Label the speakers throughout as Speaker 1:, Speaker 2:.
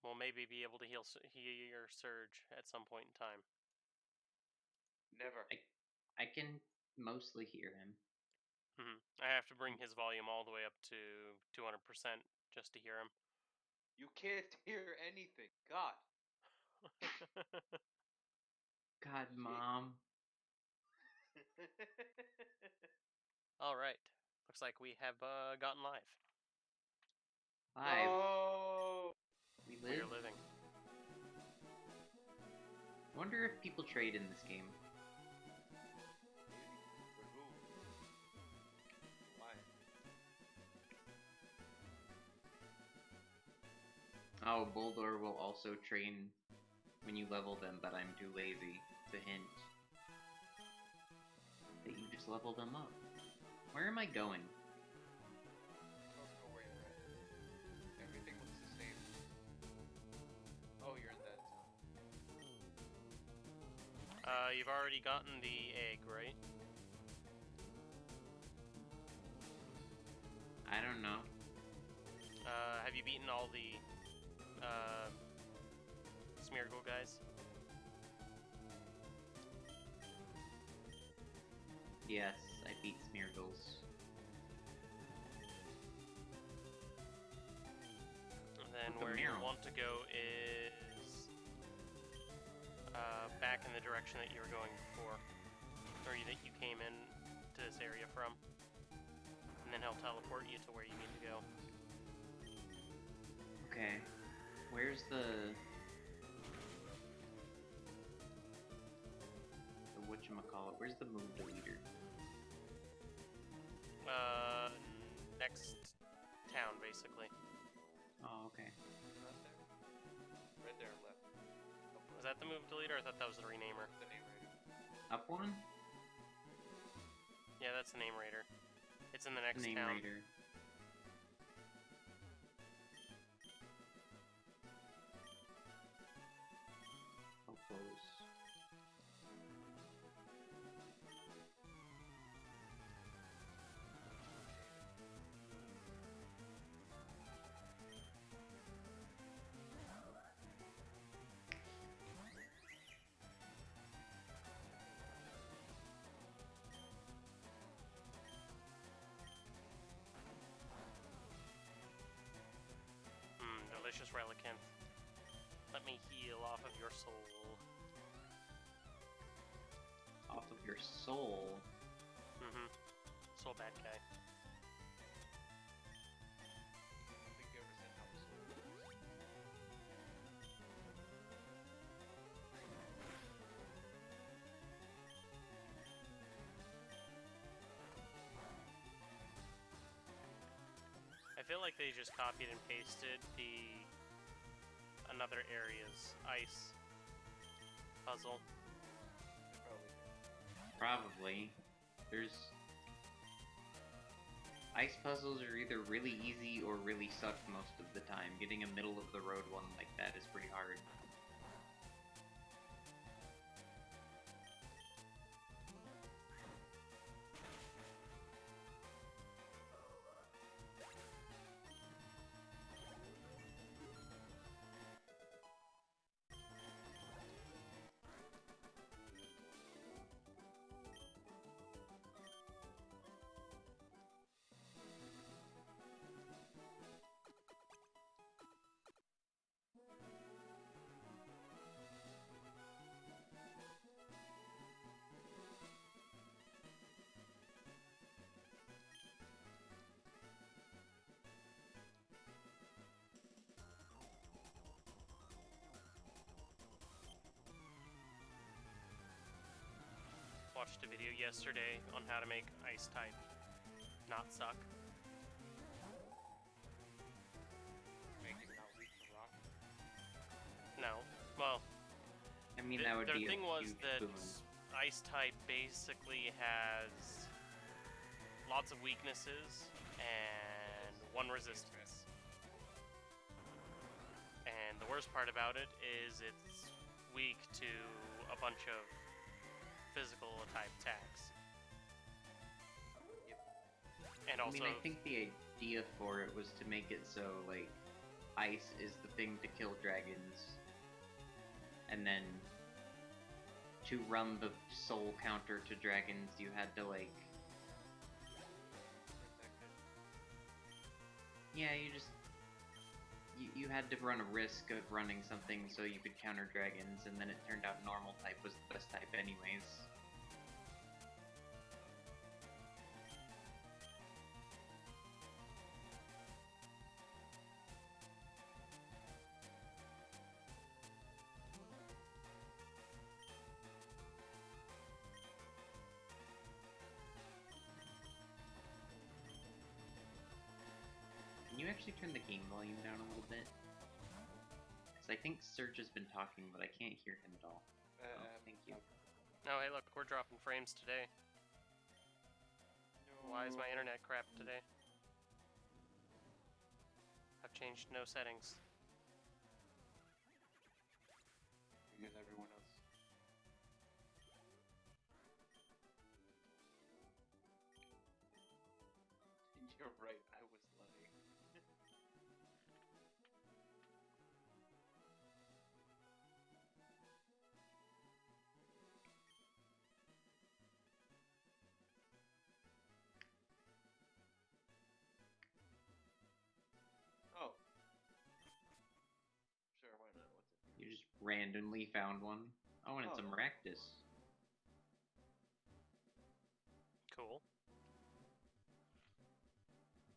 Speaker 1: We'll maybe be able to hear Serge at some point in time.
Speaker 2: Never.
Speaker 3: I can mostly hear him.
Speaker 1: I have to bring his volume all the way up to 200% just to hear him.
Speaker 2: You can't hear anything. God.
Speaker 3: God, Mom.
Speaker 1: All right. Looks like we have gotten live.
Speaker 3: Live.
Speaker 2: Oh.
Speaker 3: We
Speaker 1: We're
Speaker 3: live.
Speaker 1: living.
Speaker 3: I wonder if people trade in this game.
Speaker 2: With who? Why?
Speaker 3: Oh, Boldor will also train when you level them, but I'm too lazy to hint that you just leveled them up. Where am I going?
Speaker 2: I don't know where you're at. Everything looks the same. Oh, you're in that zone.
Speaker 1: You've already gotten the egg, right?
Speaker 3: I don't know.
Speaker 1: Have you beaten all the Smeargle guys?
Speaker 3: Yes, I beat Smeargles.
Speaker 1: And then
Speaker 3: Look, a
Speaker 1: where you
Speaker 3: Meryl.
Speaker 1: want to go is back in the direction that you were going before, or that you came in to this area from. And then he'll teleport you to where you need to go.
Speaker 3: Okay. Where's the whatchamacallit? Where's the move deleter?
Speaker 1: Next town, basically.
Speaker 3: Oh, okay.
Speaker 2: Not there. Right there, left.
Speaker 1: Was that the move deleter? I thought that was the renamer.
Speaker 2: The name rating.
Speaker 3: Up one?
Speaker 1: Yeah, that's the name raider. It's in the next
Speaker 3: Name
Speaker 1: town.
Speaker 3: Raider. How close?
Speaker 1: Delicious relicanth. Let me heal off of your soul.
Speaker 3: Off of your soul?
Speaker 1: Soul bad guy.
Speaker 2: I don't think you ever said how this works.
Speaker 1: I feel like they just copied and pasted the another area's ice puzzle.
Speaker 2: They probably did.
Speaker 3: Probably. There's... Ice puzzles are either really easy or really suck most of the time. Getting a middle-of-the-road one like that is pretty hard.
Speaker 1: Watched a video yesterday on how to make ice type not suck.
Speaker 2: Make it not weak to rock.
Speaker 1: No. Well,
Speaker 3: I mean, that would
Speaker 1: their
Speaker 3: be
Speaker 1: thing
Speaker 3: a
Speaker 1: was
Speaker 3: huge
Speaker 1: that
Speaker 3: boon.
Speaker 1: ice type basically has lots of weaknesses and one resistance. And the worst part about it is it's weak to a bunch of physical type attacks.
Speaker 2: Yep.
Speaker 1: And also,
Speaker 3: I mean, I think the idea for it was to make it so, like, ice is the thing to kill dragons. And then to run the soul counter to dragons, you had to like... Yeah, you had to run a risk of running something so you could counter dragons, and then it turned out normal type was the best type anyways. Can you actually turn the game volume down a little bit? Because I think Serge has been talking, but I can't hear him at all. Thank you.
Speaker 1: Oh, hey, look, we're dropping frames today. Why is my internet crap today? I've changed no settings.
Speaker 2: Because everyone else. You're right, I was lying. Oh. Sure, why not? What's it?
Speaker 3: You just randomly found one. Oh, and it's a
Speaker 2: Oh.
Speaker 3: Maractus.
Speaker 1: Cool.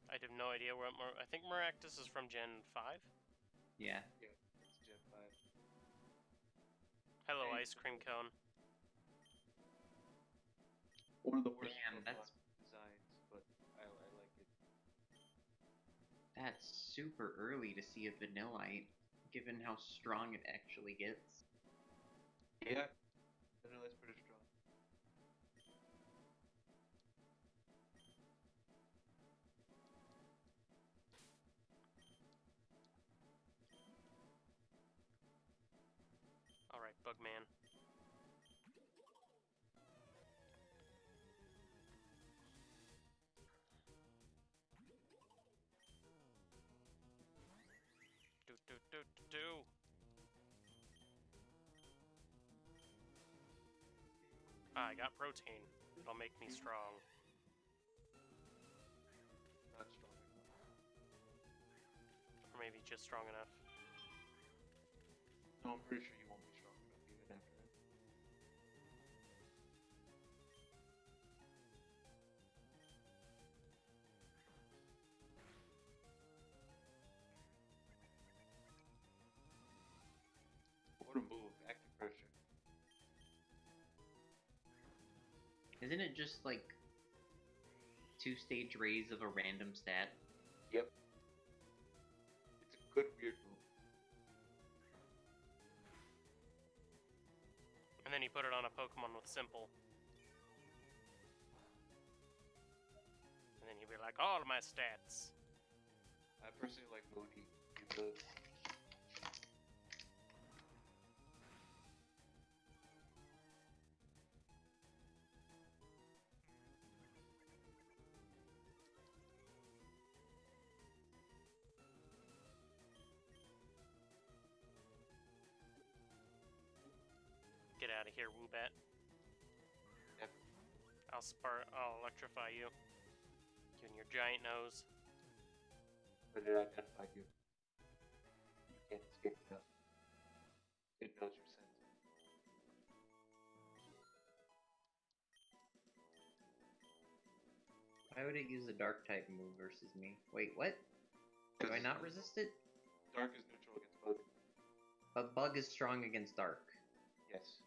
Speaker 1: I have no idea what I think Maractus is from Gen 5?
Speaker 3: Yeah.
Speaker 2: Yeah, it's Gen 5.
Speaker 1: Hello,
Speaker 2: Hey.
Speaker 1: ice cream cone.
Speaker 2: One of the worst
Speaker 3: Damn,
Speaker 2: Pokemon
Speaker 3: that's-
Speaker 2: designs, but I like it.
Speaker 3: That's super early to see a Vanillite, given how strong it actually gets.
Speaker 2: Yeah. Vanilla's pretty strong.
Speaker 1: Alright, Bugman. Do. I got protein. It'll make me strong.
Speaker 2: Not strong enough.
Speaker 1: Or maybe just strong enough.
Speaker 2: No, I'm pretty sure you won't be strong enough even after that. What a move, active pressure.
Speaker 3: Isn't it just like 2-stage raise of a random stat?
Speaker 2: Yep. It's a good weird move.
Speaker 1: And then you put it on a Pokemon with Simple. And then you'd be like, all my stats.
Speaker 2: I personally like Mooney. He's a
Speaker 1: Get out of here, Woobat.
Speaker 2: Yep.
Speaker 1: I'll electrify you. You and your giant nose.
Speaker 2: But it identified you. You can't escape that. It knows your scent.
Speaker 3: Why would it use a dark type move versus me? Wait, what? Do I not resist it?
Speaker 2: Dark is neutral against Bug.
Speaker 3: But Bug is strong against Dark.
Speaker 2: Yes.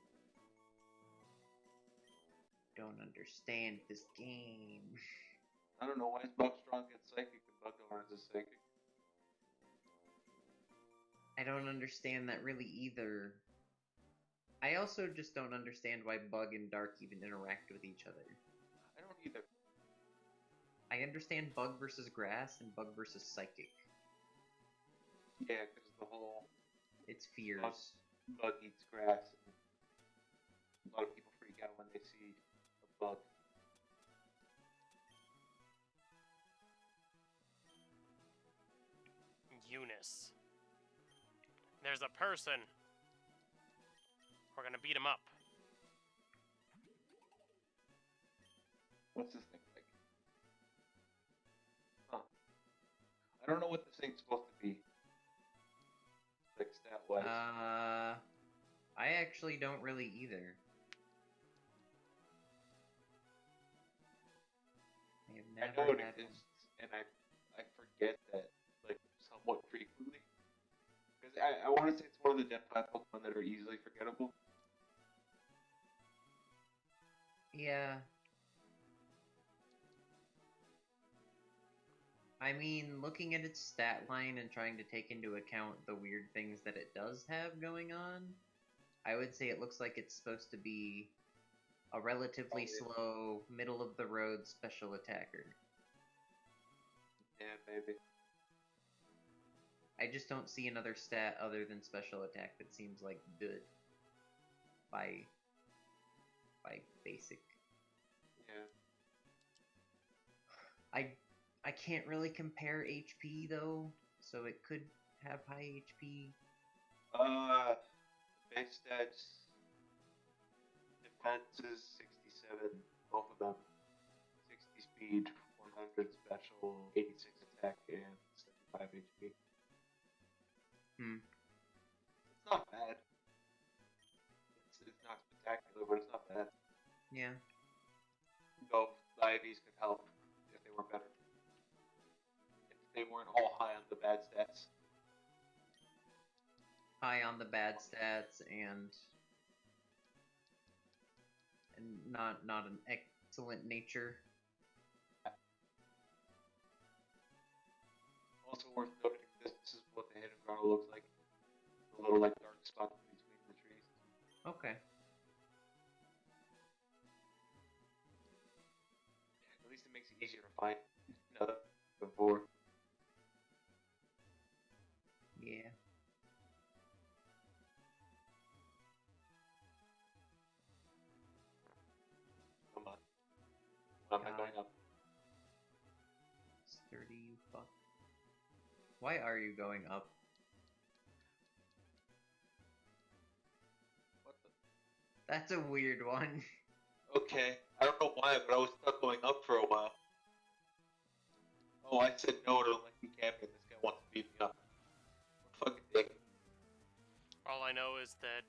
Speaker 3: Don't understand this game.
Speaker 2: I don't know why is Bug strong against Psychic and Bug don't resist Psychic.
Speaker 3: I don't understand that really either. I also just don't understand why Bug and Dark even interact with each other.
Speaker 2: I don't either.
Speaker 3: I understand Bug versus Grass and Bug versus Psychic.
Speaker 2: Yeah, because the whole
Speaker 3: It's fears.
Speaker 2: Bug eats grass. And a lot of people freak out when they see a bug.
Speaker 1: Eunice. There's a person. We're gonna beat him up.
Speaker 2: What's this thing like? Huh. I don't know what this thing's supposed to be. Like stat-wise.
Speaker 3: I actually don't really either. I have
Speaker 2: I know
Speaker 3: never
Speaker 2: it
Speaker 3: had
Speaker 2: exists, and I forget that, like, somewhat frequently. Because I want to say it's one of the Gen 5 Pokemon that are easily forgettable.
Speaker 3: Yeah. I mean, looking at its stat line and trying to take into account the weird things that it does have going on, I would say it looks like it's supposed to be a relatively slow, middle-of-the-road special attacker.
Speaker 2: Yeah, maybe.
Speaker 3: I just don't see another stat other than special attack that seems like good by basic.
Speaker 2: Yeah.
Speaker 3: I can't really compare HP though, so it could have high HP.
Speaker 2: Base stats, defense is 67, both of them. 60 speed, 100 special, 86 attack, and 75 HP. It's not bad. It's not spectacular, but it's not bad.
Speaker 3: Yeah.
Speaker 2: Though the IVs could help if they were better. If they weren't all high on the bad stats.
Speaker 3: High on the bad stats and not an excellent nature.
Speaker 2: Also worth noting, this is what the hidden ground looks like. A little like dark spots between the trees.
Speaker 3: Okay.
Speaker 2: At least it makes it easier to find now than before.
Speaker 3: Yeah.
Speaker 2: Come on. Why am I going up?
Speaker 3: Sturdy, you fuck. Why are you going up?
Speaker 2: What the?
Speaker 3: That's a weird one.
Speaker 2: Okay, I don't know why, but I was stuck going up for a while. Oh, I said no to let me camping. This guy wants to beat me up. Fucking dick.
Speaker 1: All I know is that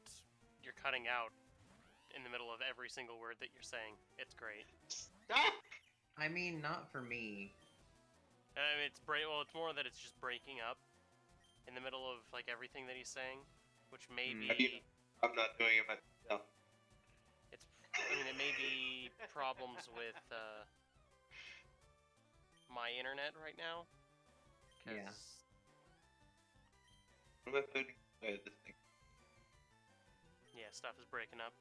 Speaker 1: you're cutting out in the middle of every single word that you're saying. It's great.
Speaker 2: Stop!
Speaker 3: I mean, not for me.
Speaker 1: It's more that it's just breaking up in the middle of like everything that he's saying, which may be.
Speaker 2: I'm not doing it myself.
Speaker 1: It may be problems with my internet right now.
Speaker 3: Yeah.
Speaker 2: What am I putting this thing?
Speaker 1: Yeah, stuff is breaking up.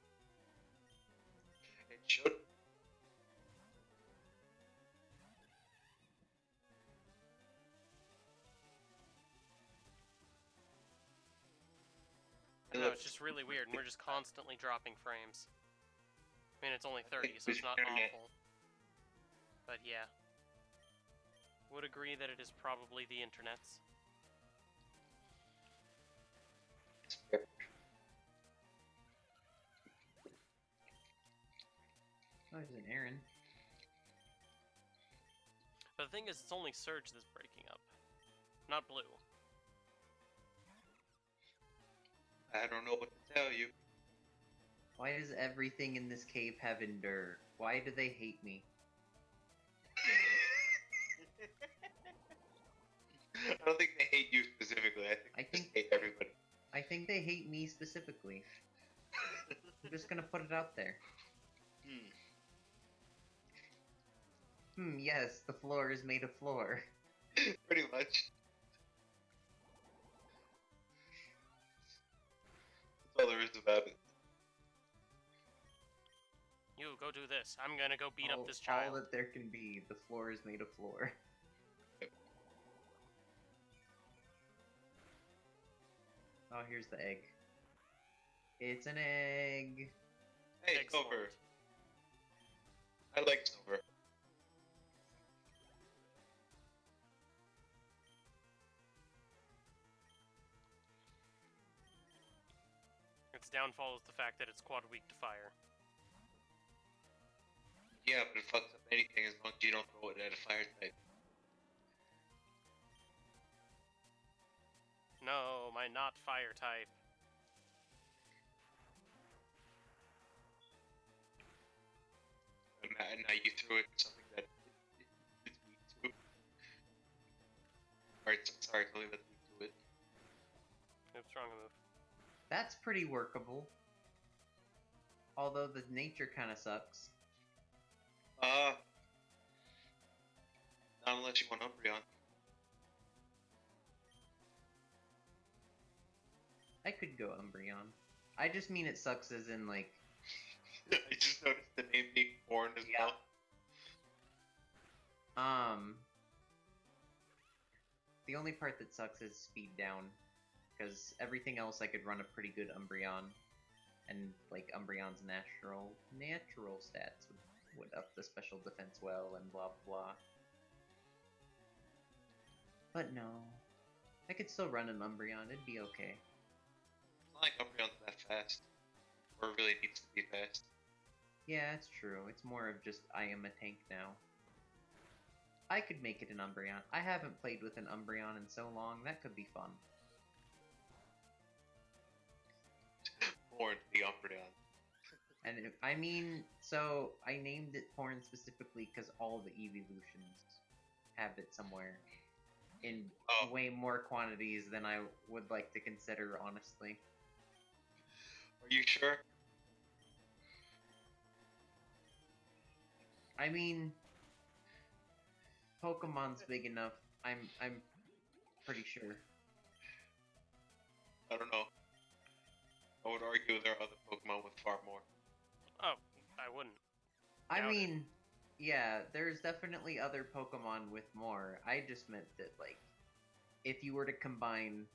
Speaker 2: It should.
Speaker 1: No, it's just really weird, and we're just constantly dropping frames. I mean, it's only 30, so it's not awful. But yeah. Would agree that it is probably the internet's.
Speaker 3: Oh, there's an Aaron.
Speaker 1: But the thing is, it's only Serge that's breaking up, not Blue.
Speaker 2: I don't know what to tell you.
Speaker 3: Why does everything in this cave have endure? Why do they hate me?
Speaker 2: I don't think they hate you specifically. I think they hate everybody.
Speaker 3: I think they hate me specifically. I'm just gonna put it out there. Yes, the floor is made of floor.
Speaker 2: Pretty much. That's all there is about it.
Speaker 1: You, go do this. I'm gonna go beat up this child.
Speaker 3: All that there can be. The floor is made of floor. Oh, here's the egg. It's an egg.
Speaker 2: Hey,
Speaker 1: Excellent.
Speaker 2: Silver. I like Silver.
Speaker 1: downfall is the fact that it's quad weak to fire.
Speaker 2: Yeah, but it fucks up anything as long as you don't throw it at a fire type.
Speaker 1: No, my not fire type.
Speaker 2: And now you threw it something that it's weak to. Alright, sorry, something that's weak to it.
Speaker 1: Oops, wrong move.
Speaker 3: That's pretty workable. Although the nature kind of sucks.
Speaker 2: Not unless you want Umbreon.
Speaker 3: I could go Umbreon. I just mean it sucks as in, like...
Speaker 2: I just noticed the name being born as well.
Speaker 3: The only part that sucks is speed down. Because everything else I could run a pretty good Umbreon. And, like, Umbreon's natural stats would up the special defense well and blah blah. But no. I could still run an Umbreon, it'd be okay.
Speaker 2: It's not like Umbreon's that fast. Or really needs to be fast.
Speaker 3: Yeah, it's true. It's more of just, I am a tank now. I could make it an Umbreon. I haven't played with an Umbreon in so long, that could be fun.
Speaker 2: Born the Umbreon.
Speaker 3: And I mean, so I named it Porn specifically because all the evolutions have it somewhere. In way more quantities than I would like to consider, honestly.
Speaker 2: Are you sure?
Speaker 3: I mean, Pokemon's big enough. I'm pretty sure.
Speaker 2: I don't know. I would argue there are other Pokemon with far more.
Speaker 1: Oh, I wouldn't.
Speaker 3: I mean, yeah, there's definitely other Pokemon with more. I just meant that, like, if you were to combine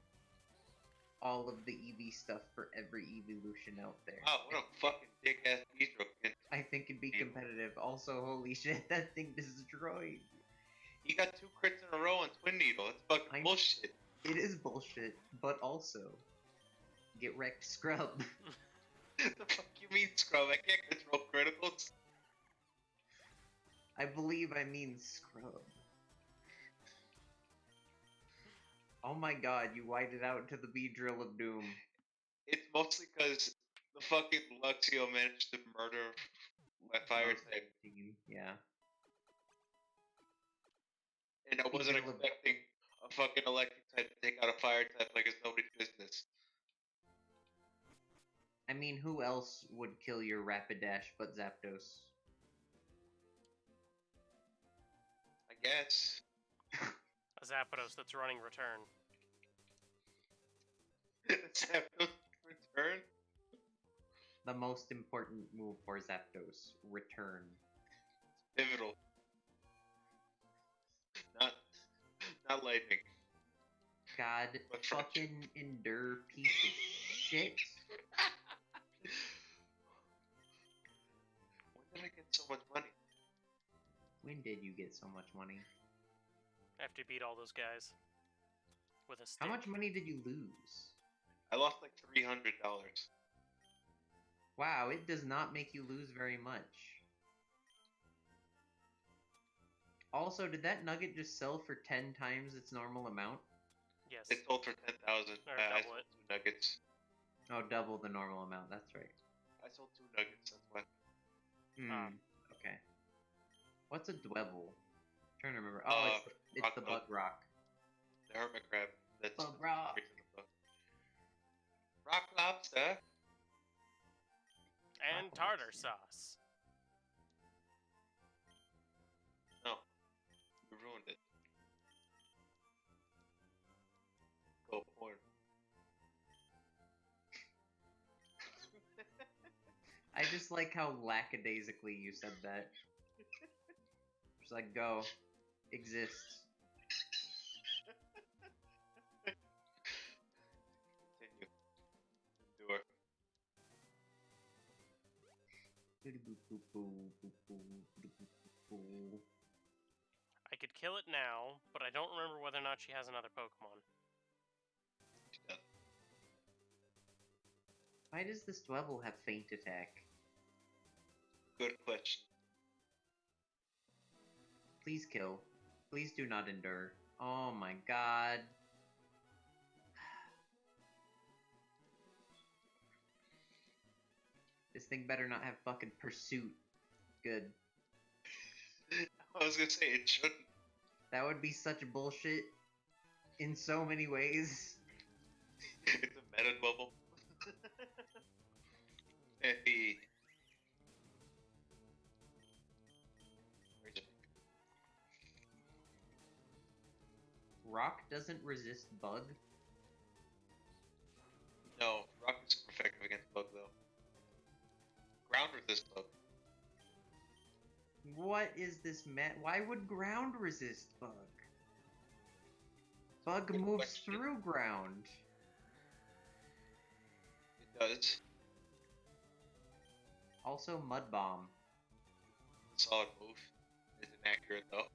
Speaker 3: all of the EV stuff for every evolution out there.
Speaker 2: Wow, what a fucking dick-ass Beedrill.
Speaker 3: I think it'd be competitive. Also, holy shit, that thing destroyed.
Speaker 2: He got 2 crits in a row on Twin Needle. That's fucking bullshit.
Speaker 3: It is bullshit, but also, get wrecked, Scrub.
Speaker 2: The fuck you mean, Scrub? I can't control criticals.
Speaker 3: I believe I mean Scrub. Oh my god, you whited out to the Beedrill of Doom.
Speaker 2: It's mostly because the fucking Luxio managed to murder my fire type.
Speaker 3: Yeah.
Speaker 2: And I wasn't expecting a fucking electric type to take out a fire type like it's nobody's business.
Speaker 3: I mean, who else would kill your Rapidash but Zapdos?
Speaker 2: I guess.
Speaker 1: A Zapdos that's running return.
Speaker 2: Zapdos return?
Speaker 3: The most important move for Zapdos, return.
Speaker 2: It's pivotal. Not lightning.
Speaker 3: God fucking endure piece of shit.
Speaker 2: When did I get so much money?
Speaker 3: When did you get so much money?
Speaker 1: After you beat all those guys. With a stick.
Speaker 3: How much money did you lose?
Speaker 2: I lost like $300.
Speaker 3: Wow, it does not make you lose very much. Also, did that nugget just sell for 10 times its normal amount?
Speaker 1: Yes.
Speaker 2: It sold for 10,000. I sold 2 nuggets.
Speaker 3: Oh, double the normal amount, that's right.
Speaker 2: I sold 2 nuggets, that's why.
Speaker 3: Okay. What's a Dwebble? I'm trying to remember. Oh, it's the Bug Rock.
Speaker 2: The Hermit Crab. That's
Speaker 3: Bug Rock.
Speaker 2: Rock Lobster.
Speaker 1: And tartar sauce.
Speaker 2: No. You ruined it. Go porn.
Speaker 3: I just like how lackadaisically you said that. Just like, go. Exist.
Speaker 2: Continue. Endure.
Speaker 1: I could kill it now, but I don't remember whether or not she has another Pokemon.
Speaker 2: She does.
Speaker 3: Why does this Dwebble have feint attack?
Speaker 2: Good question.
Speaker 3: Please kill. Please do not endure. Oh my god. This thing better not have fucking pursuit. Good.
Speaker 2: I was gonna say it shouldn't.
Speaker 3: That would be such bullshit in so many ways.
Speaker 2: It's a meta bubble. Hey.
Speaker 3: Rock doesn't resist bug.
Speaker 2: No, rock is super effective against bug though. Ground resist bug.
Speaker 3: What is this Why would ground resist bug? Bug
Speaker 2: Good
Speaker 3: moves
Speaker 2: question.
Speaker 3: through ground.
Speaker 2: It does.
Speaker 3: Also, mud bomb.
Speaker 2: Solid move. It's inaccurate though.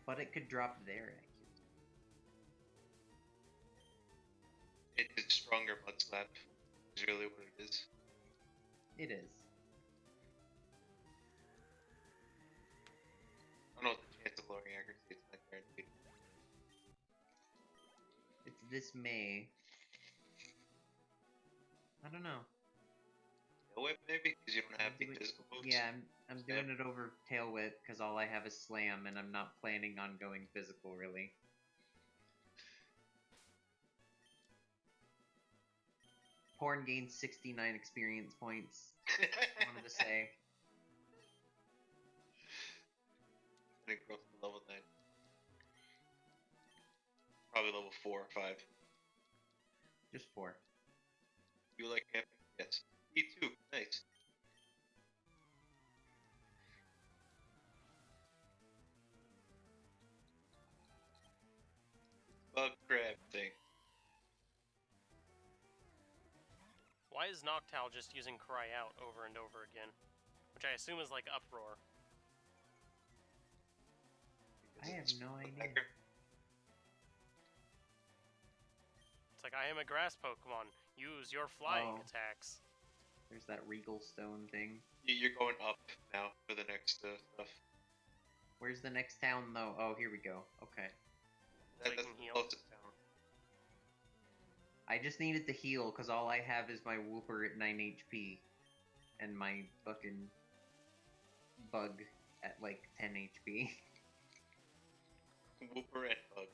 Speaker 3: But it could drop their accuracy.
Speaker 2: It is stronger mud slap. Is really what it is.
Speaker 3: It is.
Speaker 2: I don't know what the chance of lowering accuracy. It's not guaranteed.
Speaker 3: It's dismay. I don't know.
Speaker 2: Tail whip maybe because you don't have the physical moves.
Speaker 3: Yeah, I'm doing it over tail whip because all I have is slam, and I'm not planning on going physical really. Porn gains 69 experience points. I wanted to say.
Speaker 2: And it grows to level 9. Probably level 4 or 5.
Speaker 3: Just 4.
Speaker 2: You like camping? Yes. Me too. Nice. Bug crab thing.
Speaker 1: Why is Noctowl just using Cry Out over and over again? Which I assume is like Uproar.
Speaker 3: I have no idea.
Speaker 1: It's like, I am a grass Pokemon. Use your flying
Speaker 3: Oh.
Speaker 1: attacks.
Speaker 3: There's that Regal Stone thing.
Speaker 2: You're going up now for the next stuff.
Speaker 3: Where's the next town, though? Oh, here we go. Okay.
Speaker 1: So you
Speaker 2: That's
Speaker 1: can
Speaker 2: the
Speaker 1: heal.
Speaker 2: closest town.
Speaker 3: I just needed the heal, because all I have is my Wooper at 9 HP. And my fucking Bug at like 10 HP.
Speaker 2: Wooper and Bug.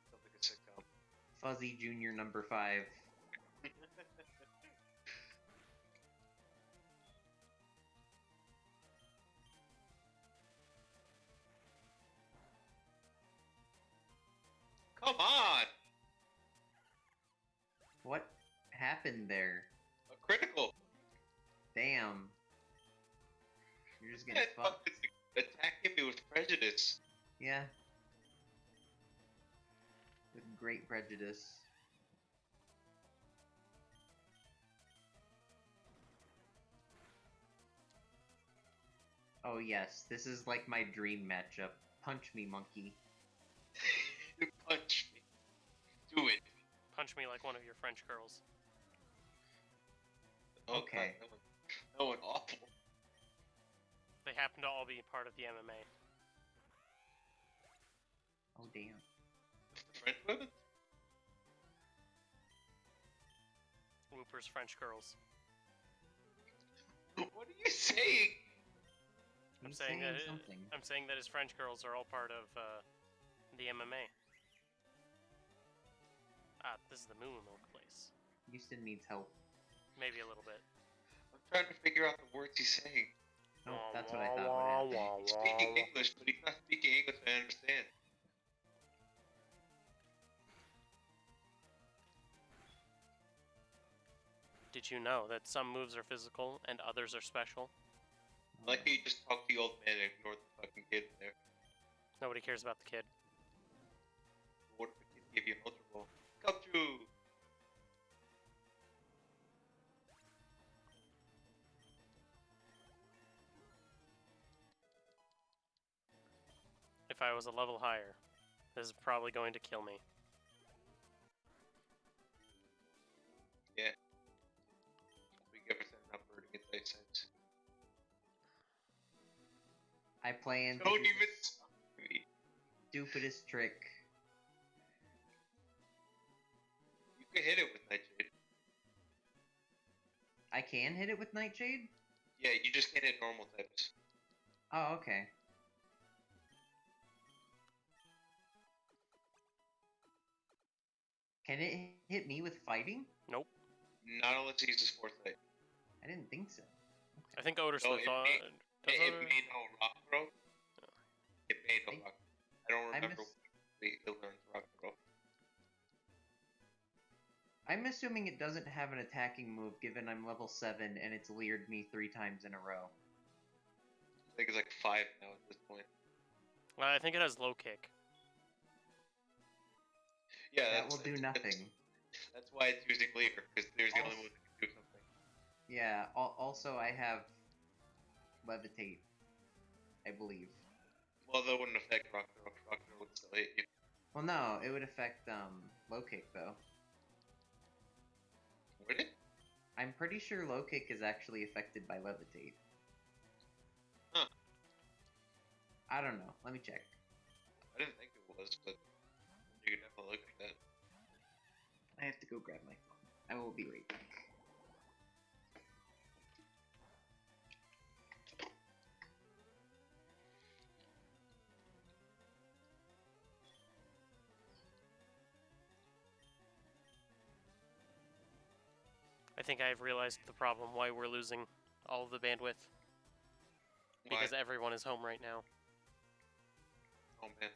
Speaker 2: Sounds like a sitcom.
Speaker 3: Fuzzy Junior number 5.
Speaker 2: Come on!
Speaker 3: What happened there?
Speaker 2: A critical!
Speaker 3: Damn. You're just getting
Speaker 2: That
Speaker 3: fucked.
Speaker 2: fucking attacking me with prejudice.
Speaker 3: Yeah. With great prejudice. Oh yes, this is like my dream matchup. Punch me, monkey.
Speaker 2: Punch me. Do it.
Speaker 1: Punch me like one of your French girls.
Speaker 2: Oh,
Speaker 3: Okay.
Speaker 2: God, that one awful.
Speaker 1: They happen to all be part of the MMA.
Speaker 3: Oh damn.
Speaker 2: The French women?
Speaker 1: Whooper's French girls.
Speaker 2: What are you saying?
Speaker 3: He's
Speaker 1: saying that
Speaker 3: something.
Speaker 1: I'm saying that his French girls are all part of the MMA. Ah, this is the Moo Milk place.
Speaker 3: Houston needs help.
Speaker 1: Maybe a little bit.
Speaker 2: I'm trying to figure out the words he's saying.
Speaker 3: Oh, that's what I thought would happen.
Speaker 2: He's speaking English, but he's not speaking English I understand.
Speaker 1: Did you know that some moves are physical and others are special?
Speaker 2: Like you just talk to the old man and ignore the fucking kid in there.
Speaker 1: Nobody cares about the kid.
Speaker 2: What if the kid gave you an Ultra Ball? Come true!
Speaker 1: If I was a level higher, this is probably going to kill me.
Speaker 2: Yeah. We give us an upper to get those sense.
Speaker 3: I plan to
Speaker 2: Don't
Speaker 3: do
Speaker 2: even
Speaker 3: the
Speaker 2: talk to me.
Speaker 3: stupidest trick.
Speaker 2: You can hit it with Nightshade.
Speaker 3: I can hit it with Nightshade?
Speaker 2: Yeah, you just can't hit normal types.
Speaker 3: Oh, okay. Can it hit me with fighting?
Speaker 1: Nope.
Speaker 2: Not unless he uses Foresight.
Speaker 3: I didn't think so.
Speaker 1: I think Orbtus
Speaker 2: No,
Speaker 1: thought.
Speaker 2: it made no rock throw. It made no rock. I don't remember it learned rock throw.
Speaker 3: I'm assuming it doesn't have an attacking move given I'm level 7 and it's leered me 3 times in a row.
Speaker 2: I think it's like 5 now at this point.
Speaker 1: I think it has low kick.
Speaker 2: Yeah,
Speaker 3: that will do nothing.
Speaker 2: That's why it's using leader, because there's the only one that can do something.
Speaker 3: Yeah, also I have levitate, I believe.
Speaker 2: Well, that wouldn't affect rock throw. Rock throw would still hit you.
Speaker 3: Well, no, it would affect low kick though.
Speaker 2: Would it?
Speaker 3: I'm pretty sure low kick is actually affected by levitate.
Speaker 2: Huh.
Speaker 3: I don't know. Let me check.
Speaker 2: I didn't think it was, but you can definitely look at that.
Speaker 3: I have to go grab my phone. I will be right back.
Speaker 1: I think I've realized the problem why we're losing all of the bandwidth. Because everyone is home right now.
Speaker 2: Oh man.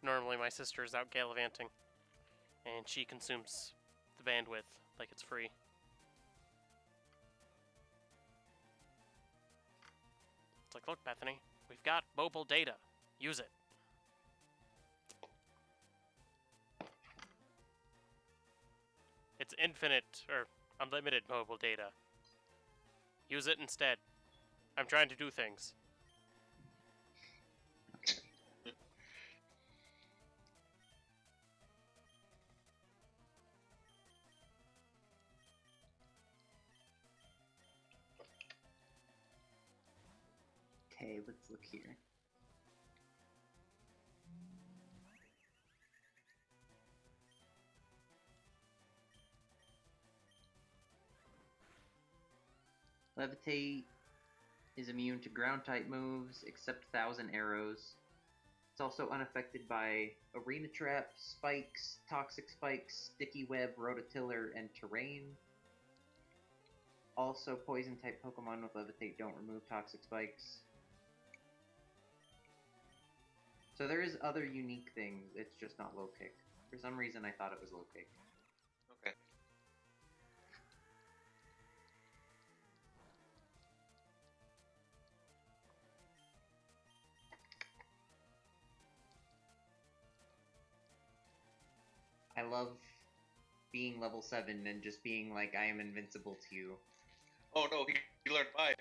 Speaker 1: Normally my sister is out gallivanting, and she consumes the bandwidth like it's free. It's like, look, Bethany, we've got mobile data. Use it. It's infinite, or unlimited mobile data. Use it instead. I'm trying to do things.
Speaker 3: Okay, let's look here. Levitate is immune to ground type moves, except 1,000 arrows. It's also unaffected by arena traps, spikes, toxic spikes, sticky web, rototiller, and terrain. Also, poison type Pokemon with Levitate don't remove toxic spikes. So there is other unique things, it's just not low kick. For some reason I thought it was low kick.
Speaker 2: Okay.
Speaker 3: I love being level 7 and just being like, I am invincible to you.
Speaker 2: Oh no, he learned 5.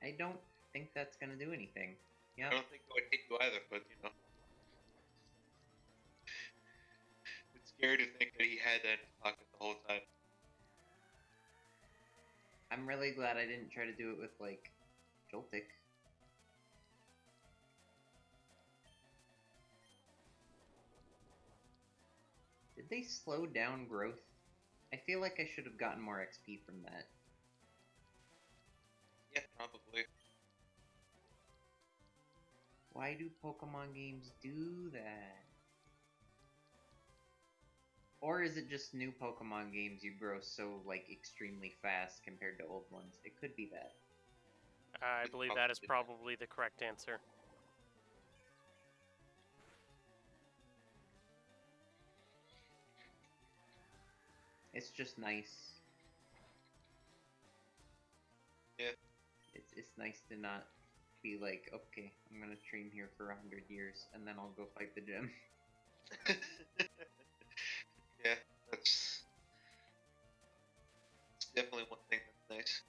Speaker 3: I don't think that's gonna do anything. Yeah.
Speaker 2: I don't think it would hit you either, but you know. It's scary to think that he had that in his pocket the whole time.
Speaker 3: I'm really glad I didn't try to do it with, like, Joltik. Did they slow down growth? I feel like I should have gotten more XP from that.
Speaker 2: Yeah, probably.
Speaker 3: Why do Pokemon games do that? Or is it just new Pokemon games you grow so, like, extremely fast compared to old ones? It could be that.
Speaker 1: I believe that is probably the correct answer.
Speaker 3: It's just nice.
Speaker 2: Yeah.
Speaker 3: It's nice to not be like, okay, I'm gonna train here for 100 years, and then I'll go fight the gym.
Speaker 2: Yeah, that's definitely one thing that's nice.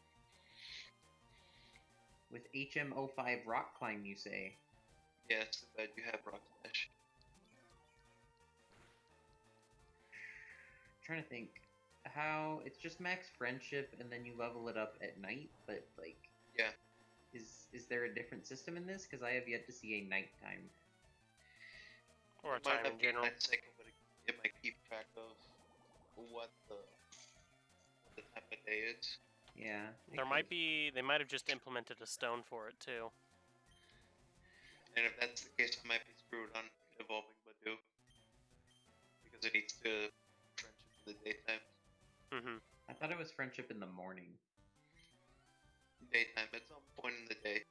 Speaker 3: With HM05 Rock Climb, you say?
Speaker 2: Yeah, it's too bad you have Rock Smash.
Speaker 3: trying to think how it's just max friendship and then you level it up at night, but like,
Speaker 2: Yeah.
Speaker 3: is there a different system in this? Because I have yet to see a nighttime.
Speaker 1: Or a
Speaker 2: It might
Speaker 1: time
Speaker 2: not
Speaker 1: in
Speaker 2: be a
Speaker 1: general.
Speaker 2: night cycle, but it might keep track of what the time of day is.
Speaker 3: Yeah.
Speaker 1: There might be. They might have just implemented a stone for it too.
Speaker 2: And if that's the case, I might be screwed on evolving Badoo. Because it needs to friendship in the daytime.
Speaker 1: Mm-hmm.
Speaker 3: I thought it was friendship in the morning.
Speaker 2: Daytime, at some point in the day.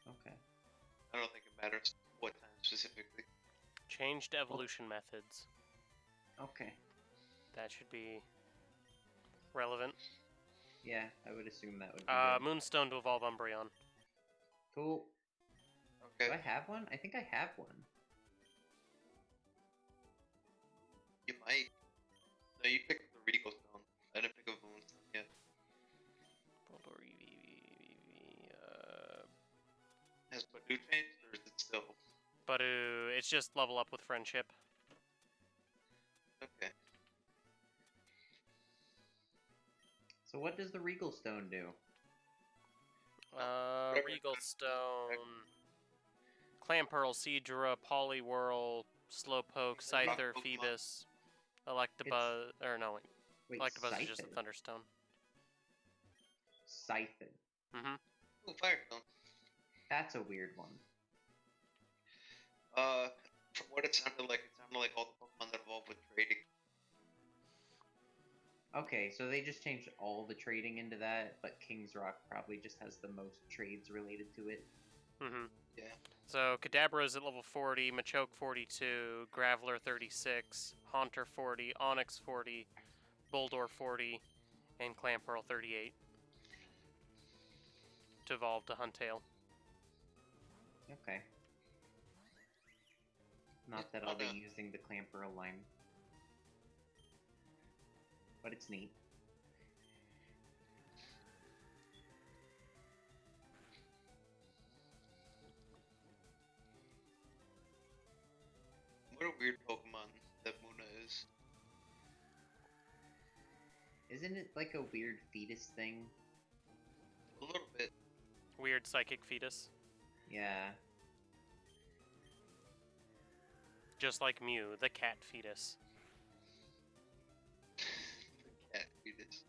Speaker 3: Okay.
Speaker 2: I don't think it matters what time specifically.
Speaker 1: Changed evolution methods.
Speaker 3: Okay.
Speaker 1: That should be relevant.
Speaker 3: Yeah, I would assume that would be good.
Speaker 1: Moonstone to evolve Umbreon.
Speaker 3: Cool.
Speaker 2: Okay.
Speaker 3: Do I have one? I think I have one.
Speaker 2: You might. No, you picked the Regal Stone. I didn't pick a Moonstone yet. Has Badoo changed, or is it still?
Speaker 1: But it's just level up with friendship.
Speaker 2: Okay.
Speaker 3: So what does the Regal Stone do?
Speaker 1: Regal Stone, Clamperl, Seadra, Poliwhirl, Slowpoke, Scyther, Phoebus, Electabuzz, or no, wait, Electabuzz is just a Thunderstone.
Speaker 3: Scyther.
Speaker 1: Mm-hmm.
Speaker 2: Ooh, Firestone.
Speaker 3: That's a weird one.
Speaker 2: From what it sounded like all the Pokemon that evolved with trading.
Speaker 3: Okay, so they just changed all the trading into that, but King's Rock probably just has the most trades related to it.
Speaker 1: Mm-hmm.
Speaker 2: Yeah.
Speaker 1: So Kadabra is at level 40, Machoke 42, Graveler 36, Haunter 40, Onix 40, Boldor 40, and Clamperl 38 to evolve to Huntail.
Speaker 3: Okay. Not that I'll be using the Clamperl line. But it's neat.
Speaker 2: What a weird Pokemon that Muna is.
Speaker 3: Isn't it like a weird fetus thing?
Speaker 2: A little bit.
Speaker 1: Weird psychic fetus.
Speaker 3: Yeah.
Speaker 1: Just like Mew, the cat fetus.
Speaker 2: The cat fetus.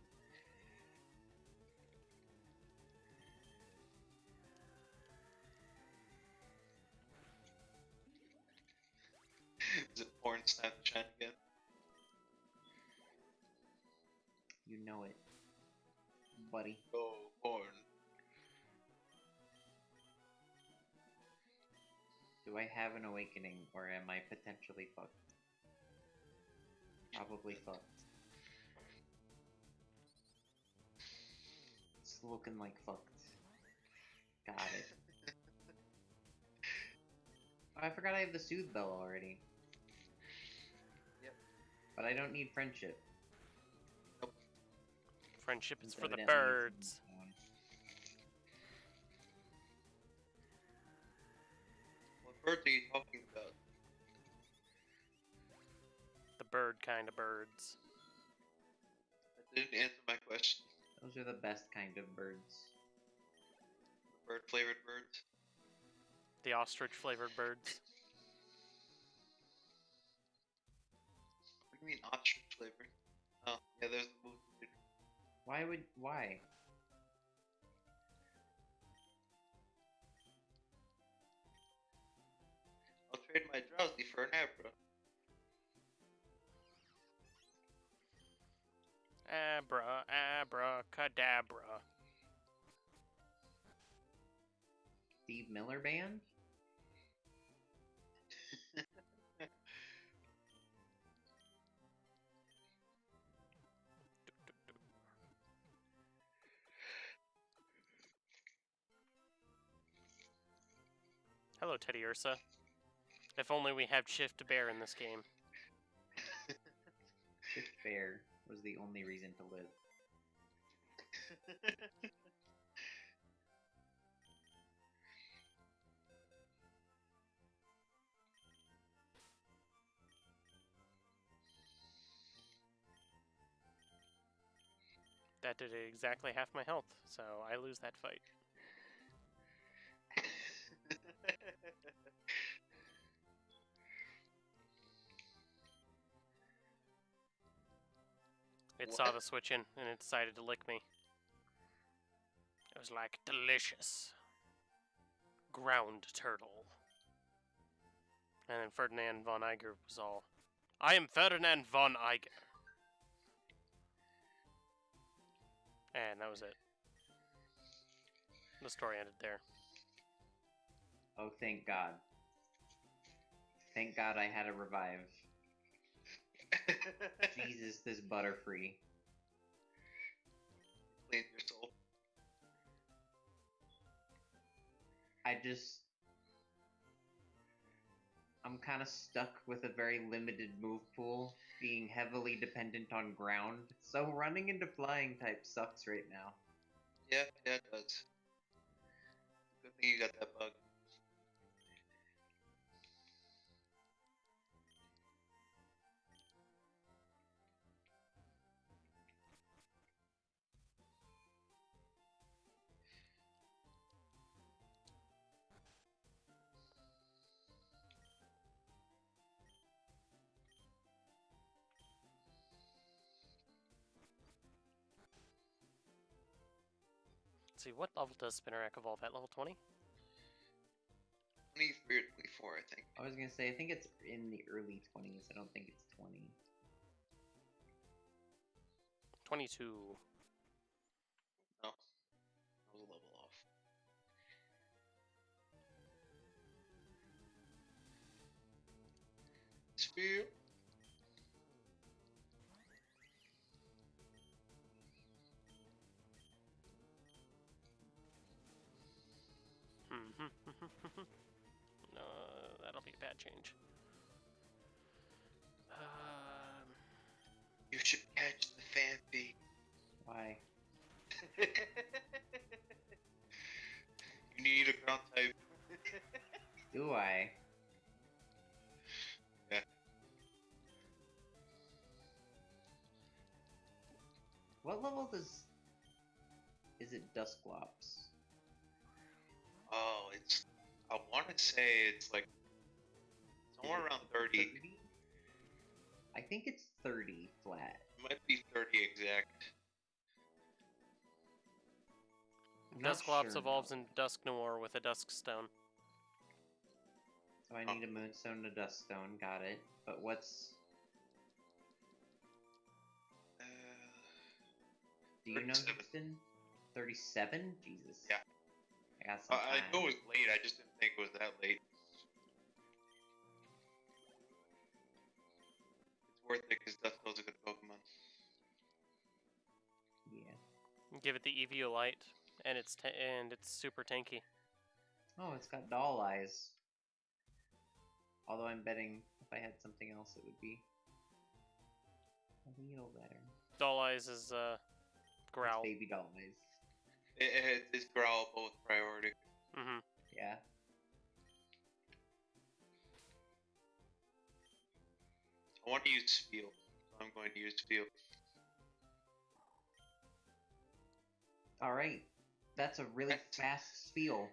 Speaker 2: Is it Porn's time to shine again?
Speaker 3: You know it. Buddy.
Speaker 2: Go, Porn.
Speaker 3: Do I have an awakening, or am I potentially fucked? Probably fucked. It's looking like fucked. Got it. Oh, I forgot I have the Soothe Bell already.
Speaker 2: Yep.
Speaker 3: But I don't need friendship.
Speaker 2: Nope.
Speaker 1: Friendship is
Speaker 3: Since
Speaker 1: for the
Speaker 3: evidently it's
Speaker 1: birds.
Speaker 3: one.
Speaker 2: What birds are you talking about?
Speaker 1: The bird kind of birds.
Speaker 2: That didn't answer my question.
Speaker 3: Those are the best kind of birds.
Speaker 2: The bird-flavored birds?
Speaker 1: The ostrich flavored birds.
Speaker 2: What do you mean ostrich flavored? Oh, yeah, there's the move.
Speaker 3: Why?
Speaker 2: I'll trade my Drowsy for an Abra.
Speaker 1: Abracadabra.
Speaker 3: Steve Miller Band?
Speaker 1: Hello, Teddy Ursa. If only we had Shift Bear in this game.
Speaker 3: Shift Bear was the only reason to live.
Speaker 1: That did exactly half my health, so I lose that fight. It saw the switch in, and it decided to lick me. It was like, delicious. Ground turtle. And then Ferdinand von Eiger was all, I am Ferdinand von Eiger. And that was it. The story ended there.
Speaker 3: Oh, thank God. Thank God I had a revive. Jesus, this Butterfree.
Speaker 2: Clean your soul.
Speaker 3: I'm kind of stuck with a very limited move pool, being heavily dependent on ground, so running into flying type sucks right now.
Speaker 2: Yeah, it does. Good thing you got that bug.
Speaker 1: Let's see, what level does Spinnerack evolve at? Level 20?
Speaker 2: 23 or 24, I think.
Speaker 3: I was gonna say, I think it's in the early 20s. I don't think it's 20.
Speaker 1: 22.
Speaker 2: No. I was a level off. Spear.
Speaker 1: No, that'll be a bad change.
Speaker 2: You should catch the fancy.
Speaker 3: Why?
Speaker 2: You need a ground type.
Speaker 3: Do I?
Speaker 2: Yeah.
Speaker 3: What level is it Dusclops?
Speaker 2: Oh, I want to say it's like somewhere around 30.
Speaker 3: 30? I think it's 30 flat.
Speaker 2: It might be 30 exact.
Speaker 1: Dusclops
Speaker 3: Sure,
Speaker 1: evolves
Speaker 3: no.
Speaker 1: into Dusk Noir with a Dusk Stone.
Speaker 3: So I need a Moonstone and a Duststone, got it. But what's... Do you know,
Speaker 2: 37.
Speaker 3: Houston? 37? Jesus.
Speaker 2: Yeah.
Speaker 3: I got some
Speaker 2: I
Speaker 3: time.
Speaker 2: know it was late, I just didn't think it was that late. It's worth it because Duskull's a good Pokemon.
Speaker 3: Yeah.
Speaker 1: Give it the Eviolite, and it's super tanky.
Speaker 3: Oh, it's got doll eyes. Although I'm betting if I had something else, it would be a little better.
Speaker 1: Doll Eyes is Growl.
Speaker 3: It's baby doll eyes.
Speaker 2: It's Growl both priority.
Speaker 1: Mm-hmm.
Speaker 3: Yeah.
Speaker 2: I want to use Spiel, so I'm going to use Spiel.
Speaker 3: Alright. That's a really fast spiel.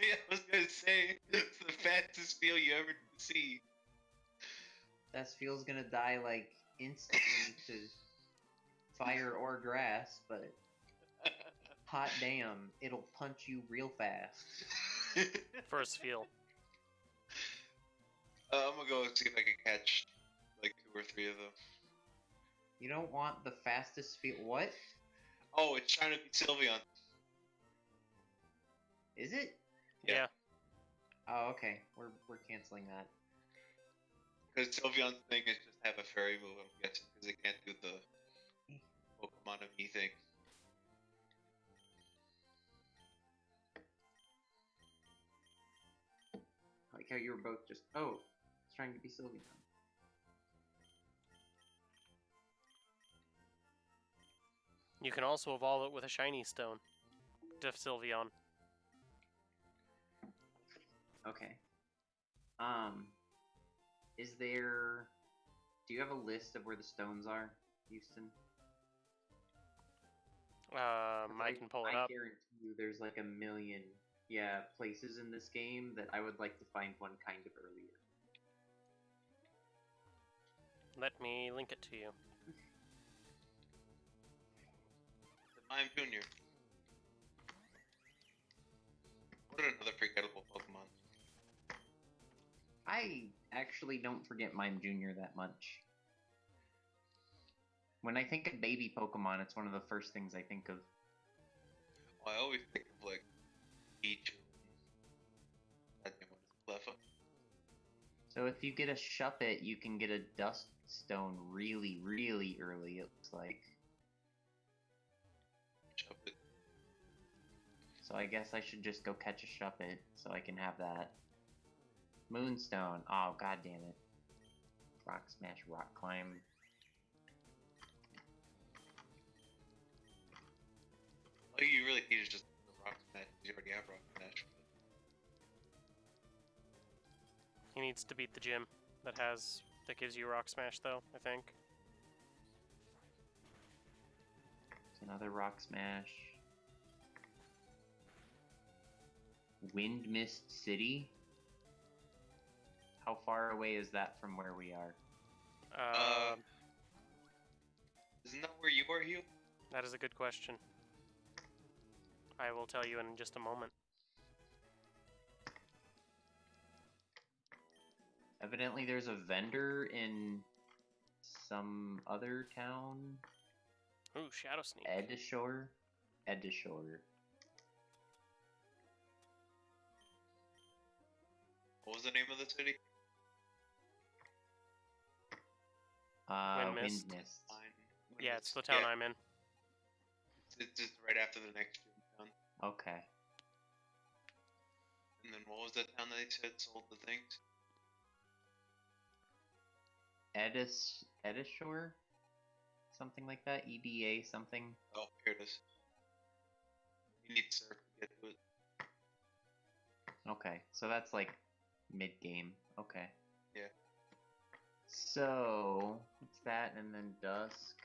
Speaker 2: Yeah, I was gonna say, it's the fastest Spiel you ever see.
Speaker 3: That spiel's gonna die like instantly to fire or grass, but hot damn, it'll punch you real fast.
Speaker 1: First feel.
Speaker 2: I'm gonna go see if I can catch like 2 or 3 of them.
Speaker 3: You don't want the fastest spiel. What?
Speaker 2: Oh, it's trying to be Sylveon.
Speaker 3: Is it?
Speaker 1: Yeah.
Speaker 3: Oh, okay. We're canceling that.
Speaker 2: Because Sylveon's thing is just have a fairy move, I'm guessing, because it can't do the Pokemon of me thing.
Speaker 3: I like how you were both just, oh, it's trying to be Sylveon.
Speaker 1: You can also evolve it with a shiny stone. Diff Sylveon.
Speaker 3: Okay. Is there... Do you have a list of where the stones are, Houston?
Speaker 1: I can pull it up.
Speaker 3: I guarantee you there's like a million, places in this game that I would like to find one kind of earlier.
Speaker 1: Let me link it to you.
Speaker 4: I'm Junior. What another forgettable Pokemon.
Speaker 3: I actually don't forget Mime Jr. that much. When I think of baby Pokemon, it's one of the first things I think of.
Speaker 4: Well, I always think of like Peach. That name was Cleffa.
Speaker 3: So if you get a Shuppet, you can get a Dust Stone really, really early, it looks like.
Speaker 4: Shuppet.
Speaker 3: So I guess I should just go catch a Shuppet so I can have that. Moonstone. Oh, god damn it. Rock Smash, Rock Climb.
Speaker 4: All you really need is just the Rock Smash. You already have Rock Smash.
Speaker 1: He needs to beat the gym that gives you Rock Smash, though, I think.
Speaker 3: It's another Rock Smash. Wind Mist City? How far away is that from where we are?
Speaker 4: Isn't that where you are, Hugh?
Speaker 1: That is a good question. I will tell you in just a moment.
Speaker 3: Evidently there's a vendor in some other town.
Speaker 1: Ooh, Shadow Sneak.
Speaker 3: Edishore?
Speaker 4: What was the name of the city?
Speaker 1: Wind
Speaker 3: Wind
Speaker 1: Mist.
Speaker 3: Mist.
Speaker 1: Yeah, it's the town I'm in.
Speaker 4: It's just right after the next gym town.
Speaker 3: Okay.
Speaker 4: And then what was that town that they said sold the things?
Speaker 3: Edishore? Something like that? EDA something?
Speaker 4: Oh, here it is. You need surf to get to it.
Speaker 3: Okay, so that's like mid-game. Okay.
Speaker 4: Yeah.
Speaker 3: So, it's that and then Dusk.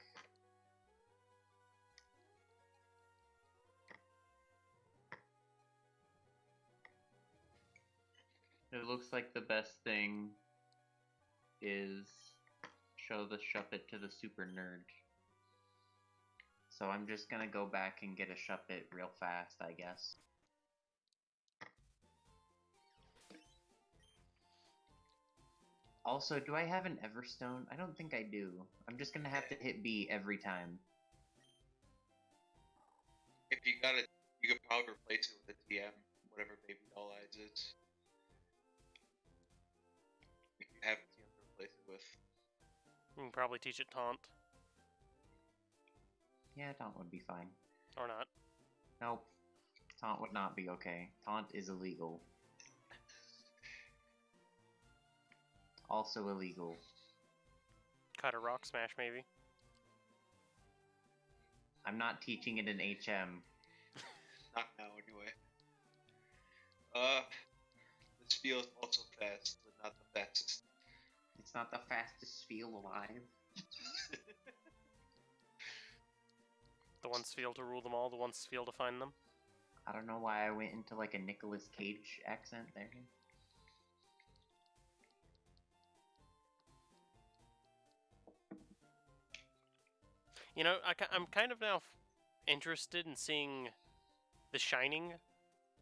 Speaker 3: It looks like the best thing is show the Shuppet to the super nerd. So I'm just gonna go back and get a Shuppet real fast, I guess. Also, do I have an Everstone? I don't think I do. I'm just gonna have to hit B every time.
Speaker 4: If you got it, you could probably replace it with a TM, whatever Baby Doll Eyes is. If you have a TM to replace it with.
Speaker 1: You can probably teach it Taunt.
Speaker 3: Yeah, Taunt would be fine.
Speaker 1: Or not.
Speaker 3: Nope. Taunt would not be okay. Taunt is illegal. Also illegal.
Speaker 1: Cut a Rock Smash, maybe.
Speaker 3: I'm not teaching it in HM.
Speaker 4: Not now, anyway. This feels also fast, but not the fastest.
Speaker 3: It's not the fastest feel alive.
Speaker 1: The ones feel to rule them all, the ones feel to find them.
Speaker 3: I don't know why I went into like a Nicolas Cage accent there.
Speaker 1: You know, I'm kind of now interested in seeing The Shining,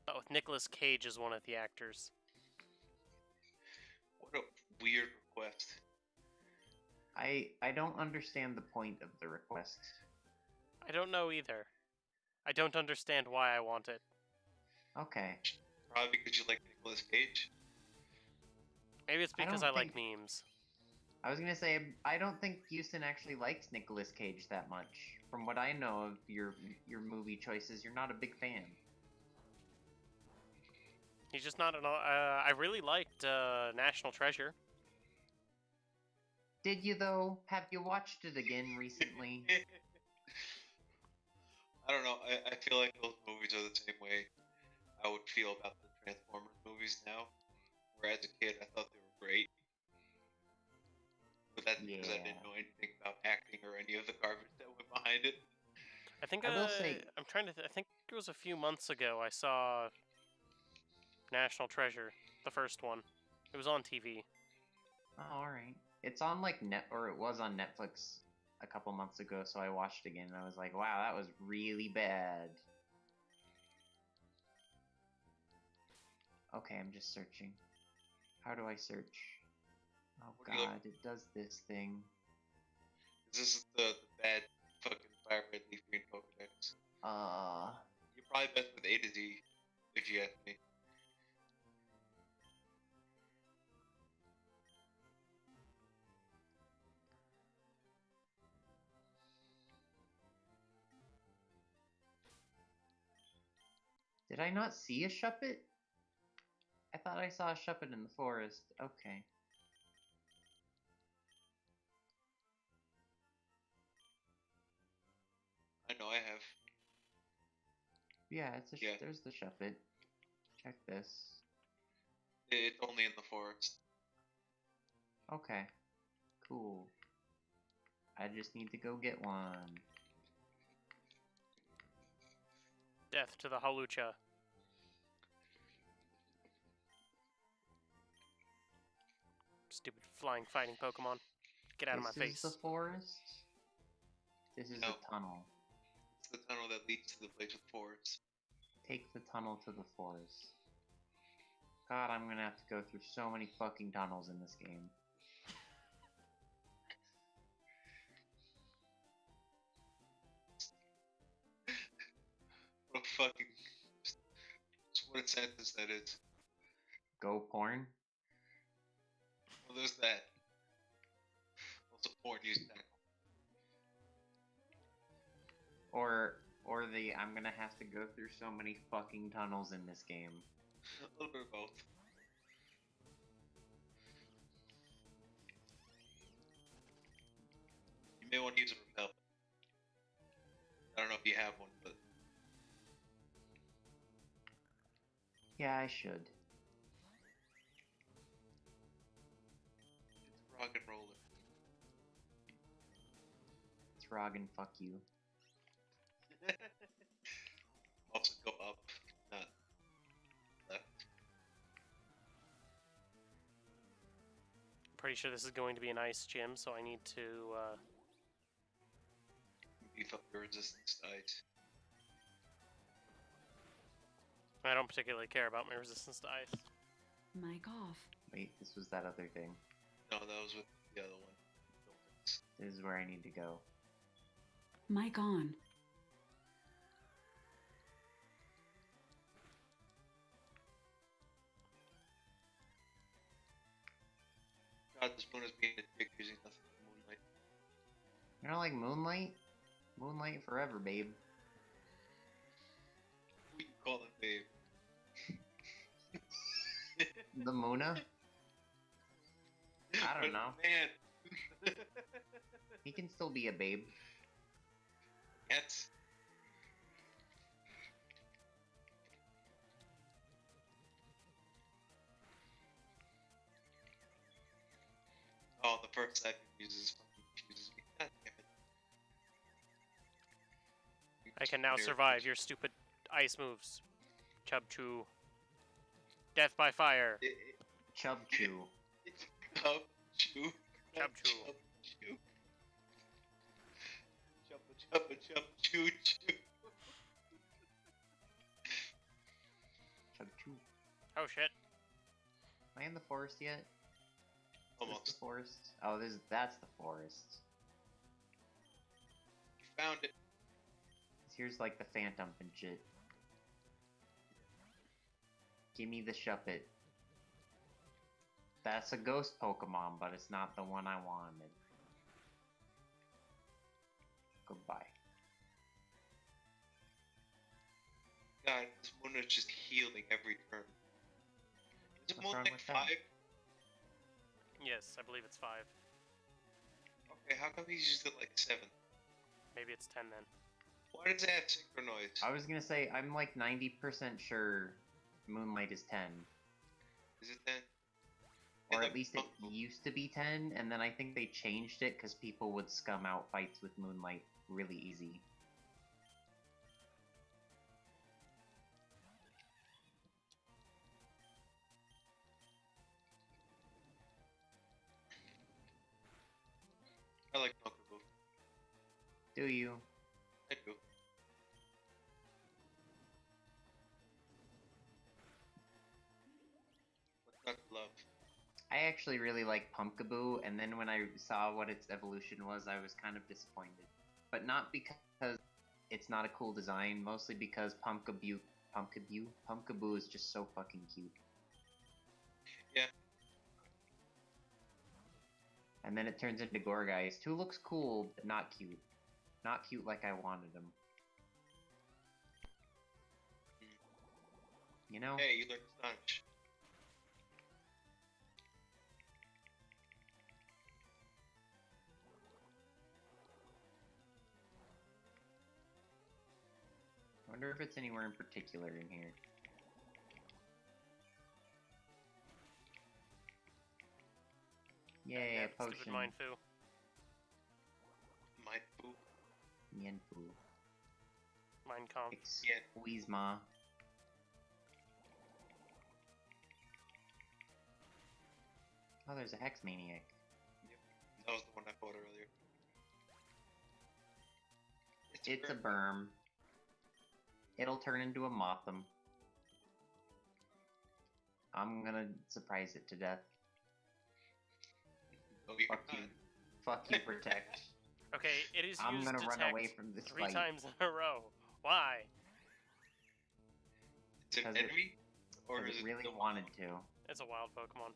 Speaker 1: but with Nicolas Cage as one of the actors.
Speaker 4: What a weird request.
Speaker 3: I don't understand the point of the request.
Speaker 1: I don't know either. I don't understand why I want it.
Speaker 3: Okay.
Speaker 4: Probably because you like Nicolas Cage.
Speaker 1: Maybe it's because I like memes.
Speaker 3: I was gonna say, I don't think Houston actually likes Nicolas Cage that much. From what I know of your movie choices, you're not a big fan.
Speaker 1: He's just not an. I really liked National Treasure.
Speaker 3: Did you though? Have you watched it again recently?
Speaker 4: I don't know. I feel like those movies are the same way I would feel about the Transformers movies now. Where as a kid, I thought they were great. But that's because I didn't know anything about acting or any of the garbage that went behind it.
Speaker 1: I think
Speaker 3: I will say-
Speaker 1: I'm trying to. I think it was a few months ago. I saw National Treasure, the first one. It was on TV.
Speaker 3: Oh, alright. It's on like it was on Netflix a couple months ago, so I watched it again and I was like, wow, that was really bad. Okay, I'm just searching. How do I search? Oh
Speaker 4: What do you
Speaker 3: god, it does this thing.
Speaker 4: Is this the bad fucking FireRed Leaf Green Pokedex? You're probably best with A to Z, if you ask me.
Speaker 3: Did I not see a Shuppet? I thought I saw a Shuppet in the forest. Okay.
Speaker 4: I know I have.
Speaker 3: Yeah, it's a
Speaker 4: Yeah.
Speaker 3: there's the Shuppet. Check this.
Speaker 4: It's only in the forest.
Speaker 3: Okay. Cool. I just need to go get one.
Speaker 1: Death to the Halucha. Stupid flying fighting Pokemon. Get out of my
Speaker 3: This is
Speaker 1: face.
Speaker 3: the forest? This is
Speaker 4: No.
Speaker 3: the tunnel.
Speaker 4: It's the tunnel that leads to the place with forest.
Speaker 3: Take the tunnel to the forest. God, I'm gonna have to go through so many fucking tunnels in this game.
Speaker 4: What a fucking... What a sentence that is.
Speaker 3: Go porn?
Speaker 4: Well, there's that. Also, porn used that.
Speaker 3: Or the I'm gonna have to go through so many fucking tunnels in this game.
Speaker 4: A little bit of both. You may want to use a repel. I don't know if you have one, but
Speaker 3: Yeah, I should.
Speaker 4: it's rock and roller.
Speaker 3: It's Roggen, fuck you.
Speaker 4: Also go up, not left.
Speaker 1: Pretty sure this is going to be an ice gym, so I need to.
Speaker 4: Beef up your resistance to ice.
Speaker 1: I don't particularly care about my resistance to ice.
Speaker 5: Mic off.
Speaker 3: Wait, this was that other thing.
Speaker 4: No, that was with the other one.
Speaker 3: This is where I need to go.
Speaker 5: Mic on.
Speaker 4: God, this moon is being a dick using nothing but moonlight.
Speaker 3: You don't like Moonlight? Moonlight forever, babe.
Speaker 4: Who you calling babe?
Speaker 3: The Muna? I don't know.
Speaker 4: Man!
Speaker 3: He can still be a babe.
Speaker 4: Yes. Oh, the first type he uses fucking confuses me. God damn it.
Speaker 1: I can now survive your stupid ice moves. Chubchu. Death by fire.
Speaker 3: Chubchu.
Speaker 4: It's Chubchu.
Speaker 1: Chubchu.
Speaker 4: Chubchu. Chubba choo choo.
Speaker 3: Chubchu.
Speaker 1: Oh shit.
Speaker 3: Am I in the forest yet? Is this
Speaker 4: Almost.
Speaker 3: the forest? Oh, that's the forest.
Speaker 4: You found it.
Speaker 3: Here's like the phantom and shit. Give me the Shuppet. That's a ghost Pokemon, but it's not the one I wanted. Goodbye.
Speaker 4: God, this moon is just healing every turn. Is it
Speaker 3: What's
Speaker 4: moon
Speaker 3: wrong
Speaker 4: like
Speaker 3: with that?
Speaker 4: 5?
Speaker 1: Yes, I believe it's 5.
Speaker 4: Okay, how come he's used it like 7?
Speaker 1: Maybe it's 10 then.
Speaker 4: Why does it have synchro noise?
Speaker 3: I was gonna say, I'm like 90% sure Moonlight is 10.
Speaker 4: Is it 10?
Speaker 3: Or
Speaker 4: Yeah,
Speaker 3: at least it
Speaker 4: oh,
Speaker 3: used to be 10, and then I think they changed it because people would scum out fights with Moonlight really easy.
Speaker 4: I like Pokemon.
Speaker 3: Do you?
Speaker 4: I do. What's not to love?
Speaker 3: I actually really like Pumpkaboo, and then when I saw what its evolution was, I was kind of disappointed. But not because it's not a cool design, mostly because Pumpkaboo is just so fucking cute.
Speaker 4: Yeah.
Speaker 3: And then it turns into Gourgeist, who looks cool, but not cute. Not cute like I wanted him. You know?
Speaker 4: Hey, you learned Astonish.
Speaker 3: I wonder if it's anywhere in particular in here. Yay,
Speaker 1: Yeah,
Speaker 3: a potion.
Speaker 1: stupid Mindfu.
Speaker 4: Mindfu.
Speaker 3: Mienfu.
Speaker 1: Mind Conf.
Speaker 3: Excuse ma. Oh, there's a Hex Maniac.
Speaker 4: Yep. That was the one I fought earlier.
Speaker 3: It's a berm. It'll turn into a Motham. I'm gonna surprise it to death.
Speaker 4: Oh, you're
Speaker 3: Fuck you.
Speaker 4: not.
Speaker 3: Fuck you, Protect.
Speaker 1: Okay, it is
Speaker 3: I'm
Speaker 1: used
Speaker 3: gonna run
Speaker 1: Detect
Speaker 3: away from this
Speaker 1: 3
Speaker 3: fight.
Speaker 1: times in a row. Why?
Speaker 4: It's an
Speaker 3: 'Cause it-
Speaker 4: enemy? Or
Speaker 3: Because
Speaker 4: is
Speaker 3: it
Speaker 4: it
Speaker 3: really
Speaker 4: still
Speaker 3: wanted
Speaker 4: wild?
Speaker 3: to.
Speaker 1: It's a wild Pokemon.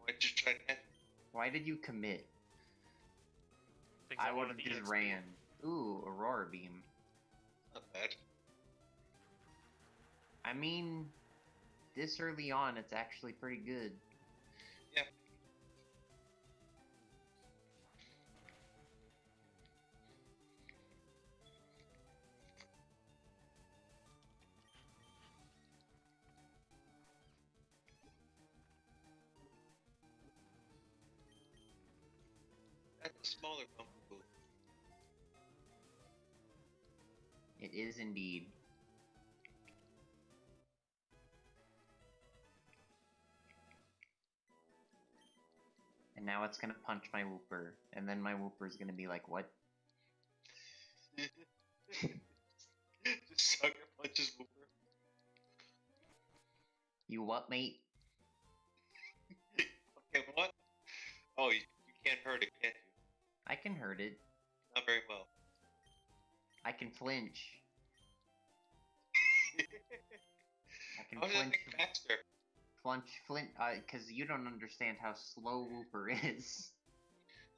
Speaker 4: Why'd you try that?
Speaker 3: Why did you commit?
Speaker 1: Because
Speaker 3: I would
Speaker 1: wanted
Speaker 3: have
Speaker 1: the
Speaker 3: just
Speaker 1: EXP.
Speaker 3: ran. Ooh, Aurora Beam.
Speaker 4: Not bad.
Speaker 3: I mean, this early on, it's actually pretty good.
Speaker 4: Yeah. That's a smaller Pumpkaboo.
Speaker 3: It is indeed. And now it's gonna punch my Wooper, and then my Wooper's gonna be like, what?
Speaker 4: Just sucker punches Wooper.
Speaker 3: You what, mate?
Speaker 4: Okay, what? Oh, you can't hurt it, can't you?
Speaker 3: I can hurt it.
Speaker 4: Not very well.
Speaker 3: I can flinch. I can
Speaker 4: How does that
Speaker 3: flinch.
Speaker 4: thing faster?
Speaker 3: Because you don't understand how slow Wooper is.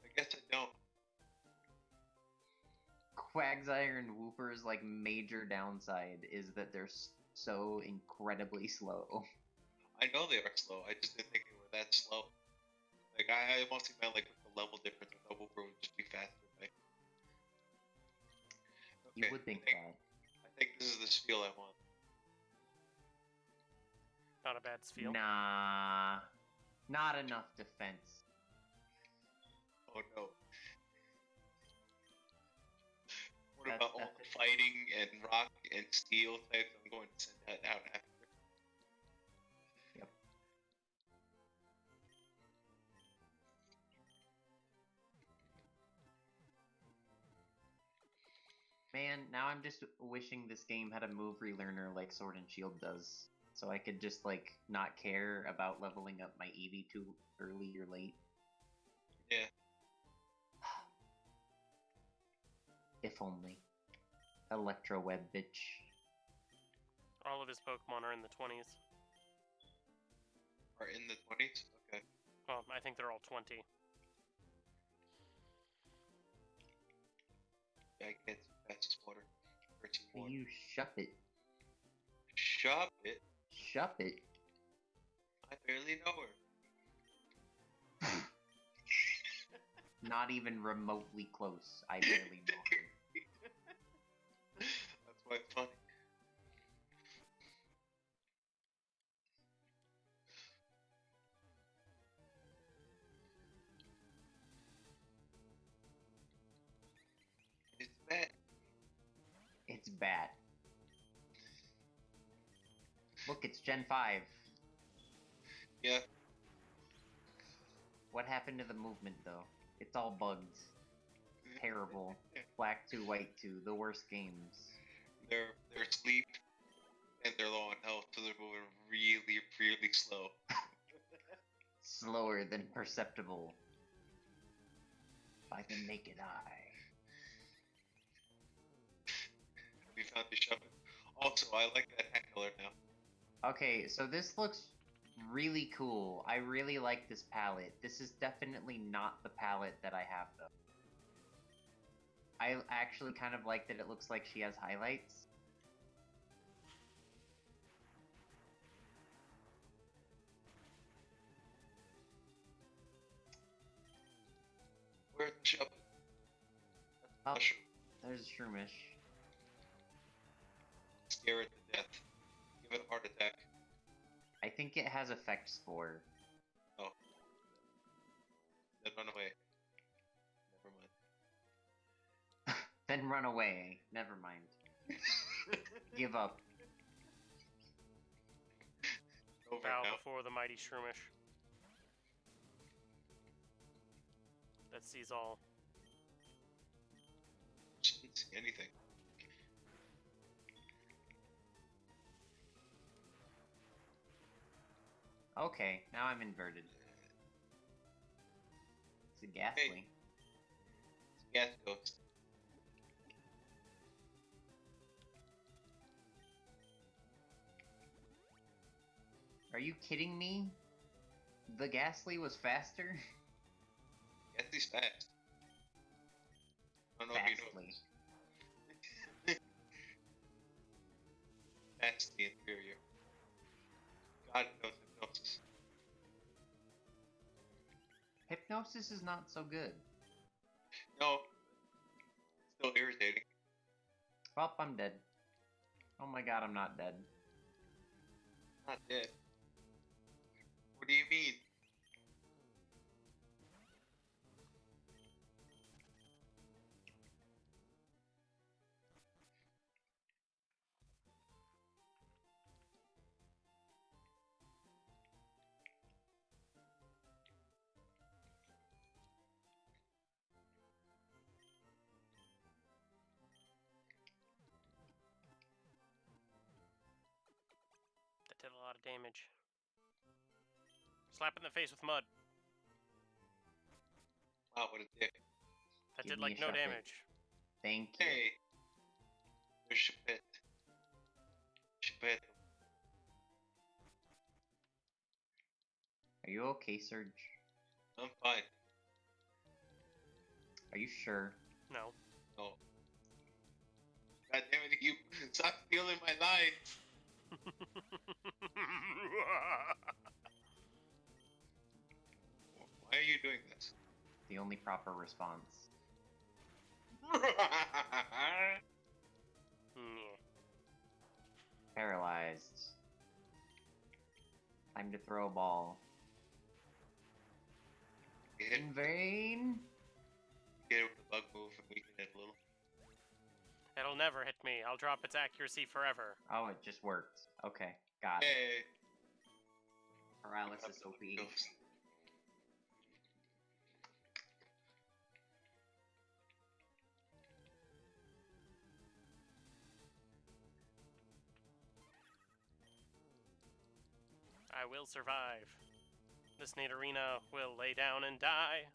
Speaker 4: I guess I don't.
Speaker 3: Quagsire and Wooper's like major downside is that they're so incredibly slow.
Speaker 4: I know they are slow. I just didn't think they were that slow. Like I mostly meant like with the level difference. I thought Wooper would just be faster. Right?
Speaker 3: You would think that.
Speaker 4: I think this is the spiel I want.
Speaker 1: Not a bad feel.
Speaker 3: Nah, not enough defense.
Speaker 4: Oh no. What
Speaker 3: That's
Speaker 4: about all the fighting and rock and steel types? I'm going to send that out after.
Speaker 3: Yep. Man, now I'm just wishing this game had a move relearner like Sword and Shield does. So I could just, like, not care about leveling up my Eevee too early or late.
Speaker 4: Yeah.
Speaker 3: If only. Electro Web, bitch.
Speaker 1: All of his Pokemon are in the 20s.
Speaker 4: Are in the 20s? Okay.
Speaker 1: Well, I think they're all 20.
Speaker 4: Yeah, I can't see fastest water. 13
Speaker 3: Will
Speaker 4: water.
Speaker 3: you shut it?
Speaker 4: Shop it?
Speaker 3: Shut it?
Speaker 4: I barely know her.
Speaker 3: Not even remotely close. I barely know her.
Speaker 4: That's why it's funny. It's bad.
Speaker 3: It's bad. Look, it's Gen 5.
Speaker 4: Yeah.
Speaker 3: What happened to the movement, though? It's all bugged. Terrible. Black 2, White 2, the worst games.
Speaker 4: They're asleep and they're low on health, so they're moving really, really slow.
Speaker 3: Slower than perceptible by the naked eye.
Speaker 4: We found the shove. Also, I like that hat color now.
Speaker 3: Okay, so this looks really cool. I really like this palette. This is definitely not the palette that I have, though. I actually kind of like that it looks like she has highlights.
Speaker 4: Where's the shove?
Speaker 3: Oh,
Speaker 4: Mushroom.
Speaker 3: there's Shroomish.
Speaker 4: Scare it to death. Give it a heart attack.
Speaker 3: I think it has effect spore.
Speaker 4: Oh. Then run away. Never mind.
Speaker 3: Then run away. Never mind. Give up.
Speaker 4: Over
Speaker 1: Bow
Speaker 4: now.
Speaker 1: before the mighty Shroomish. That sees all.
Speaker 4: She didn't see anything.
Speaker 3: Okay, now I'm inverted. It's a ghastly.
Speaker 4: Gas ghost.
Speaker 3: Are you kidding me? The ghastly was faster?
Speaker 4: Ghastly's fast. I don't know if you know.
Speaker 3: Fastly.
Speaker 4: That's the inferior. God knows hypnosis.
Speaker 3: Hypnosis is not so good.
Speaker 4: No. Still irritating.
Speaker 3: Well, I'm dead. Oh my god, I'm not dead.
Speaker 4: Not dead. What do you mean?
Speaker 1: That did a lot of damage. Slap in the face with mud.
Speaker 4: Wow, what a dick.
Speaker 1: That
Speaker 3: Give
Speaker 1: did
Speaker 3: me
Speaker 1: like
Speaker 3: a
Speaker 1: no
Speaker 3: shove it.
Speaker 1: damage.
Speaker 3: Thank you.
Speaker 4: Hey. There's Chapet. Chapet.
Speaker 3: Are you okay, Serge?
Speaker 4: I'm fine.
Speaker 3: Are you sure?
Speaker 1: No.
Speaker 4: No. God damn it, you stop stealing my lines. Why are you doing this?
Speaker 3: The only proper response.
Speaker 1: Yeah.
Speaker 3: Paralyzed. Time to throw a ball.
Speaker 4: Get
Speaker 3: In vain?
Speaker 4: it with the bug move and weaken it a little.
Speaker 1: It'll never hit me. I'll drop its accuracy forever.
Speaker 3: Oh, it just worked. Okay, got it.
Speaker 4: Hey.
Speaker 3: Paralysis OP.
Speaker 4: Ghost.
Speaker 1: I will survive. This Nidorina will lay down and die.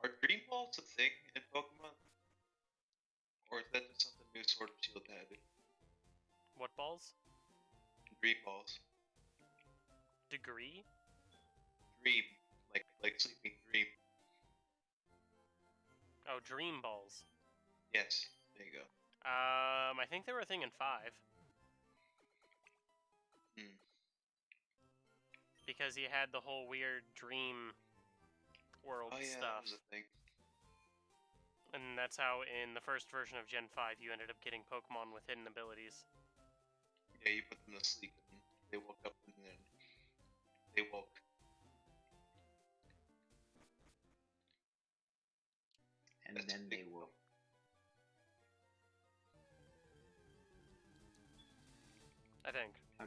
Speaker 4: Are dream balls a thing in Pokemon? Or is that just something new Sword of Shield added?
Speaker 1: What balls?
Speaker 4: Dream balls.
Speaker 1: Degree?
Speaker 4: Dream. Like sleeping dream.
Speaker 1: Oh, dream balls.
Speaker 4: Yes. There you go.
Speaker 1: I think they were a thing in 5.
Speaker 4: Hmm.
Speaker 1: Because he had the whole weird dream world
Speaker 4: Oh yeah, that
Speaker 1: stuff.
Speaker 4: was a thing.
Speaker 1: And that's how in the first version of Gen 5 you ended up getting Pokemon with hidden abilities.
Speaker 4: Yeah, you put them to sleep and they woke up and then they woke.
Speaker 3: And
Speaker 4: That's
Speaker 3: then
Speaker 4: big.
Speaker 3: they will.
Speaker 1: I think.
Speaker 3: How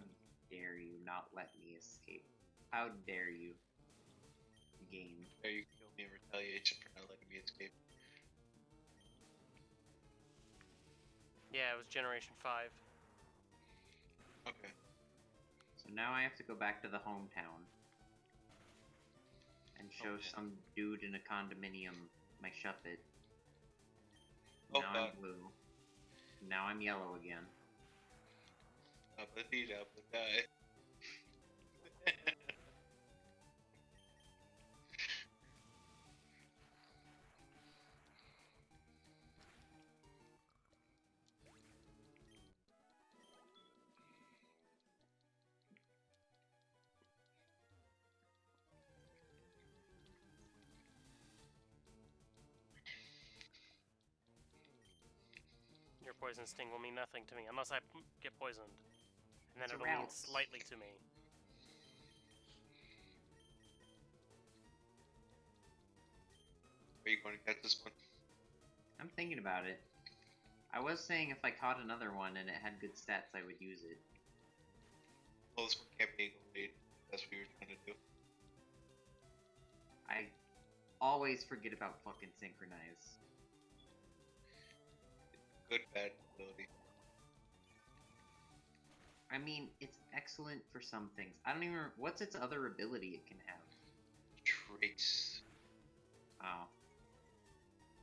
Speaker 3: dare you not let me escape? How dare you? Game.
Speaker 4: There you killed me in retaliation for not letting me escape.
Speaker 1: Yeah, it was Generation 5.
Speaker 4: Okay.
Speaker 3: So now I have to go back to the hometown and show
Speaker 4: man.
Speaker 3: some dude in a condominium my shuppet.
Speaker 4: Oh,
Speaker 3: Now
Speaker 4: God.
Speaker 3: I'm blue. Now I'm yellow again.
Speaker 4: Abadida, abadai.
Speaker 1: Your poison sting will mean nothing to me unless I get poisoned. And then
Speaker 3: It's a
Speaker 1: it'll mean
Speaker 3: route.
Speaker 1: slightly to me.
Speaker 4: Are you going to catch this one?
Speaker 3: I'm thinking about it. I was saying if I caught another one and it had good stats, I would use it.
Speaker 4: Well, this one can't be delayed. That's what you were trying to do.
Speaker 3: I always forget about fucking synchronize.
Speaker 4: Good, bad ability.
Speaker 3: I mean, it's excellent for some things. I don't even remember. What's its other ability it can have?
Speaker 4: Trace.
Speaker 3: Oh.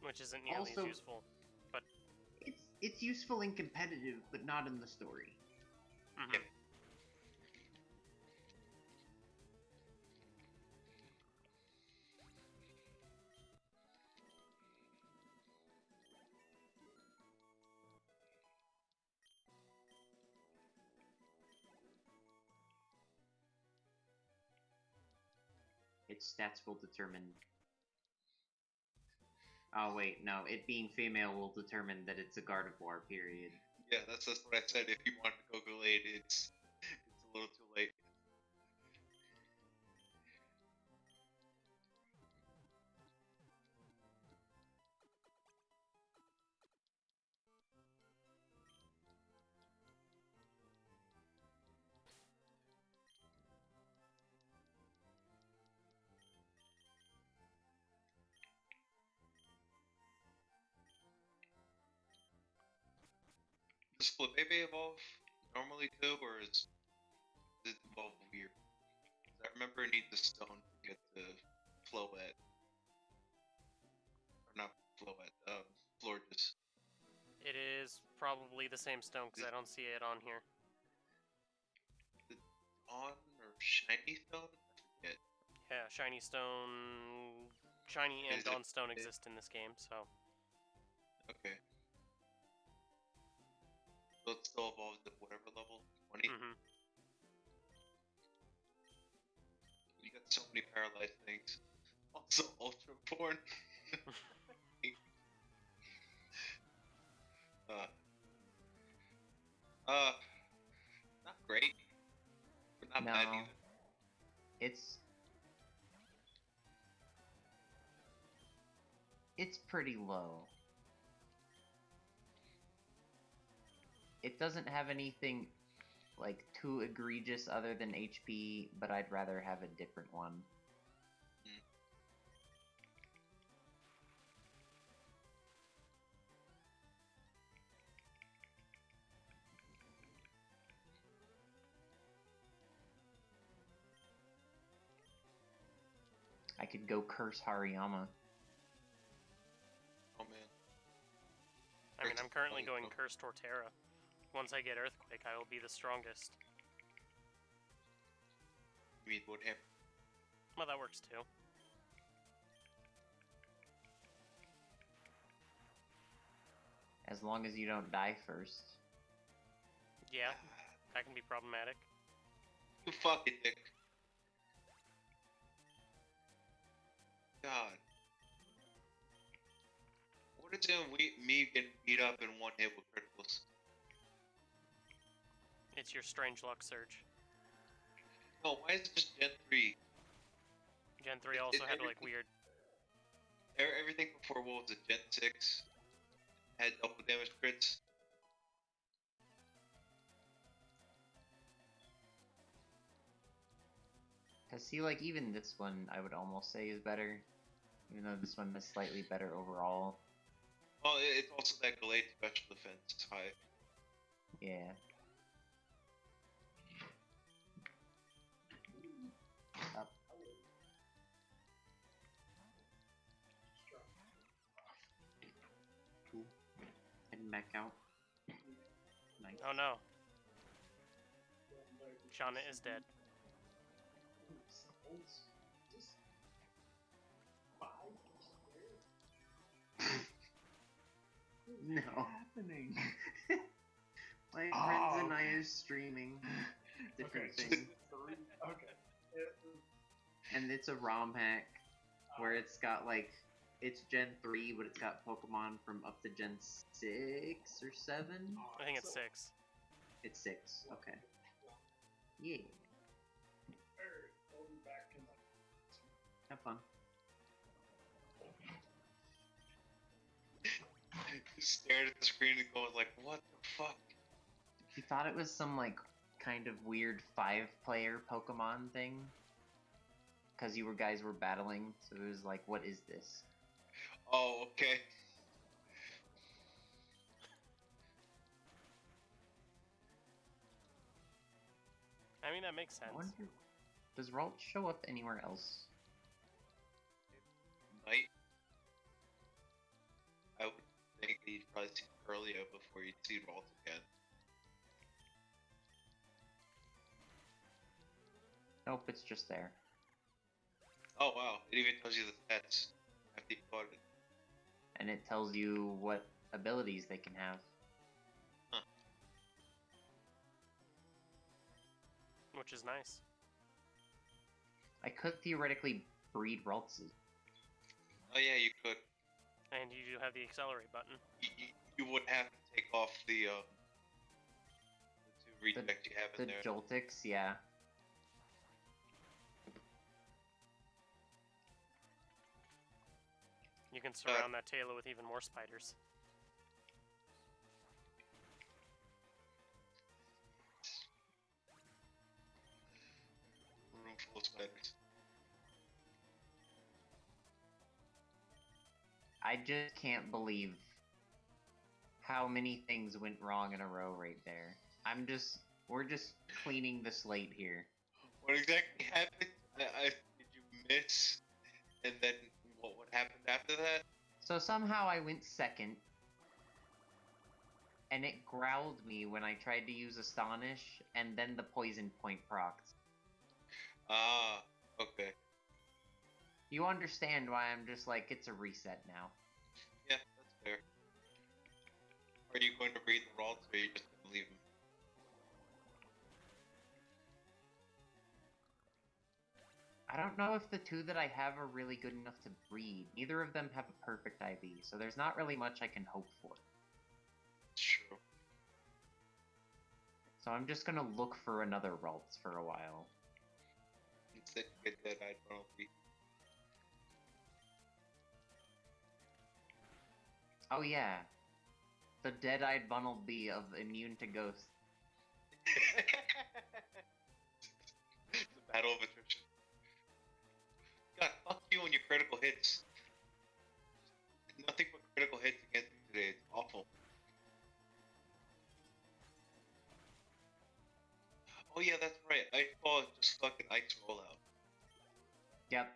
Speaker 1: Which isn't nearly
Speaker 3: Also-
Speaker 1: as useful. But,
Speaker 3: It's useful in competitive, but not in the story.
Speaker 1: mhm.
Speaker 4: Yep.
Speaker 3: Its stats will determine... Oh wait, no. It being female will determine that it's a Gardevoir, period.
Speaker 4: Yeah, that's what I said. If you want to go Glade, it's a little too late. Does Flabébé evolve normally too, or does it evolve weird? 'Cause I remember I need the stone to get the Floette. Or not Floette, Florges.
Speaker 1: It is probably the same stone because I don't see it on here.
Speaker 4: On or shiny stone? I forget.
Speaker 1: Yeah, shiny stone, shiny and
Speaker 4: Is it-
Speaker 1: dawn stone exist in this game, so
Speaker 4: Okay. So it still evolves at whatever level? 20?
Speaker 1: mhm.
Speaker 4: You got so many paralyzed things. Also, Ultra Born. Not great. But not bad
Speaker 3: No.
Speaker 4: either.
Speaker 3: It's pretty low. It doesn't have anything like too egregious other than HP, but I'd rather have a different one. I could go curse Hariyama.
Speaker 4: Oh man.
Speaker 1: I mean, I'm currently
Speaker 4: Curse-
Speaker 1: going Curse Torterra. Once I get Earthquake, I will be the strongest.
Speaker 4: You mean Woodhammer?
Speaker 1: Well, that works too.
Speaker 3: As long as you don't die first.
Speaker 1: Yeah, that can be problematic.
Speaker 4: You fucking dick. God. What is it me getting beat up in one hit with criticals?
Speaker 1: It's your strange luck surge.
Speaker 4: No, why is it just Gen 3?
Speaker 1: Gen 3 also had like
Speaker 4: everything-
Speaker 1: weird.
Speaker 4: Everything before what was it, Gen 6? Had double damage crits?
Speaker 3: Cause see, like even this one, I would almost say is better. Even though this one is slightly better overall.
Speaker 4: Well, it's also that Glade special defense is high.
Speaker 3: Yeah. Up. Cool. Heading back out. Nice.
Speaker 1: Oh no. Shauna is dead.
Speaker 3: No.
Speaker 2: Happening?
Speaker 3: My
Speaker 2: Oh,
Speaker 3: friends and I
Speaker 2: okay.
Speaker 3: are streaming different
Speaker 2: Okay,
Speaker 3: things.
Speaker 2: Okay.
Speaker 3: And it's a ROM hack where it's got like, it's Gen 3, but it's got Pokemon from up to Gen 6 or 7?
Speaker 1: I think it's 6.
Speaker 3: It's 6, okay. Yeah. Have fun.
Speaker 4: Just stared at the screen and going like, what the fuck?
Speaker 3: You thought it was some like kind of weird 5-player Pokemon thing? Because you guys were battling, so it was like, what is this?
Speaker 4: Oh, okay.
Speaker 1: I mean, that makes sense.
Speaker 3: I wonder, does Ralt show up anywhere else?
Speaker 4: Might. I would think that you'd probably see Curlia before you'd see Ralt again.
Speaker 3: Nope, it's just there.
Speaker 4: Oh wow, it even tells you the stats after you caught it.
Speaker 3: And it tells you what abilities they can have.
Speaker 1: Which is nice.
Speaker 3: I could theoretically breed Raltses.
Speaker 4: Oh yeah, you could.
Speaker 1: And you do have the accelerate button.
Speaker 4: You wouldn't have to take off the 2 rejects you have
Speaker 3: The
Speaker 4: in there.
Speaker 3: Joltix, yeah.
Speaker 1: You can surround that Taylor with even more spiders.
Speaker 4: Room full of spiders.
Speaker 3: I just can't believe how many things went wrong in a row right there. We're just cleaning the slate here.
Speaker 4: What exactly happened? Did you miss? And then what happened after that?
Speaker 3: So somehow I went second, and it growled me when I tried to use Astonish, and then the poison point procs.
Speaker 4: Ah, okay.
Speaker 3: You understand why I'm just like, it's a reset now.
Speaker 4: Yeah, that's fair. Are you going to breed the Ralts, or are you just going to leave them?
Speaker 3: I don't know if the 2 that I have are really good enough to breed. Neither of them have a perfect IV, so there's not really much I can hope for.
Speaker 4: It's true.
Speaker 3: So I'm just gonna look for another Ralts for a while.
Speaker 4: Instead, you get Dead-Eyed Penalty.
Speaker 3: Oh yeah. The Dead-Eyed Bunnelby of Immune to Ghost.
Speaker 4: The Battle of Attrition. God, fuck you and your critical hits. Nothing but critical hits against me today. It's awful. Oh yeah, that's right. Ice Ball is just fucking Ice Rollout.
Speaker 3: Yep.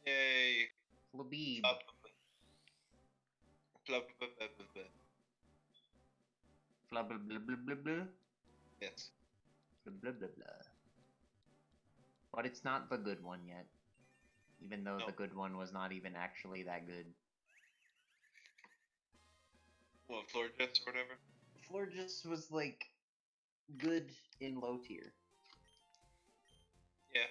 Speaker 4: Yay.
Speaker 3: Labib. Blah blah blah blah blah blah.
Speaker 4: Yes.
Speaker 3: Blah blah blah blah. But it's not the good one yet. Even though
Speaker 4: No.
Speaker 3: the good one was not even actually that good.
Speaker 4: What, Floor Jets or whatever?
Speaker 3: Florges was like good in low tier.
Speaker 4: Yeah.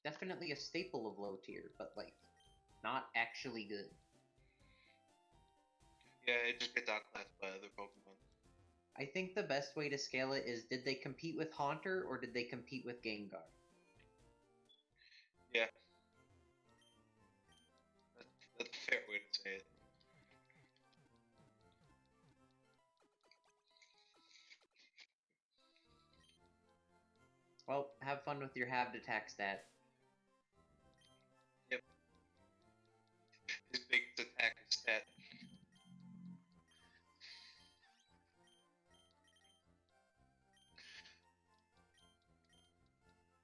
Speaker 3: Definitely a staple of low tier, but like not actually good.
Speaker 4: Yeah, it just gets outclassed by other Pokemon.
Speaker 3: I think the best way to scale it is, did they compete with Haunter or did they compete with Gengar?
Speaker 4: Yeah. That's a fair way to say it.
Speaker 3: Well, have fun with your halved attack stat.
Speaker 4: Yep. His biggest attack is stat.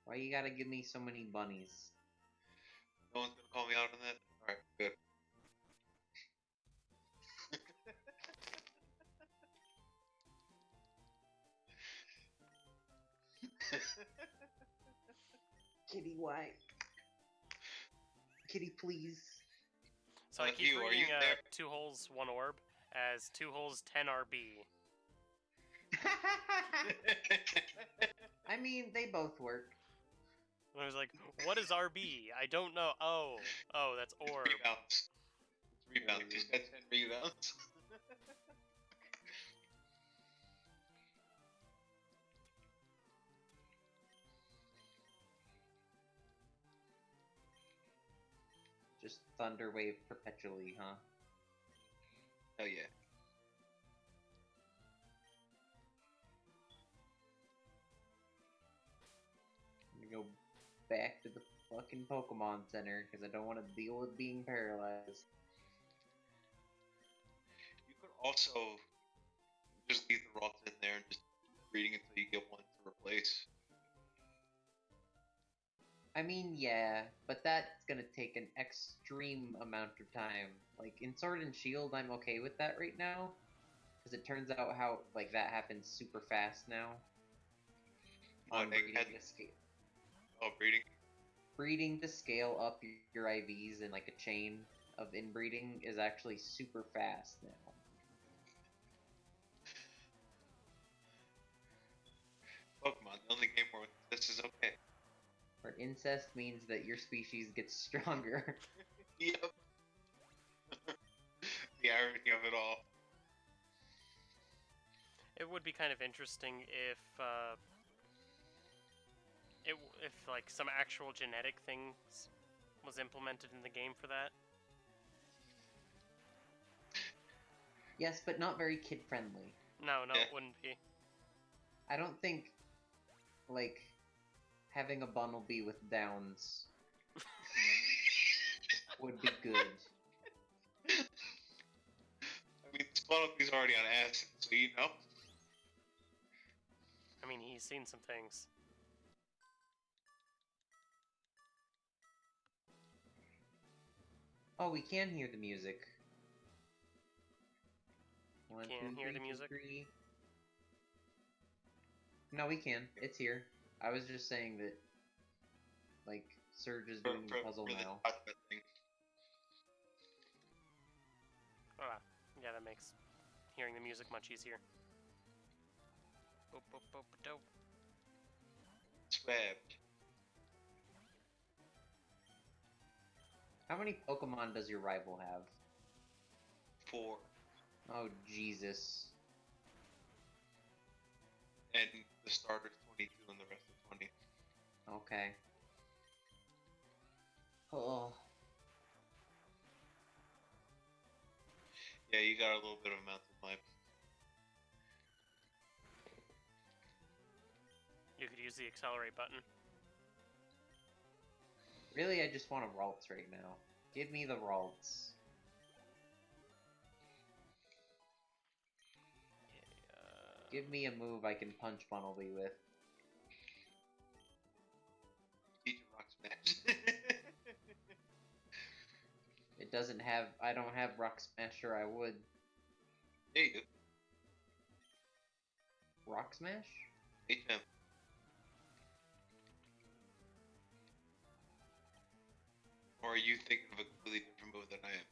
Speaker 3: Why you gotta give me so many bunnies?
Speaker 4: No one's gonna call me out on that? Alright, good.
Speaker 3: Kitty, why? Kitty, please.
Speaker 1: So I keep
Speaker 4: Hugh, are
Speaker 1: reading
Speaker 4: you there?
Speaker 1: 2 holes, 1 orb as 2 holes, 10 RB.
Speaker 3: I mean, they both work.
Speaker 1: And I was like, what is RB? I don't know. Oh, that's orb.
Speaker 4: Rebounds. It's rebounds. He's got 10 rebounds.
Speaker 3: Just thunder wave perpetually, huh?
Speaker 4: Hell yeah.
Speaker 3: I'm gonna go back to the fucking Pokemon Center because I don't want to deal with being paralyzed.
Speaker 4: You could also just leave the rods in there and just keep reading until you get one to replace.
Speaker 3: I mean, yeah, but that's gonna take an extreme amount of time. Like, in Sword and Shield, I'm okay with that right now. Because it turns out how, like, that happens super fast now. On
Speaker 4: They
Speaker 3: breeding
Speaker 4: had-
Speaker 3: to scale.
Speaker 4: Oh, breeding?
Speaker 3: Breeding to scale up your IVs in, like, a chain of inbreeding is actually super fast now.
Speaker 4: Pokemon, the only game where this is okay.
Speaker 3: Where incest means that your species gets stronger.
Speaker 4: Yep. The irony of it all.
Speaker 1: It would be kind of interesting if if like some actual genetic things was implemented in the game for that.
Speaker 3: Yes, but not very kid-friendly.
Speaker 1: No,
Speaker 4: Yeah.
Speaker 1: it wouldn't be.
Speaker 3: I don't think, like, having a Bunnelby with Downs would be good.
Speaker 4: I mean, Spottley's already on acid, so you know.
Speaker 1: I mean, he's seen some things.
Speaker 3: Oh, we can hear the music. One,
Speaker 1: Can
Speaker 3: two,
Speaker 1: hear the
Speaker 3: three, two,
Speaker 1: music?
Speaker 3: three. No, we can. It's here. I was just saying that, like, Serge is doing the puzzle
Speaker 4: for the
Speaker 3: now.
Speaker 4: chocolate thing.
Speaker 1: Ah, yeah, that makes hearing the music much easier. Boop, boop, boop, dope.
Speaker 4: Swabbed.
Speaker 3: How many Pokemon does your rival have?
Speaker 4: 4.
Speaker 3: Oh, Jesus.
Speaker 4: And the starter's 22 and the rest are 20.
Speaker 3: Okay. Oh.
Speaker 4: Yeah, you got a little bit of a mountain climb.
Speaker 1: You could use the accelerate button.
Speaker 3: Really, I just want a Ralts right now. Give me the Ralts. Give me a move I can punch Bunnelby with.
Speaker 4: Teach a rock smash.
Speaker 3: It doesn't have... I don't have Rock Smash, or I would.
Speaker 4: Yeah, you do.
Speaker 3: Rock Smash?
Speaker 4: HM. Or are you thinking of a completely different move than I am?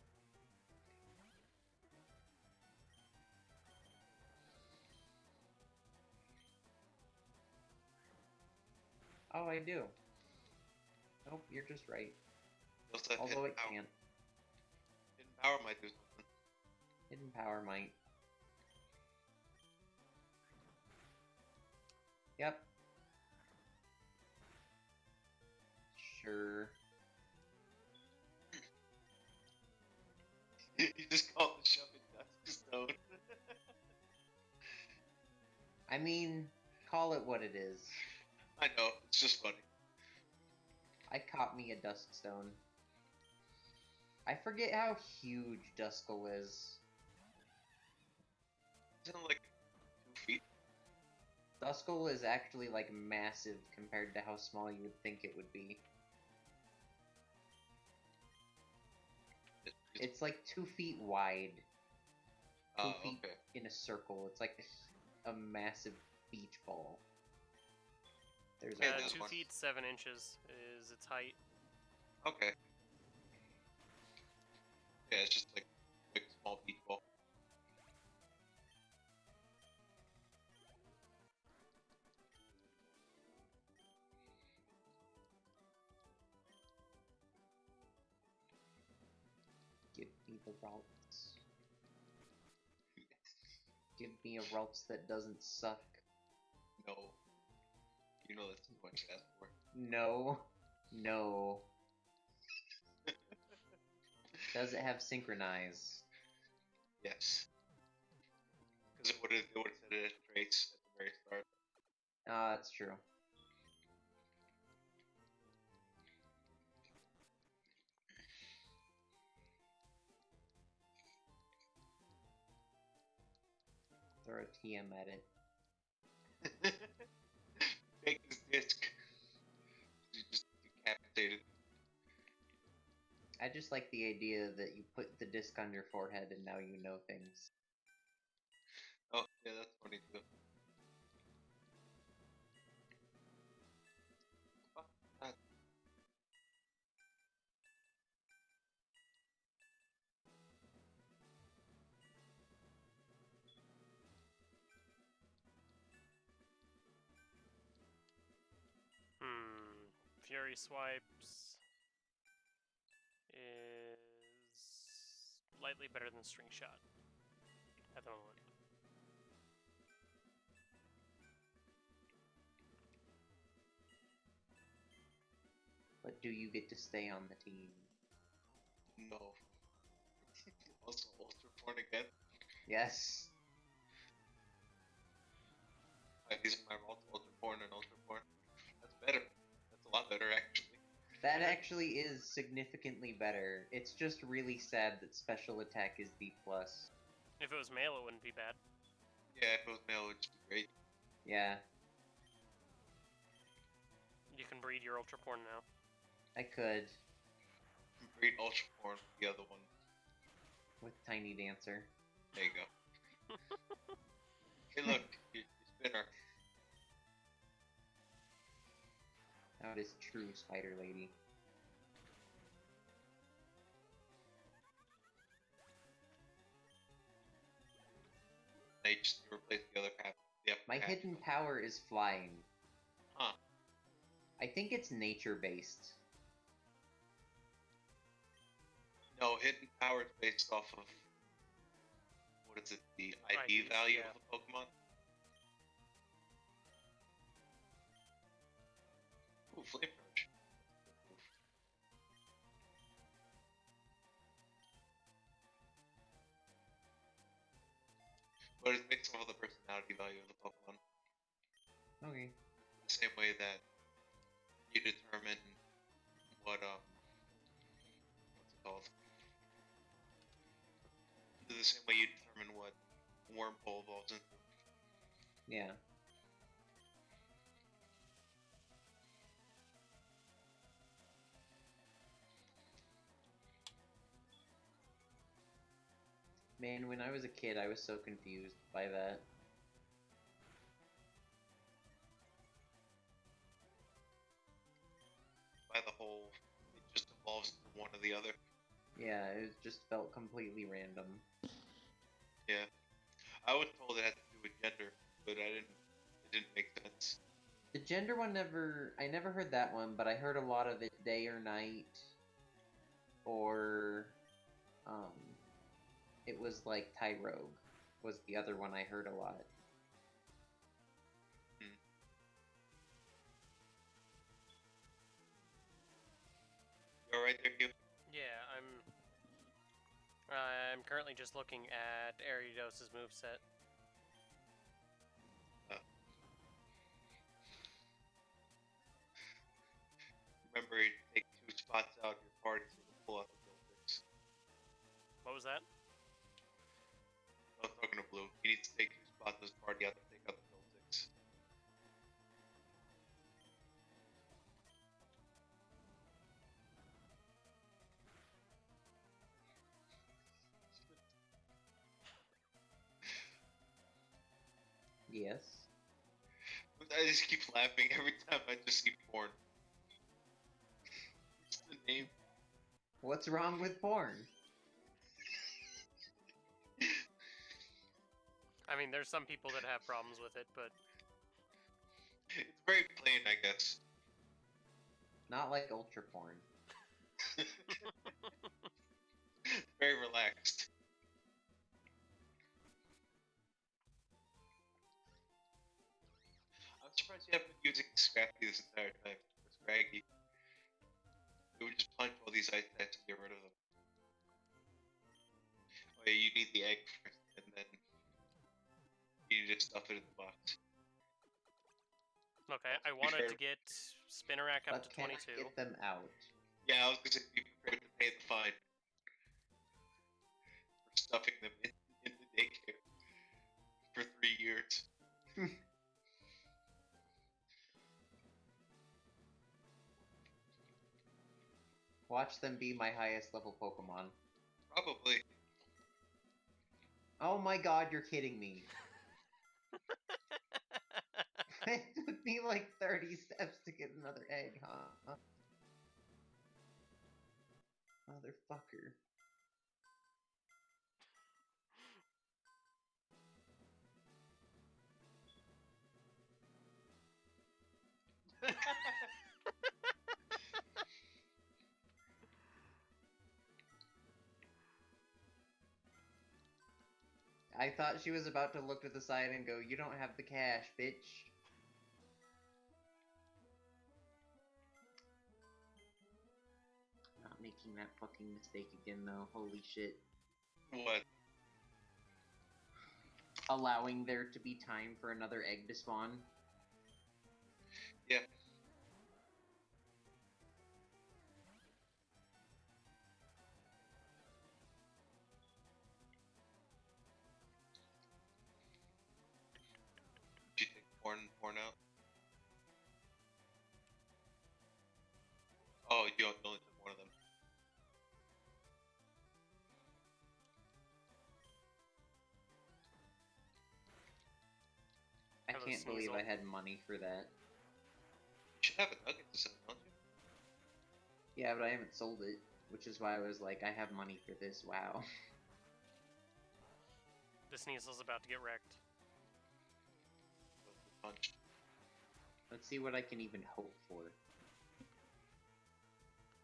Speaker 3: Oh, I do. Nope, you're just right.
Speaker 4: What's that
Speaker 3: Although
Speaker 4: hidden
Speaker 3: it
Speaker 4: power?
Speaker 3: can't.
Speaker 4: Hidden power might do something.
Speaker 3: Hidden Power might. Yep. Sure.
Speaker 4: You just call it shoving dust stone.
Speaker 3: I mean, call it what it is.
Speaker 4: I know, it's just funny.
Speaker 3: I caught me a Duskstone. I forget how huge Duskull is.
Speaker 4: Isn't it like 2 feet?
Speaker 3: Duskull is actually like massive compared to how small you would think it would be. It's like 2 feet wide. 2 feet
Speaker 4: okay.
Speaker 3: in a circle. It's like a massive beach ball. There's
Speaker 4: Yeah,
Speaker 3: a
Speaker 4: there's
Speaker 1: 2
Speaker 4: one.
Speaker 1: feet 7 inches is its height.
Speaker 4: Okay. Yeah, it's just like small beach ball.
Speaker 3: Give me the Ralts. Give me a Ralts that doesn't suck.
Speaker 4: No. You know that's too much to ask for.
Speaker 3: No. No. Does it have Synchronize?
Speaker 4: Yes. Because it would have said it as traits at the very start.
Speaker 3: Ah, that's true. Throw a TM at it.
Speaker 4: Take this disc. You just decapitated.
Speaker 3: I just like the idea that you put the disc on your forehead and now you know things.
Speaker 4: Oh, yeah, that's funny too. Fuck that.
Speaker 1: Fury Swipes is slightly better than String Shot at the moment.
Speaker 3: But do you get to stay on the team?
Speaker 4: No. Also, Ultra Porn again.
Speaker 3: Yes.
Speaker 4: These are my Ultra Porn and Ultra Porn. That's better. That's a lot better, actually.
Speaker 3: That actually is significantly better. It's just really sad that special attack is B+.
Speaker 1: If it was male, it wouldn't be bad.
Speaker 4: Yeah, if it was male, it would just be great.
Speaker 3: Yeah,
Speaker 1: You can breed your Ultra Porn now.
Speaker 3: I could.
Speaker 4: Breed Ultra Porn with the other one.
Speaker 3: With Tiny Dancer.
Speaker 4: There you go. Hey, look, your spinner.
Speaker 3: Now it is true Spider Lady.
Speaker 4: They just replaced the other half.
Speaker 3: My hidden power is flying.
Speaker 4: Huh.
Speaker 3: I think it's nature based.
Speaker 4: No, hidden power is based off of what is it? The ID
Speaker 1: IDs,
Speaker 4: value
Speaker 1: yeah.
Speaker 4: of the Pokemon. Ooh, Flame Charge. But it's based off of the personality value of the Pokemon.
Speaker 3: Okay.
Speaker 4: The same way that you determine what what's it called? The same way you determine what Wormhole evolves into.
Speaker 3: Yeah. Man, when I was a kid, I was so confused by that.
Speaker 4: By the whole, it just evolves into one or the other.
Speaker 3: Yeah, it just felt completely random.
Speaker 4: Yeah, I was told it had to do with gender, but it didn't make sense.
Speaker 3: The gender one I never heard that one, but I heard a lot of it day or night, or, it was like Tyrogue was the other one I heard a lot.
Speaker 4: You alright there, Hugh?
Speaker 1: Yeah, I'm currently just looking at Ariados's moveset.
Speaker 4: remember you take 2 spots out of your party so you can pull out the buildings.
Speaker 1: What was that?
Speaker 4: I was talking to Blue. He needs to take 2 spots of his party out to take out the buildings.
Speaker 3: Yes.
Speaker 4: I just keep laughing every time I just see porn. What's the name?
Speaker 3: What's wrong with porn?
Speaker 1: I mean, there's some people that have problems with it, but
Speaker 4: It's very plain, I guess.
Speaker 3: Not like ultra porn.
Speaker 4: Very relaxed. I'm surprised you haven't been using Scrappy this entire time. Or Scraggy. You would just punch all these ice types and get rid of them. Oh yeah, you need the egg first, and then you need to stuff it in the box.
Speaker 1: okay. I wanted to get Spinnerack up
Speaker 3: But
Speaker 1: to
Speaker 3: can't
Speaker 1: 22.
Speaker 3: get them out.
Speaker 4: Yeah, I was gonna say be prepared to pay the fine for stuffing them in the daycare for 3 years.
Speaker 3: Watch them be my highest level Pokemon.
Speaker 4: Probably.
Speaker 3: Oh my god, you're kidding me. It took me like 30 steps to get another egg, huh? Motherfucker. I thought she was about to look to the side and go, "You don't have the cash, bitch." Not making that fucking mistake again, though. Holy shit.
Speaker 4: What?
Speaker 3: Allowing there to be time for another egg to spawn.
Speaker 4: Yeah. Did you take porn out? Oh, you only took one of them.
Speaker 3: I
Speaker 1: Have a
Speaker 3: can't believe
Speaker 1: Sneasel.
Speaker 3: I had money for that.
Speaker 4: You should have a nugget to sell, don't you?
Speaker 3: Yeah, but I haven't sold it, which is why I was like, I have money for this, wow.
Speaker 1: The Sneasel's about to get wrecked.
Speaker 4: Punch.
Speaker 3: Let's see what I can even hope for.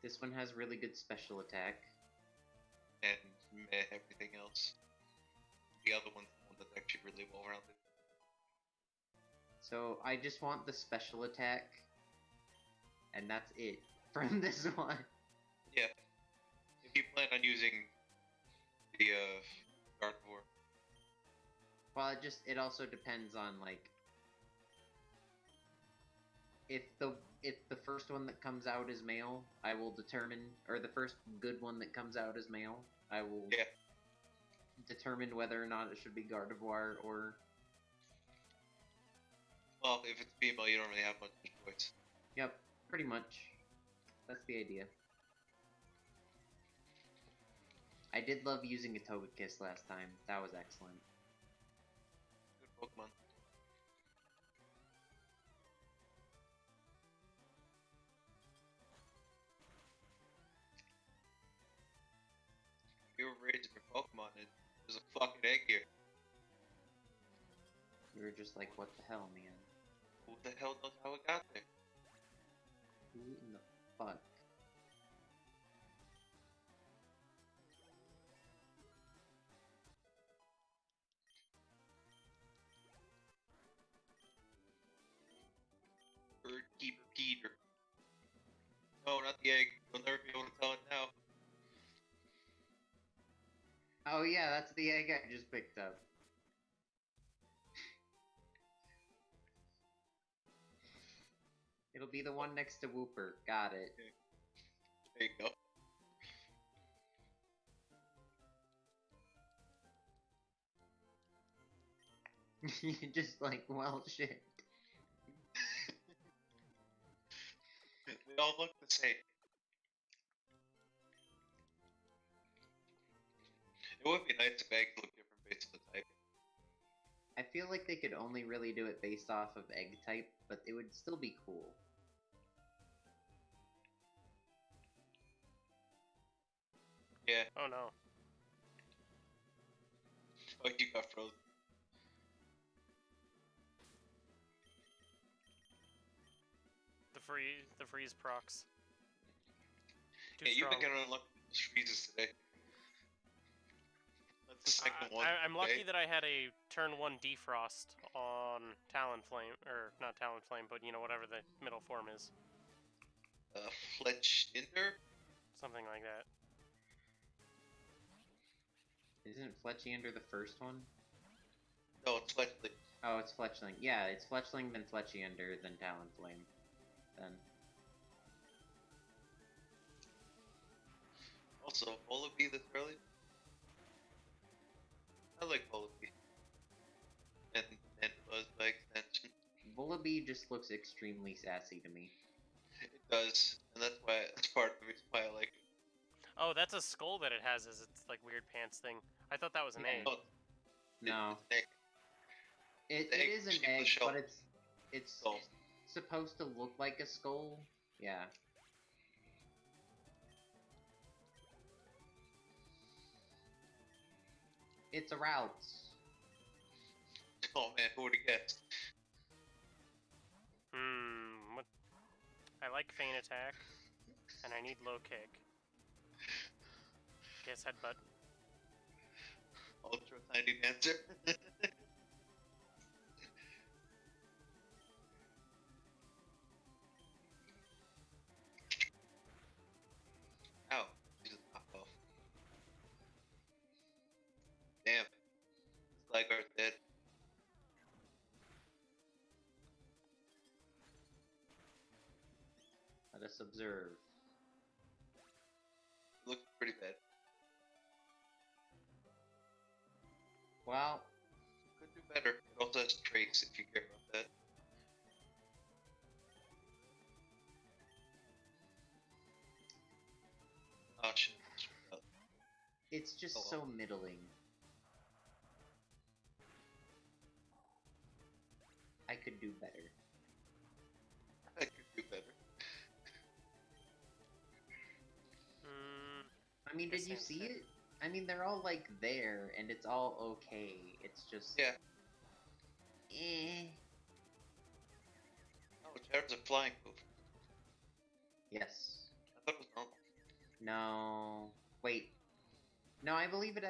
Speaker 3: This one has really good special attack.
Speaker 4: And meh, everything else. The other one's the one that's actually really well rounded.
Speaker 3: So I just want the special attack, and that's it from this one.
Speaker 4: Yeah. If you plan on using the Gardevoir.
Speaker 3: Well, it also depends on like if the first one that comes out is male, I will determine, or the first good one that comes out is male, I will determine whether or not it should be Gardevoir or.
Speaker 4: Well, if it's female, you don't really have much choice.
Speaker 3: Yep, pretty much. That's the idea. I did love using a Togekiss last time. That was excellent.
Speaker 4: Good Pokemon. If you were raising your Pokemon and there's a fucking egg here,
Speaker 3: We were just like, what the hell, man?
Speaker 4: who the hell knows how it got there?
Speaker 3: Who in the fuck?
Speaker 4: Bird Keeper Peter. No, not the egg. You'll never be able to tell it now.
Speaker 3: Oh yeah, that's the egg I just picked up. It'll be the one next to Wooper. Got it.
Speaker 4: There you go.
Speaker 3: You're just like, well, shit.
Speaker 4: They all look the same. It would be nice if eggs look different based on the type.
Speaker 3: I feel like they could only really do it based off of egg type, but it would still be cool.
Speaker 4: Yeah.
Speaker 1: Oh no.
Speaker 4: Oh, you got frozen.
Speaker 1: The freeze procs. Too
Speaker 4: Yeah, you've been
Speaker 1: strong.
Speaker 4: getting unlucky with those freezes today. That's the second one.
Speaker 1: I'm lucky
Speaker 4: today.
Speaker 1: that I had a turn 1 defrost on Talonflame, or not Talonflame, but you know, whatever the middle form is.
Speaker 4: Fletch Ender?
Speaker 1: Something like that.
Speaker 3: Isn't Fletchiander the first one?
Speaker 4: No, it's Fletchling.
Speaker 3: Oh, it's Fletchling. Yeah, it's Fletchling, then Fletchiander, then Talonflame. Then.
Speaker 4: Also, Volibee this early? I like Volibee. And Buzz by extension.
Speaker 3: Volibee just looks extremely sassy to me.
Speaker 4: It does, and that's part of the reason why I like it.
Speaker 1: Oh, that's a skull that it has as its like weird pants thing. I thought that was an egg.
Speaker 4: Oh,
Speaker 3: No.
Speaker 4: It's
Speaker 3: It
Speaker 4: an egg.
Speaker 3: is an
Speaker 4: Shape of
Speaker 3: egg,
Speaker 4: shell.
Speaker 3: but it's
Speaker 4: Skull.
Speaker 3: supposed to look like a skull. Yeah. It's a Routes.
Speaker 4: Oh man, who would have guessed?
Speaker 1: What? I like feint attack, and I need low kick. Guess headbutt.
Speaker 4: Ultra Tiny Dancer. Ow, he just popped off. Damn. This Zygarde's dead.
Speaker 3: Let us observe.
Speaker 4: Looks pretty bad.
Speaker 3: Well,
Speaker 4: Could do better. It also has trace if you care about that. Oh shit.
Speaker 3: it's just
Speaker 4: Oh, well.
Speaker 3: so middling. I could do better.
Speaker 4: I could do better.
Speaker 3: I mean, did you
Speaker 1: Guess
Speaker 3: see
Speaker 1: same.
Speaker 3: it? I mean, they're all like there, and it's all okay. It's just
Speaker 4: Yeah.
Speaker 3: eh.
Speaker 4: Oh, Jared's a flying move.
Speaker 3: Yes.
Speaker 4: I thought it was normal.
Speaker 3: No. Wait. No, I believe it.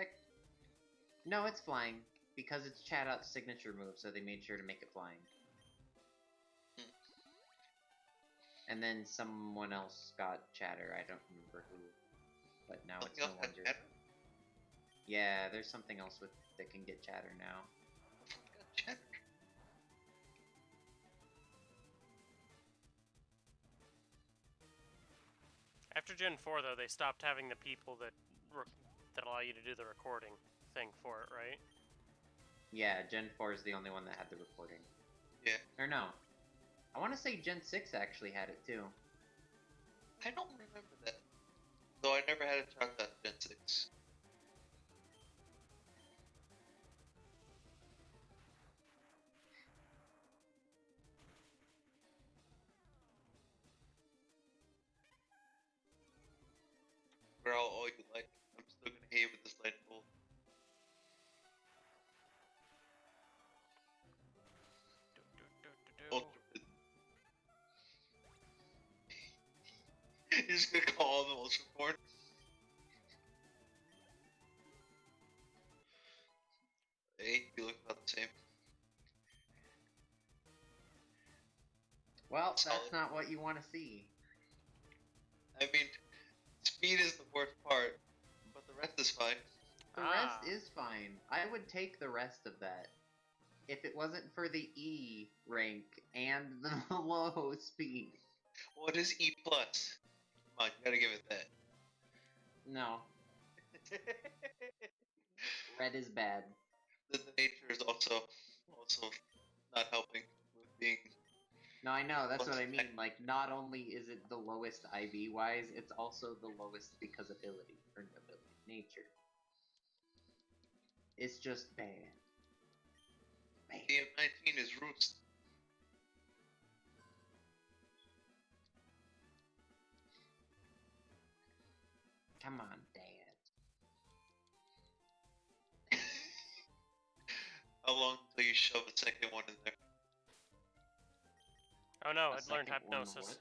Speaker 3: No, it's flying because it's Chatot signature move, so they made sure to make it flying.
Speaker 4: Hmm.
Speaker 3: And then someone else got Chatter. I don't remember who, but now it's
Speaker 4: Something
Speaker 3: no
Speaker 4: else had
Speaker 3: wonder.
Speaker 4: Chatter?
Speaker 3: Yeah, there's something else that can get Chatter now.
Speaker 4: Got Chatter.
Speaker 1: After Gen 4, though, they stopped having the people that allow you to do the recording thing for it, right?
Speaker 3: Yeah, Gen 4 is the only one that had the recording.
Speaker 4: Yeah.
Speaker 3: Or no. I want to say Gen 6 actually had it too.
Speaker 4: I don't remember that. Though I never had a shot at Gen 6. Growl all you like. I'm still gonna hate with this light bolt. Ultra. You're just gonna call them ultra porn. Hey, you look about the same.
Speaker 3: Well,
Speaker 4: Solid.
Speaker 3: that's not what you want to see.
Speaker 4: I mean, speed is the worst part, but the rest is fine.
Speaker 3: The
Speaker 1: Ah.
Speaker 3: rest is fine. I would take the rest of that. if it wasn't for the E rank and the low speed.
Speaker 4: What is E+? Come on, you gotta give it that.
Speaker 3: No, red is bad.
Speaker 4: The nature is also not helping with being.
Speaker 3: No, I know, that's what I mean. Like, not only is it the lowest IV-wise, it's also the lowest because ability, or ability, nature. It's just bad. Bad.
Speaker 4: DM19 is roots.
Speaker 3: Come on, Dad.
Speaker 4: How long until you shove a second one in there?
Speaker 1: Oh no,
Speaker 3: A
Speaker 1: I'd learned
Speaker 3: second one
Speaker 1: hypnosis.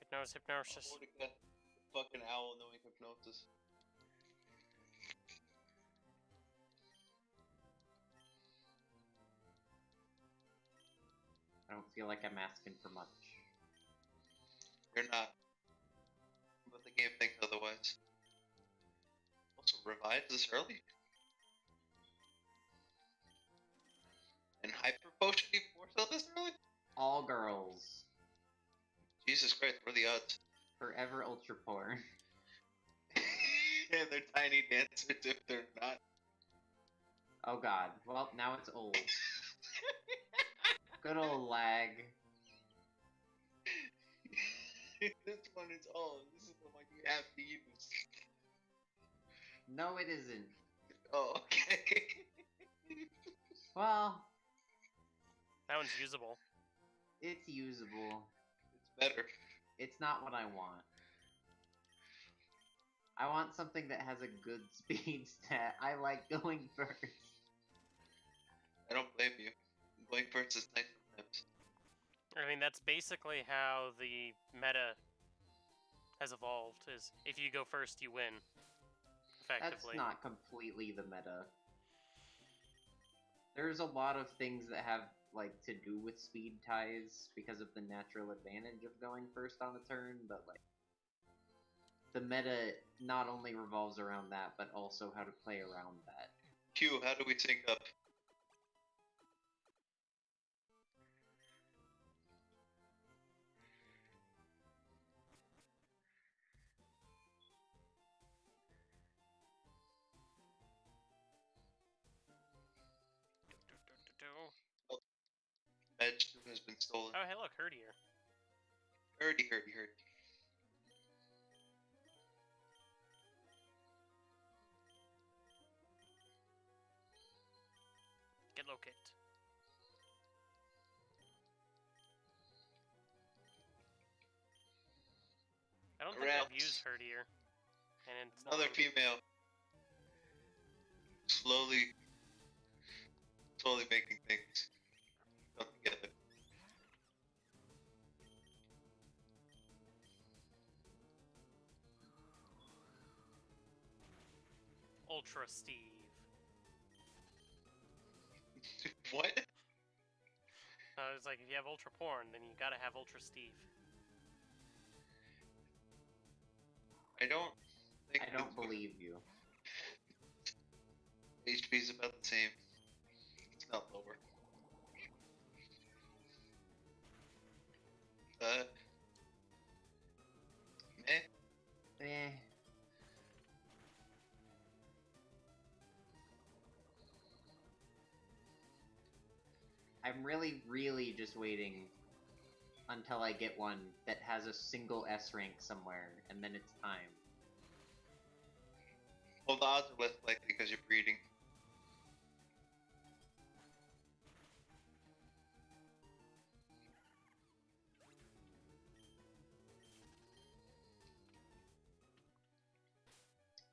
Speaker 3: what?
Speaker 1: Hypnosis.
Speaker 4: What a fucking owl knowing hypnosis.
Speaker 3: I don't feel like I'm asking for much.
Speaker 4: You're not. But the game thinks otherwise. Also, revives this early? And Hyper Potion even more so this early?
Speaker 3: All girls.
Speaker 4: Jesus Christ, what are the odds?
Speaker 3: Forever ultra poor.
Speaker 4: Yeah, they're tiny dancers if they're not.
Speaker 3: Oh god. Well, now it's old. Good old lag.
Speaker 4: This one is old. This is the one you have to use.
Speaker 3: No, it isn't.
Speaker 4: Oh, okay.
Speaker 3: Well,
Speaker 1: That one's usable.
Speaker 3: it's usable.
Speaker 4: It's better.
Speaker 3: It's not what I want. I want something that has a good speed stat. I like going first.
Speaker 4: I don't blame you. Going first is nice sometimes.
Speaker 1: I mean, that's basically how the meta has evolved, is if you go first, you win. Effectively.
Speaker 3: That's not completely the meta. There's a lot of things that have, like, to do with speed ties because of the natural advantage of going first on a turn, but, like, the meta not only revolves around that, but also how to play around that.
Speaker 4: Q, how do we sync up? Edge has been stolen.
Speaker 1: Oh, hey, look, Herdier.
Speaker 4: Herdy.
Speaker 1: Get locate. I don't think I've
Speaker 4: Rats.
Speaker 1: used Herdier. And it's
Speaker 4: Another
Speaker 1: not...
Speaker 4: female. Slowly making things come together.
Speaker 1: Ultra Steve.
Speaker 4: What?
Speaker 1: It's like, if you have Ultra Porn, then you gotta have Ultra Steve.
Speaker 4: I don't think
Speaker 3: I don't believe you.
Speaker 4: HP is about the same. It's not lower. Meh.
Speaker 3: Eh. I'm really just waiting until I get one that has a single S rank somewhere, and then it's time.
Speaker 4: Well, the odds are less likely because you're breeding.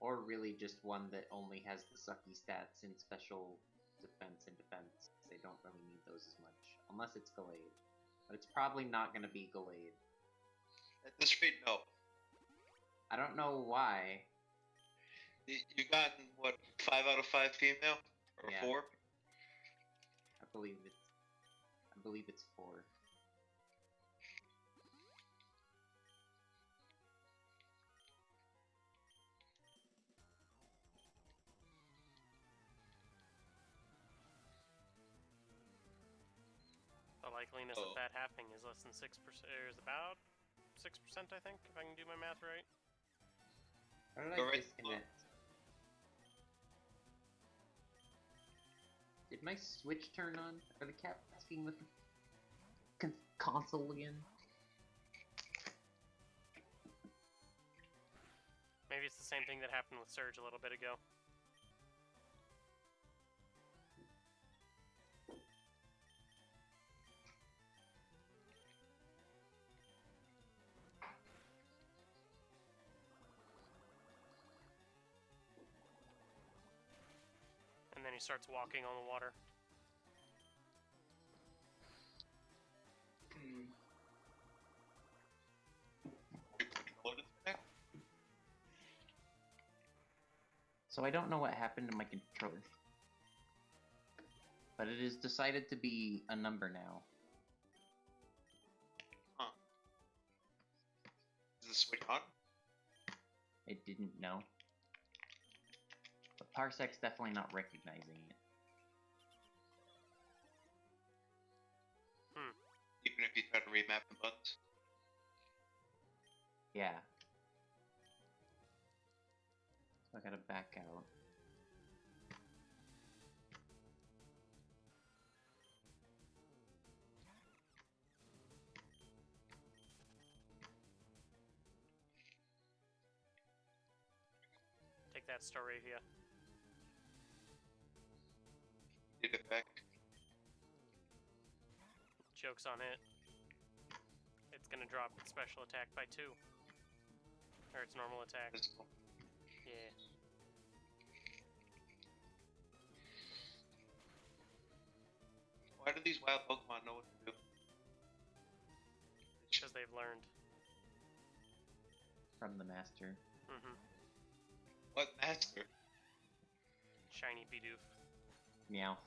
Speaker 3: Or really just one that only has the sucky stats in special defense and defense. They don't really need those as much. Unless it's Gallade. But it's probably not going to be Gallade.
Speaker 4: At this rate, no.
Speaker 3: I don't know why.
Speaker 4: You've gotten, what, 5 out of 5 female? Or
Speaker 3: Yeah.
Speaker 4: 4?
Speaker 3: I believe it's 4.
Speaker 1: likeliness of that happening is less than 6%, is about 6%, I think, if I can do my math right.
Speaker 3: How did I
Speaker 4: Alright.
Speaker 3: disconnect? Did my Switch turn on? Are the cats being with the console again?
Speaker 1: Maybe it's the same thing that happened with Serge a little bit ago. And then he starts walking on the water.
Speaker 3: So I don't know what happened to my controller. But it is decided to be a number now.
Speaker 4: Huh. Is the switch on?
Speaker 3: It didn't know. But Parsec's definitely not recognizing it.
Speaker 4: Even if you try to remap the buttons?
Speaker 3: Yeah. So I gotta back out.
Speaker 1: Take that, Staravia.
Speaker 4: Get it back.
Speaker 1: Joke's on it. It's gonna drop its special attack by 2. Or its normal attack.
Speaker 4: Physical.
Speaker 1: Yeah.
Speaker 4: Why do these wild Pokemon know what to do?
Speaker 1: Because they've learned.
Speaker 3: From the master.
Speaker 1: Mm-hmm.
Speaker 4: What master?
Speaker 1: Shiny Bidoof.
Speaker 3: Meow.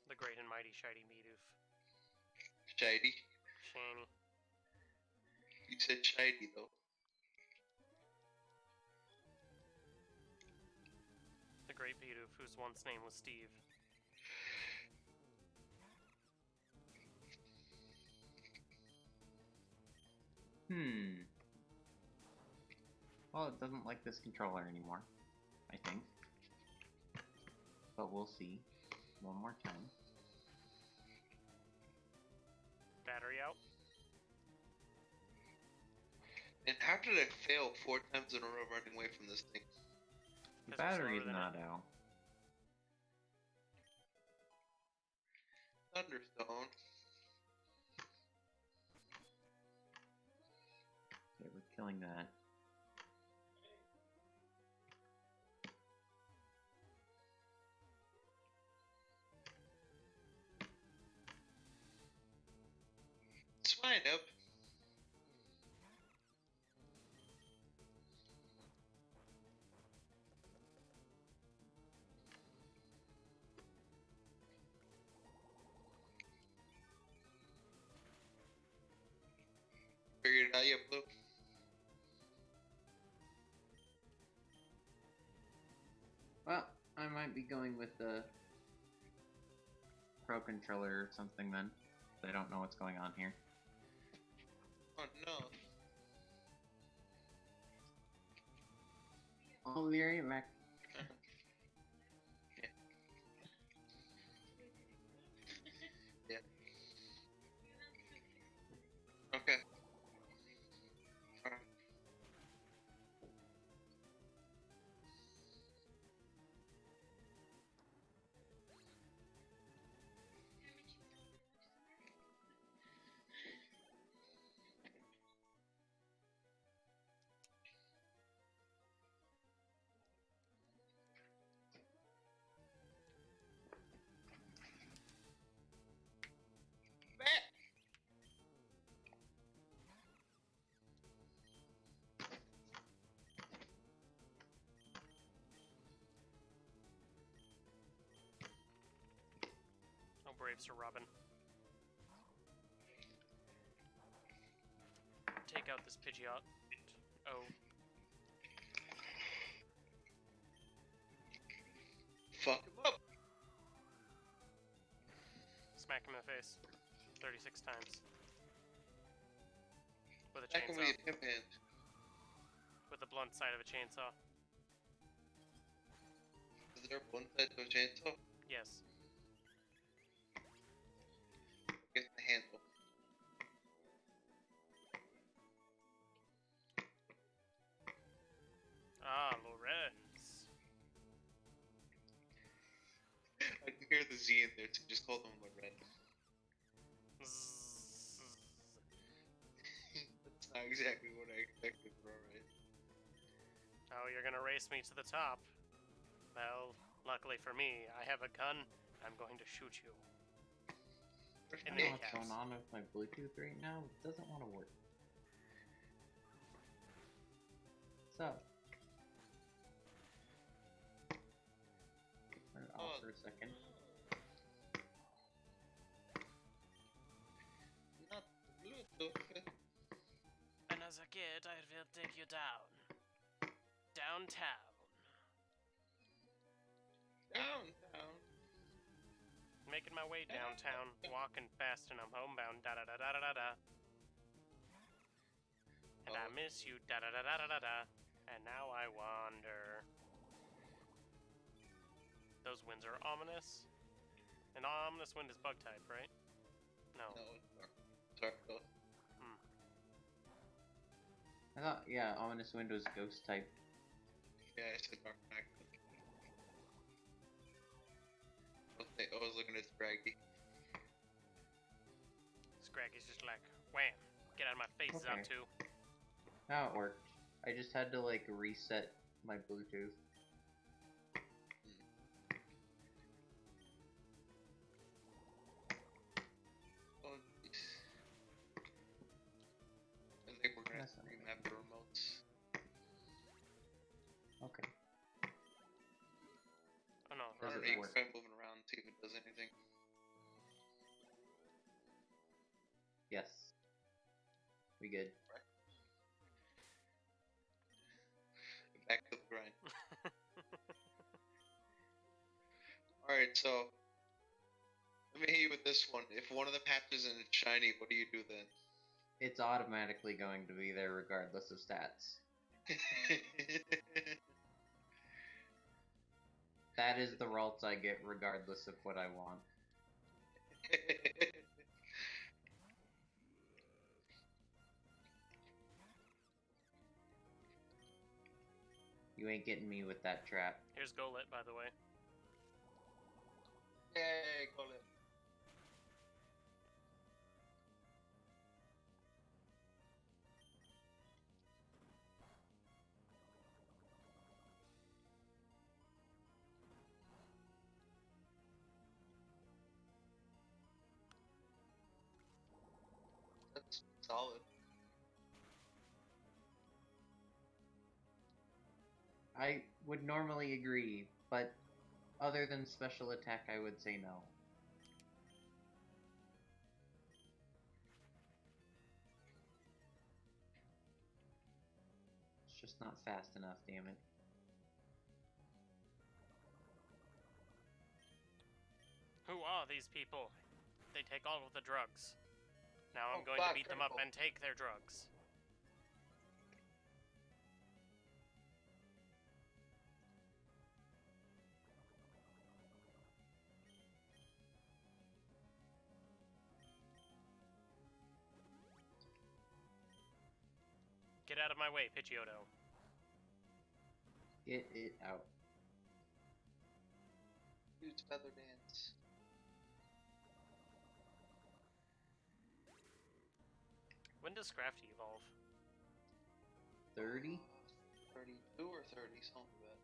Speaker 1: The great and mighty Shiny Bidoof.
Speaker 4: Shady.
Speaker 1: Shiny.
Speaker 4: You said shady though.
Speaker 1: The great Bidoof, whose once name was Steve.
Speaker 3: Well, it doesn't like this controller anymore, I think. But we'll see. One more time.
Speaker 1: Battery out.
Speaker 4: And how did I fail 4 times in a row running away from this thing?
Speaker 3: The
Speaker 1: 'Cause you're
Speaker 3: battery is
Speaker 1: slower than
Speaker 3: not out.
Speaker 4: Thunderstone.
Speaker 3: Okay, we're killing that.
Speaker 4: Swine up. Figured it out yet, Blue?
Speaker 3: Well, I might be going with the Pro Controller or something then. I don't know what's going on here.
Speaker 4: Oh no.
Speaker 3: I'll be right back.
Speaker 4: Yeah. Okay. Alright.
Speaker 1: grapes are rubbing. Take out this Pidgeot. Oh.
Speaker 4: Fuck him up!
Speaker 1: Smack him in the face. 36 times. With a
Speaker 4: Back him with
Speaker 1: chainsaw.
Speaker 4: your pimp hand.
Speaker 1: With the blunt side of a chainsaw.
Speaker 4: Is there one side to a chainsaw?
Speaker 1: Yes.
Speaker 4: Get the handle.
Speaker 1: Ah, Lorenz.
Speaker 4: I can hear the Z in there, so just call them Lorenz. That's not exactly what I expected, bro, right?
Speaker 1: Oh, you're gonna race me to the top. Well, luckily for me, I have a gun. I'm going to shoot you.
Speaker 3: I
Speaker 1: In
Speaker 3: don't
Speaker 1: the
Speaker 3: know what's
Speaker 1: kneecaps.
Speaker 3: going on with my Bluetooth right now. It doesn't want to work. So. Turn it off for a second.
Speaker 4: Not the Bluetooth.
Speaker 1: And as a kid, I will take you down. Downtown.
Speaker 4: Downtown.
Speaker 1: Making my way downtown, walking fast and I'm homebound, da da da da da da. And I miss you, da da da da da da da. And now I wander. Those winds are ominous. An ominous wind is bug type, right? No.
Speaker 4: No, it's dark though.
Speaker 3: I thought, yeah, Ominous Wind was Ghost type.
Speaker 4: Yeah, I said dark back. I was looking at Scraggy.
Speaker 1: Scraggy's just like, wham, get out of my face,
Speaker 3: Okay.
Speaker 1: Zaptu.
Speaker 3: Now it worked. I just had to, like, reset my Bluetooth.
Speaker 4: Oh, jeez. I think we're gonna
Speaker 3: That's not
Speaker 4: remap the remotes.
Speaker 3: Okay.
Speaker 1: Oh no,
Speaker 3: Does
Speaker 4: I don't
Speaker 3: it
Speaker 4: know,
Speaker 3: work?
Speaker 4: try moving around and see if it does anything.
Speaker 3: Yes. We good.
Speaker 4: Back to the grind. Alright, so let me hit you with this one. If one of them hatches and it's shiny, what do you do then?
Speaker 3: It's automatically going to be there regardless of stats. That is the results I get regardless of what I want. You ain't getting me with that trap.
Speaker 1: Here's Golet, by the way.
Speaker 4: Yay, call it. That's solid.
Speaker 3: I would normally agree, but other than special attack, I would say no. It's just not fast enough, damn it.
Speaker 1: Who are these people? They take all of the drugs. Now I'm
Speaker 4: Oh,
Speaker 1: going to
Speaker 4: God,
Speaker 1: beat them up
Speaker 4: critical.
Speaker 1: and take their drugs. Get out of my way, Pidgeotto.
Speaker 3: Get it out.
Speaker 4: Use feather dance.
Speaker 1: When does Scrafty evolve?
Speaker 3: 30?
Speaker 4: 32 or 30, something like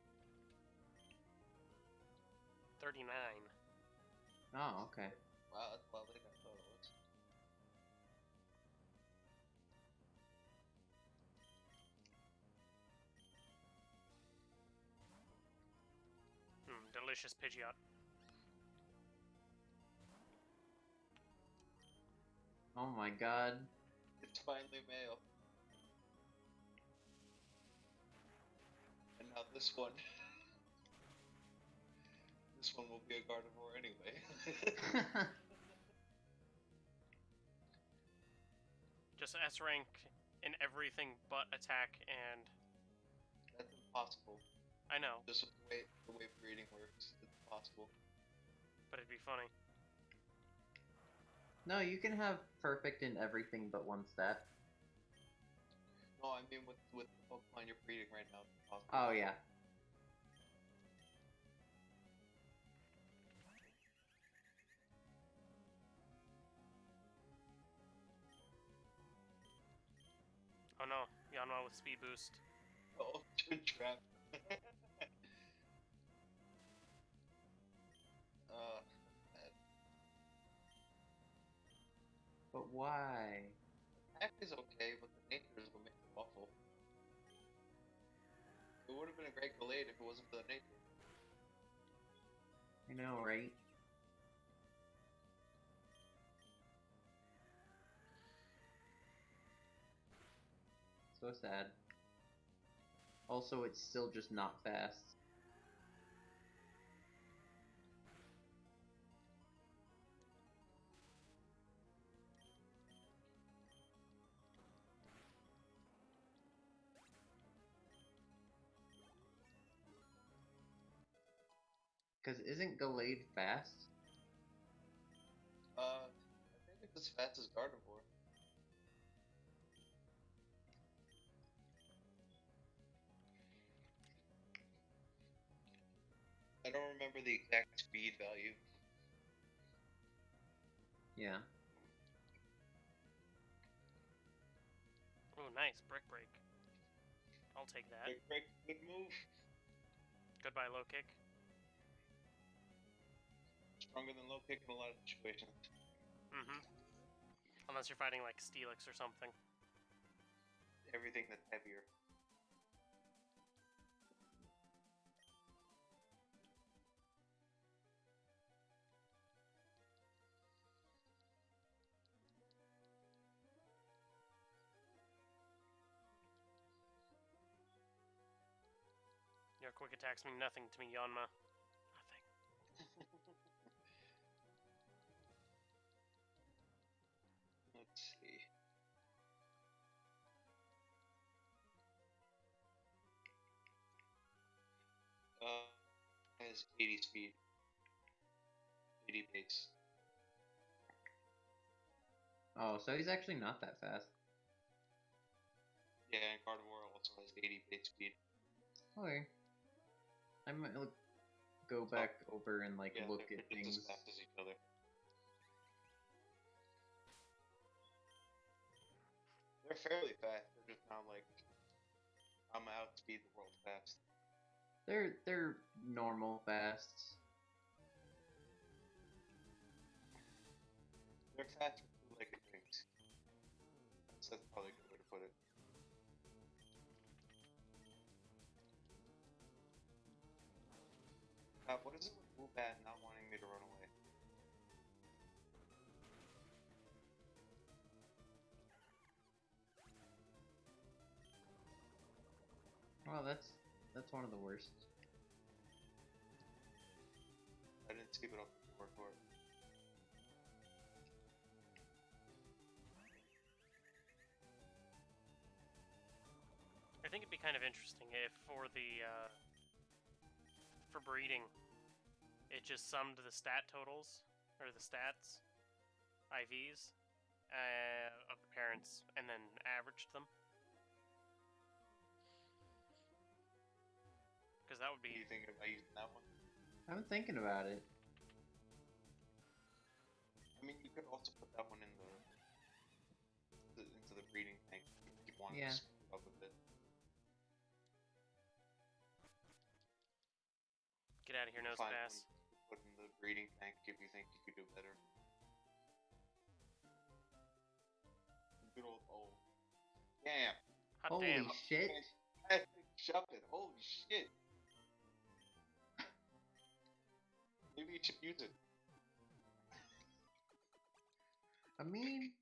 Speaker 4: that.
Speaker 1: 39.
Speaker 3: Oh, okay.
Speaker 4: Wow, that's a lot later than I thought it was.
Speaker 1: Delicious Pidgeot.
Speaker 3: Oh my god.
Speaker 4: It's finally male. And now this one. This one will be a Gardevoir anyway.
Speaker 1: Just S rank in everything but attack and...
Speaker 4: That's impossible.
Speaker 1: I know,
Speaker 4: Just with the way breeding works, it's impossible.
Speaker 1: but it'd be funny.
Speaker 3: No, you can have perfect in everything but one stat.
Speaker 4: No, I mean with the Pokemon you're breeding right now, it's impossible.
Speaker 3: Oh, yeah.
Speaker 1: Oh no, Yanma with speed boost.
Speaker 4: Oh, trap. Man.
Speaker 3: But why?
Speaker 4: Attack is okay, but the nature is what makes it awful. It would have been a great Gallade if it wasn't for the nature.
Speaker 3: I know, right? So sad. Also, it's still just not fast. Because isn't Gallade fast?
Speaker 4: I think it's as fast as Gardevoir. I don't remember the exact speed value.
Speaker 3: Yeah.
Speaker 1: Oh, nice, Brick Break. I'll take that.
Speaker 4: Big break, good move.
Speaker 1: Goodbye, low kick.
Speaker 4: Stronger than low kick in a lot of situations.
Speaker 1: Mm-hmm. Unless you're fighting like Steelix or something.
Speaker 4: Everything that's heavier.
Speaker 1: Your quick attacks mean nothing to me, Yanma. Nothing.
Speaker 4: Let's see. Has 80 speed. 80 pace.
Speaker 3: Oh, so he's actually not that fast.
Speaker 4: Yeah, and Gardevoir also has 80 pace speed.
Speaker 3: Okay. I might go back over and like
Speaker 4: Yeah,
Speaker 3: look
Speaker 4: they're
Speaker 3: at
Speaker 4: just
Speaker 3: things.
Speaker 4: as fast as each other. They're fairly fast. They're just not like I'm outspeed the world fast.
Speaker 3: They're normal fast.
Speaker 4: They're fast with two-legged things. That's probably a good way to put it. What is it with Woobat not wanting me to run away?
Speaker 3: Well, that's one of the worst.
Speaker 4: I didn't see, but I'll put the word for it.
Speaker 1: I think it'd be kind of interesting if for the for breeding, it just summed the stat totals or the stats, IVs, of the parents, and then averaged them. Because that would
Speaker 4: Are
Speaker 1: be...
Speaker 4: you thinking about using that one?
Speaker 3: I'm thinking about it.
Speaker 4: I mean, you could also put that one in into the breeding tank if you wanted
Speaker 3: Yeah.
Speaker 4: to split it up a bit.
Speaker 1: Get out of here, nose
Speaker 4: Find
Speaker 1: pass.
Speaker 4: one to put in the breeding tank if you think you could do better. Good old damn!
Speaker 1: Hot
Speaker 3: Holy
Speaker 1: damn.
Speaker 3: shit!
Speaker 4: Shuffle. Holy shit! Maybe you should use it.
Speaker 3: I mean,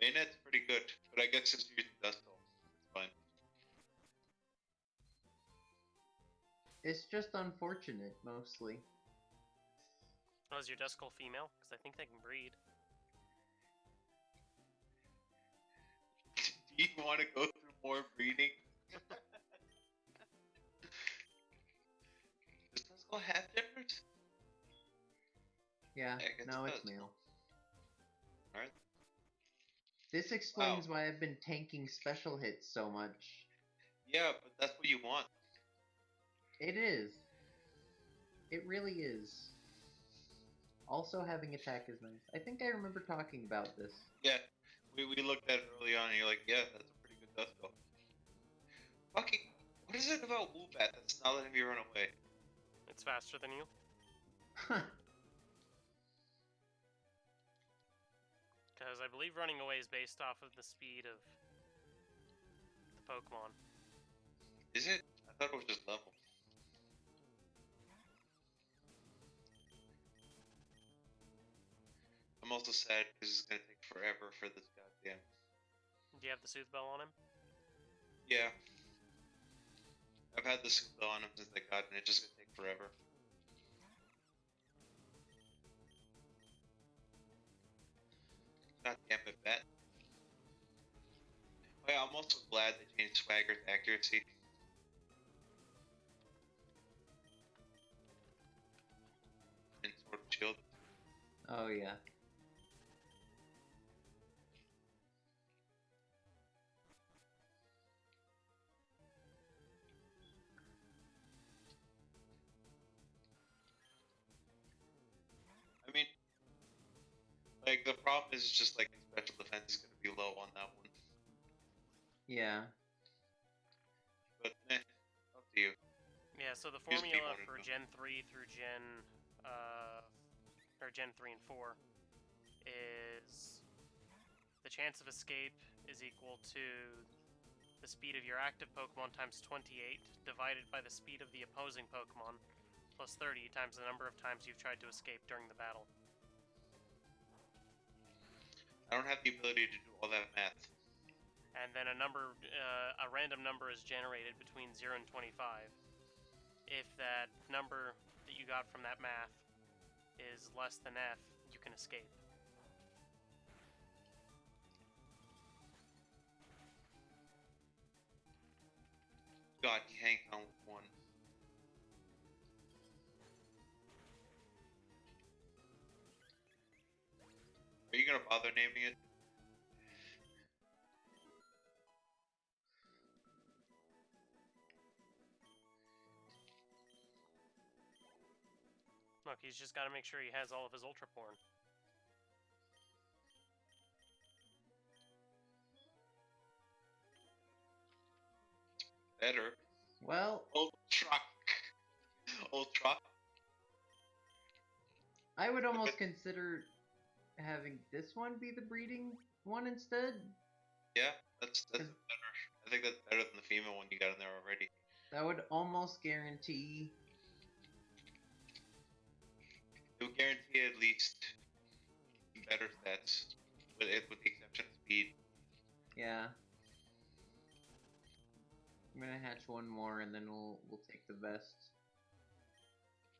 Speaker 4: Bayonet's pretty good, but I guess since you're using Dust Bowl, it's fine.
Speaker 3: It's just unfortunate, mostly.
Speaker 1: Oh, is your Duskull female? Because I think they can breed.
Speaker 4: Do you want to go through more breeding? Does Duskull have genders?
Speaker 3: Yeah,
Speaker 4: I guess
Speaker 3: no,
Speaker 4: it
Speaker 3: it's
Speaker 4: does.
Speaker 3: male.
Speaker 4: Alright.
Speaker 3: This explains why I've been tanking special hits so much.
Speaker 4: Yeah, but that's what you want.
Speaker 3: It is. It really is. Also, having attack is nice. I think I remember talking about this.
Speaker 4: Yeah, we looked at it early on and you're like, yeah, that's a pretty good Duskull. Fucking, what is it about Woobat that's not letting me run away?
Speaker 1: It's faster than you. Because I believe running away is based off of the speed of the Pokemon.
Speaker 4: Is it? I thought it was just level. I'm also sad because it's gonna take forever for this goddamn.
Speaker 1: Do you have the Sooth Bell on him?
Speaker 4: Yeah. I've had the Sooth on him since they got it, and it's just gonna take forever. God damn it, Bet. Oh yeah, I'm also glad they changed Swagger's accuracy. In Sword and Shield.
Speaker 3: Oh, yeah.
Speaker 4: I mean, like, the problem is just, like, special defense is gonna be low on that one.
Speaker 3: Yeah.
Speaker 4: But, up to you.
Speaker 1: Yeah, so the
Speaker 4: Just be
Speaker 1: formula
Speaker 4: one of
Speaker 1: for
Speaker 4: them.
Speaker 1: Gen 3 through Gen 3 and 4 is the chance of escape is equal to the speed of your active Pokemon times 28 divided by the speed of the opposing Pokemon plus 30 times the number of times you've tried to escape during the battle.
Speaker 4: I don't have the ability to do all that math.
Speaker 1: And then a random number is generated between 0 and 25. If that number that you got from that math is less than F, you can escape.
Speaker 4: God, you hang on with one. Are you gonna bother naming it?
Speaker 1: Look, he's just got to make sure he has all of his Ultra Porn.
Speaker 4: Better.
Speaker 3: Well,
Speaker 4: Ultra. Ultra.
Speaker 3: I would almost consider having this one be the breeding one instead.
Speaker 4: Yeah, that's better. I think that's better than the female one you got in there already.
Speaker 3: That would almost guarantee.
Speaker 4: It would guarantee at least better stats, with the exception of speed.
Speaker 3: Yeah. I'm gonna hatch one more and then we'll take the vest.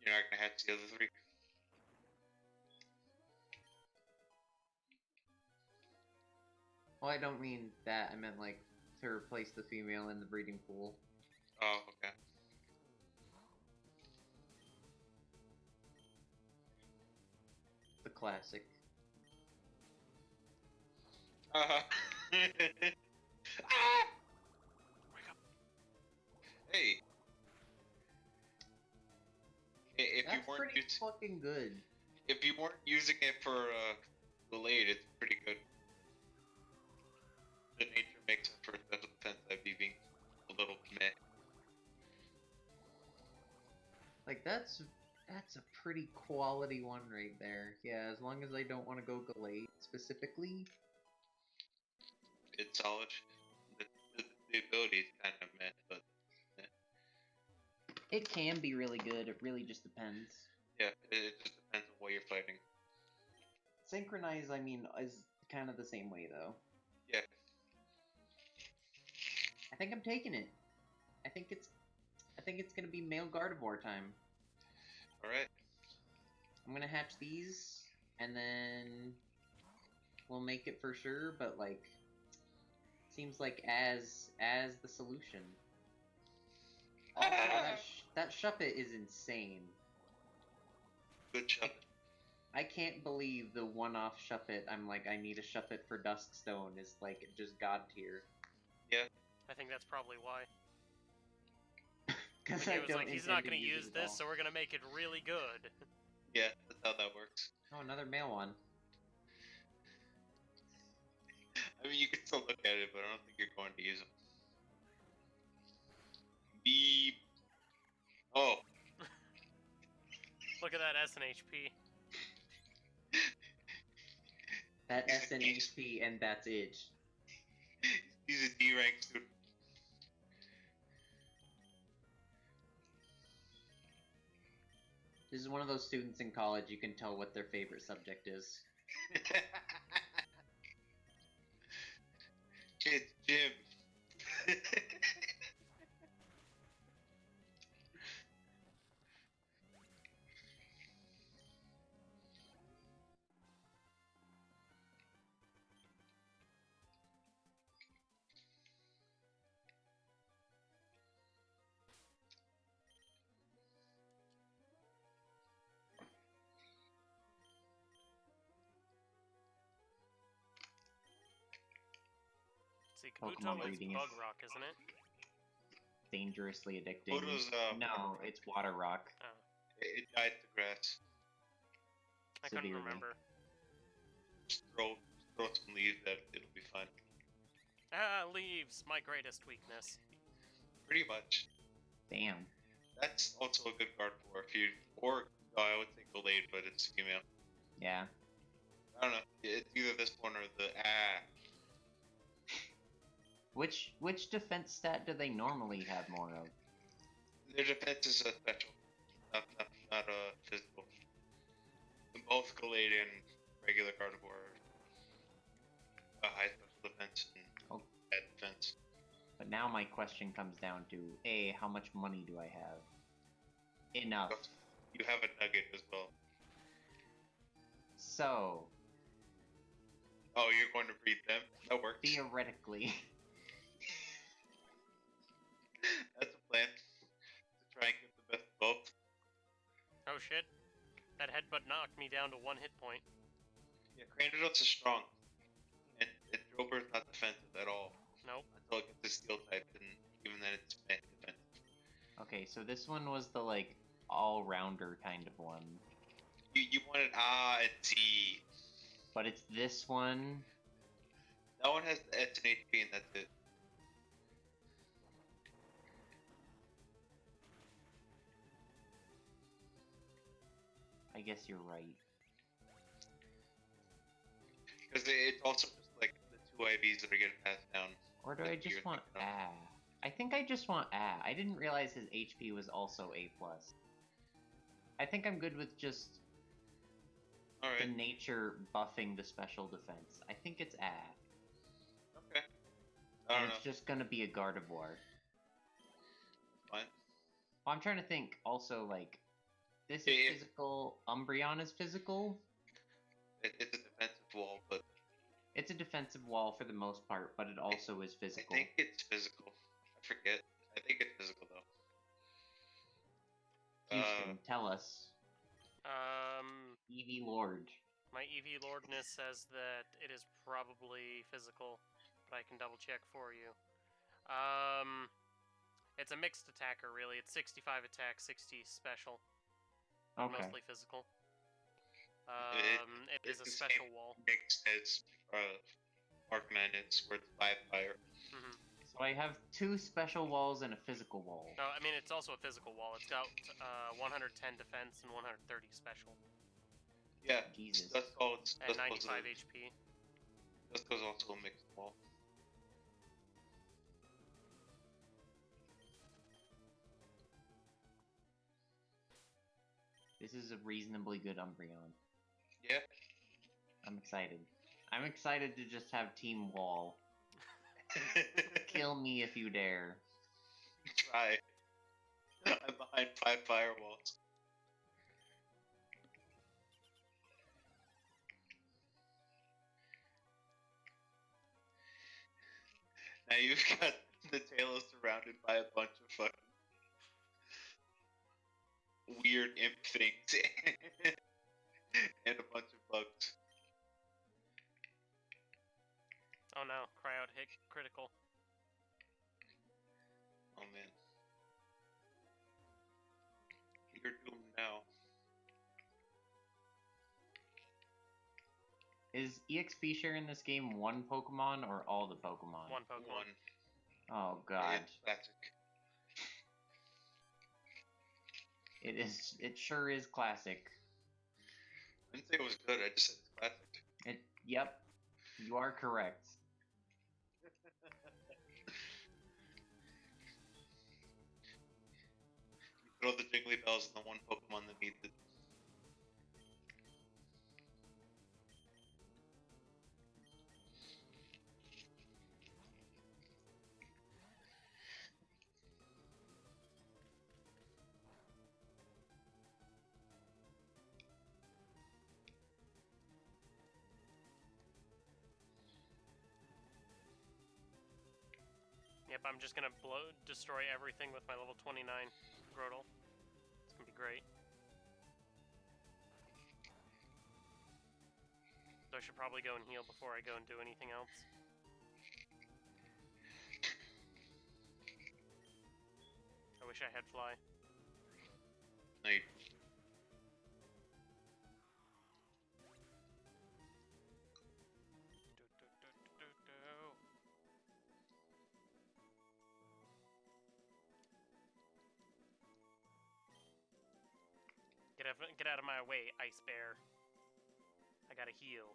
Speaker 4: You're not gonna hatch the other three.
Speaker 3: Well, I don't mean that. I meant like to replace the female in the breeding pool.
Speaker 4: Oh, okay.
Speaker 3: The classic.
Speaker 4: Ah!
Speaker 1: Wake up.
Speaker 4: Hey. If you
Speaker 3: That's
Speaker 4: weren't
Speaker 3: pretty fucking good.
Speaker 4: if you weren't using it for delayed, it's pretty good. The nature makes it for special defense. I'd be being a little meh.
Speaker 3: Like that's a pretty quality one right there. Yeah, as long as I don't want to go Gallade specifically.
Speaker 4: It's solid. The ability is kind of meh, but
Speaker 3: It can be really good. It really just depends.
Speaker 4: yeah, it just depends on what you're fighting.
Speaker 3: Synchronize, I mean, is kind of the same way though. I think I'm taking it. I think it's gonna be male Gardevoir time.
Speaker 4: Alright.
Speaker 3: I'm gonna hatch these, and then we'll make it for sure. But like, seems like as the solution. Also, that Shuppet is insane.
Speaker 4: Good job.
Speaker 3: I can't believe the one-off Shuppet. I'm like, I need a Shuppet for Duskstone is like just god tier.
Speaker 4: Yeah.
Speaker 1: I think that's probably why.
Speaker 3: Because
Speaker 1: Like,
Speaker 3: I
Speaker 1: it was
Speaker 3: don't
Speaker 1: like, he's
Speaker 3: intend
Speaker 1: not
Speaker 3: to
Speaker 1: going to use
Speaker 3: it at
Speaker 1: this,
Speaker 3: all.
Speaker 1: so we're going to make it really good.
Speaker 4: Yeah, that's how that works.
Speaker 3: Oh, another male one.
Speaker 4: I mean, you can still look at it, but I don't think you're going to use them. Beep. Oh.
Speaker 1: Look at that S and HP.
Speaker 3: That
Speaker 4: He's a
Speaker 3: SNHP and that's it.
Speaker 4: He's a D rank student.
Speaker 3: This is one of those students in college you can tell what their favorite subject is.
Speaker 4: It's Jim.
Speaker 1: See, Kabuto
Speaker 3: Pokemon
Speaker 1: is
Speaker 3: breeding
Speaker 1: Bug
Speaker 3: is
Speaker 1: Rock, isn't it?
Speaker 3: dangerously addicting.
Speaker 4: Photos,
Speaker 3: No, it's Water Rock.
Speaker 1: Oh,
Speaker 4: it died to grass.
Speaker 1: I couldn't
Speaker 3: Severely.
Speaker 1: remember.
Speaker 4: Just throw some leaves at it, it'll be fine.
Speaker 1: Ah, leaves, my greatest weakness.
Speaker 4: Pretty much.
Speaker 3: Damn.
Speaker 4: That's also a good card for if you, or I would say Gallade, but it's female.
Speaker 3: Yeah.
Speaker 4: I don't know. It's either this one or the
Speaker 3: Which defense stat do they normally have more of?
Speaker 4: Their defense is a special, not a physical. Both Gallade and regular Gardevoir are a high special defense and
Speaker 3: Oh.
Speaker 4: bad defense.
Speaker 3: But now my question comes down to A, how much money do I have? Enough.
Speaker 4: You have a nugget as well.
Speaker 3: So,
Speaker 4: Oh, you're going to breed them? That works.
Speaker 3: theoretically,
Speaker 4: That's a plan. To try and get the best of both.
Speaker 1: Oh shit. That headbutt knocked me down to 1 hit point.
Speaker 4: Yeah, Cranidos is strong. And Drober's not defensive at all.
Speaker 1: Nope.
Speaker 4: Until it gets the steel type, and even then it's defensive.
Speaker 3: okay, so this one was the like all-rounder kind of one,
Speaker 4: You wanted A and T.
Speaker 3: but it's this one.
Speaker 4: That one has the S and HP and that's it.
Speaker 3: I guess you're right.
Speaker 4: Because it's also just like the two IVs that are getting passed down.
Speaker 3: Or do
Speaker 4: that
Speaker 3: I
Speaker 4: you're
Speaker 3: just want
Speaker 4: thinking of.
Speaker 3: I think I just want I didn't realize his HP was also A+. I think I'm good with just the
Speaker 4: Alright,
Speaker 3: nature buffing the special defense. I think it's
Speaker 4: okay. I
Speaker 3: and
Speaker 4: don't know.
Speaker 3: it's just gonna be a Gardevoir.
Speaker 4: Fine.
Speaker 3: Well, I'm trying to think also, like, this is
Speaker 4: Yeah.
Speaker 3: physical, Umbreon is physical?
Speaker 4: It's a defensive wall, but
Speaker 3: It's a defensive wall for the most part, but it also is
Speaker 4: I
Speaker 3: physical.
Speaker 4: think it's physical. I forget. I think it's physical though.
Speaker 3: Houston, tell us. Eevee Lord.
Speaker 1: My EV Lordness says that it is probably physical, but I can double check for you. It's a mixed attacker, really. It's 65 attack, 60 special. But
Speaker 3: Okay.
Speaker 1: mostly physical. It is a
Speaker 4: It's the
Speaker 1: special
Speaker 4: same
Speaker 1: wall.
Speaker 4: mix as Arc Magnets, where it's 5 fire.
Speaker 1: Hmm.
Speaker 3: So I have 2 special walls and a physical wall.
Speaker 1: No, I mean, it's also a physical wall. It's got 110 defense and 130 special.
Speaker 4: Yeah,
Speaker 3: Jesus.
Speaker 4: that's all.
Speaker 1: And 95 HP.
Speaker 4: That's also a mixed wall.
Speaker 3: This is a reasonably good Umbreon.
Speaker 4: Yeah.
Speaker 3: I'm excited. I'm excited to just have Team Wall. Kill me if you dare.
Speaker 4: Try. I'm behind 5 firewalls. Now you've got the Talos surrounded by a bunch of fucking weird imp things and a bunch of bugs.
Speaker 1: Oh no, crowd hit critical.
Speaker 4: Oh man. You're doomed now.
Speaker 3: Is EXP share in this game one Pokemon or all the Pokemon?
Speaker 1: One Pokemon.
Speaker 3: Oh god.
Speaker 4: It's classic.
Speaker 3: It is. It sure is classic.
Speaker 4: I didn't say it was good, I just said it's classic.
Speaker 3: Yep. You are correct.
Speaker 4: You throw the Jiggly Bells in the one Pokemon that needs it.
Speaker 1: Yep, I'm just gonna destroy everything with my level 29 Grotle. It's gonna be great. So I should probably go and heal before I go and do anything else. I wish I had fly.
Speaker 4: No, you
Speaker 1: Get out of my way, Ice Bear. I gotta heal.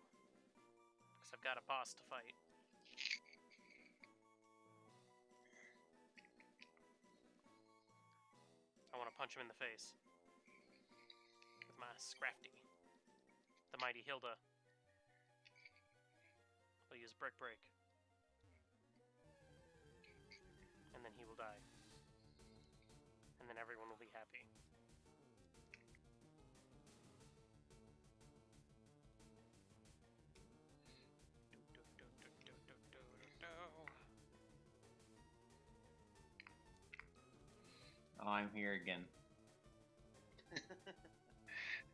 Speaker 1: Because I've got a boss to fight. I want to punch him in the face. With my Scrafty. The mighty Hilda. I'll use Brick Break. And then he will die. And then everyone will be happy.
Speaker 3: Oh, I'm here again.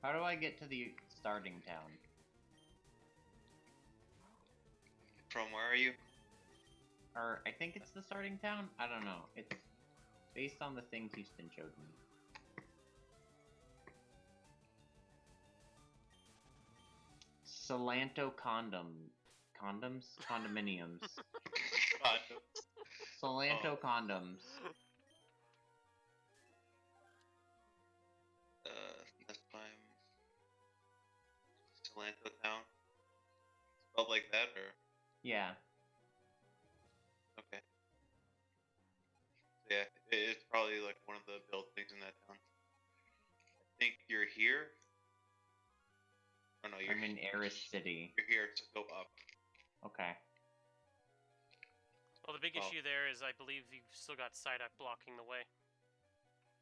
Speaker 3: How do I get to the starting town?
Speaker 4: From where are you?
Speaker 3: Or, I think it's the starting town? I don't know. It's based on the things Houston showed me. Solanto condoms? Condominiums. Solanto condoms.
Speaker 4: Last time. Solanto Town? Spelled like that, or?
Speaker 3: Yeah.
Speaker 4: Okay. So yeah, it's probably like one of the buildings in that town. I think you're here? Oh no,
Speaker 3: I'm in Eris City.
Speaker 4: You're here to go up.
Speaker 3: Okay.
Speaker 1: Well, the big issue there is I believe you've still got Psyduck blocking the way.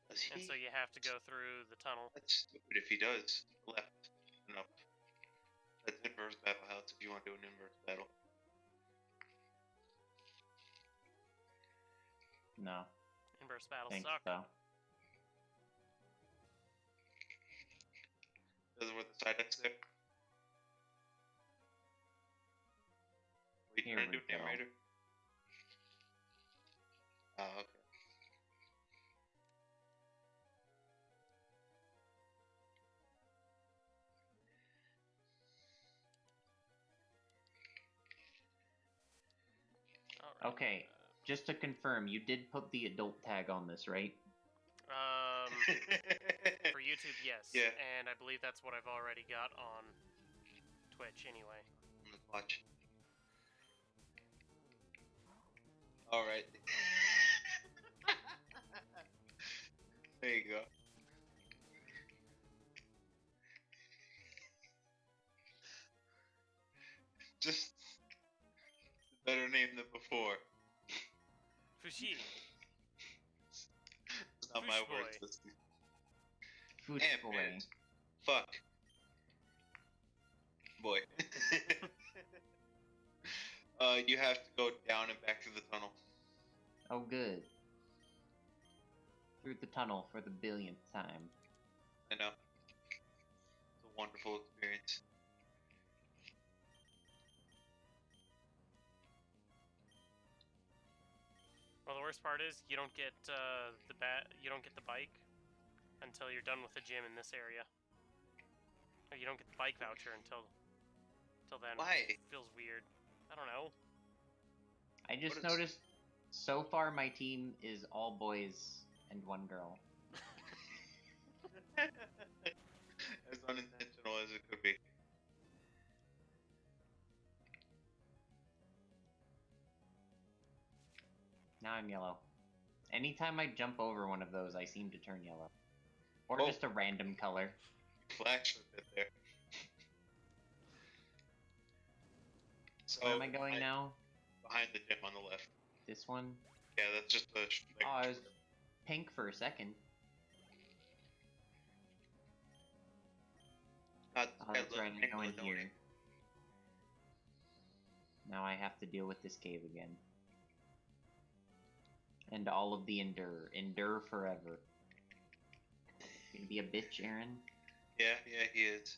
Speaker 4: Does he?
Speaker 1: And so you have to go through the tunnel.
Speaker 4: That's stupid if he does. Left and up. That's inverse battle house if you want to do an inverse battle.
Speaker 3: No.
Speaker 1: Inverse battles
Speaker 3: Thanks,
Speaker 1: suck.
Speaker 3: though.
Speaker 4: This is where the Psyduck's there. What are you
Speaker 3: Here
Speaker 4: trying to
Speaker 3: we
Speaker 4: do,
Speaker 3: go.
Speaker 4: narrator? Oh, okay.
Speaker 1: Alright.
Speaker 3: Okay, just to confirm, you did put the adult tag on this, right?
Speaker 1: For YouTube, yes.
Speaker 4: Yeah.
Speaker 1: And I believe that's what I've already got on Twitch anyway.
Speaker 4: Let's watch. Alright. There you go. Just the better name than before.
Speaker 1: Fushi.
Speaker 4: It's not my
Speaker 1: Fush
Speaker 4: words.
Speaker 1: boy.
Speaker 4: That's
Speaker 3: Food
Speaker 4: and
Speaker 3: boy.
Speaker 4: pants. Fuck. Boy. You have to go down and back to the tunnel.
Speaker 3: Oh, good. Through the tunnel for the billionth time.
Speaker 4: I know. It's a wonderful experience.
Speaker 1: Well, the worst part is you don't get you don't get the bike until you're done with the gym in this area. Or you don't get the bike voucher until then.
Speaker 4: Why?
Speaker 1: It feels weird. I don't know.
Speaker 3: I just
Speaker 4: What is-
Speaker 3: noticed so far my team is all boys and one girl.
Speaker 4: As unintentional as it could be.
Speaker 3: Now I'm yellow. Anytime I jump over one of those, I seem to turn yellow. Or
Speaker 4: Oh.
Speaker 3: just a random color.
Speaker 4: Flashed a bit there. So
Speaker 3: Where am I going now?
Speaker 4: Behind the gym on the left.
Speaker 3: This one?
Speaker 4: Yeah, that's just the.
Speaker 3: Oh, I was pink for a second.
Speaker 4: Not
Speaker 3: Oh, that's right, I go in here. Now I have to deal with this cave again. And all of the endure. Endure forever. You gonna be a bitch, Aaron?
Speaker 4: Yeah, he is.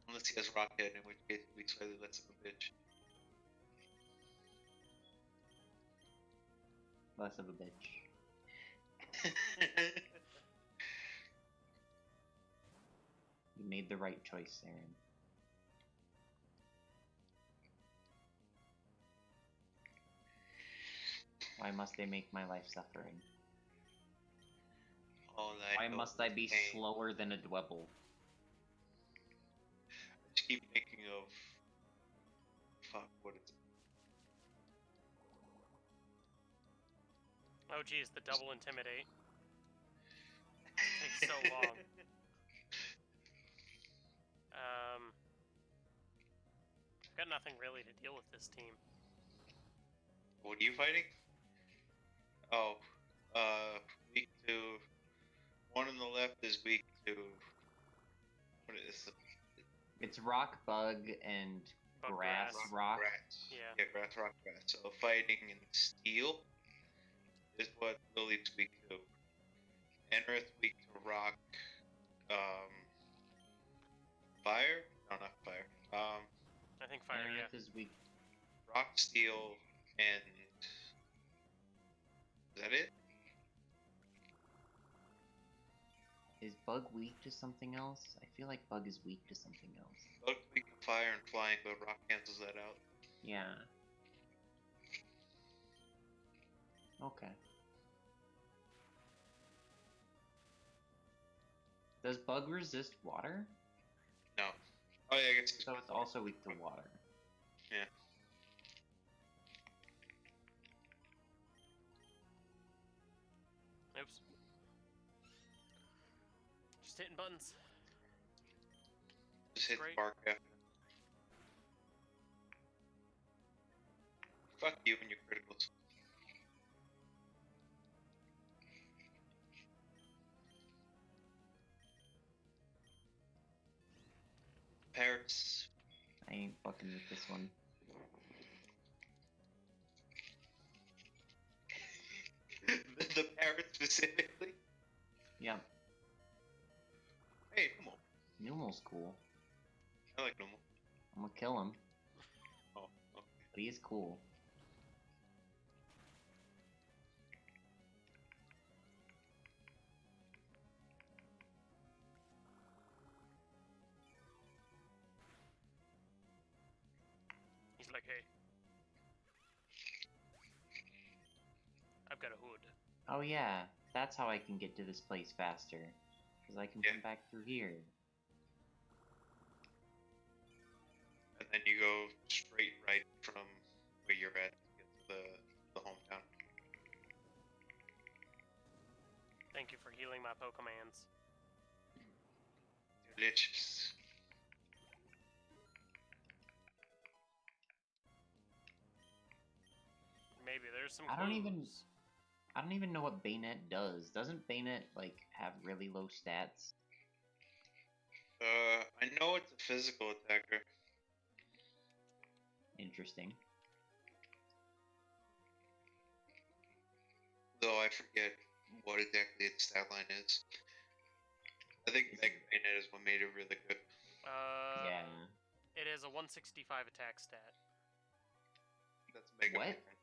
Speaker 4: Unless he has Rockhead, in which case he'll be slightly less of a bitch.
Speaker 3: Less of a bitch. You made the right choice, Aaron. Why must they make my life suffering?
Speaker 4: All
Speaker 3: Why
Speaker 4: know
Speaker 3: must I
Speaker 4: is
Speaker 3: be
Speaker 4: pain.
Speaker 3: slower than a Dwebble?
Speaker 4: I just keep thinking of. Fuck, what is it?
Speaker 1: Oh geez, the double intimidate. Takes so long. I've got nothing really to deal with this team.
Speaker 4: What are you fighting? Oh, weak to. One on the left is weak to. What is it?
Speaker 3: It's rock, bug, and
Speaker 1: Bug
Speaker 3: grass,
Speaker 1: grass.
Speaker 3: rock.
Speaker 4: Grass.
Speaker 1: Yeah.
Speaker 4: Yeah, grass, rock, grass. So fighting in steel is what Lily's weak to. Enrith weak to rock. Fire? No, not fire.
Speaker 1: I think fire, yeah.
Speaker 3: Aerith is weak.
Speaker 4: Rock, steel, and is that it?
Speaker 3: Is bug weak to something else? I feel like bug is weak to something else.
Speaker 4: Bug weak to fire and flying, but rock cancels that out.
Speaker 3: Yeah. Okay. Does bug resist water?
Speaker 4: No. Oh yeah, I guess he's
Speaker 3: So it's also weak to water.
Speaker 4: Yeah.
Speaker 1: Oops. Just hitting buttons.
Speaker 4: Just hit
Speaker 1: Great.
Speaker 4: the bark after. Fuck you and your criticals. Parrots.
Speaker 3: I ain't fucking with this one.
Speaker 4: the parrot specifically?
Speaker 3: Yeah.
Speaker 4: Hey, come on.
Speaker 3: Numel's cool.
Speaker 4: I like normal.
Speaker 3: I'm gonna kill him,
Speaker 4: Oh, okay.
Speaker 3: but he is cool.
Speaker 1: He's like, hey. I've got a hood.
Speaker 3: Oh yeah, that's how I can get to this place faster. Because I can
Speaker 4: Yeah.
Speaker 3: come back through here.
Speaker 4: And then you go straight right from where you're at to get to the hometown.
Speaker 1: Thank you for healing my Pokemons.
Speaker 4: Delicious.
Speaker 1: maybe there's some.
Speaker 3: I don't even
Speaker 1: clues.
Speaker 3: know what Bayonet does. Doesn't Bayonet like have really low stats?
Speaker 4: I know it's a physical attacker.
Speaker 3: Interesting.
Speaker 4: Though I forget what exactly its stat line is. I think Mega Bayonet is what made it really good.
Speaker 3: Yeah.
Speaker 1: It is a 165 attack stat.
Speaker 4: That's Mega
Speaker 3: What?
Speaker 4: Bayonet.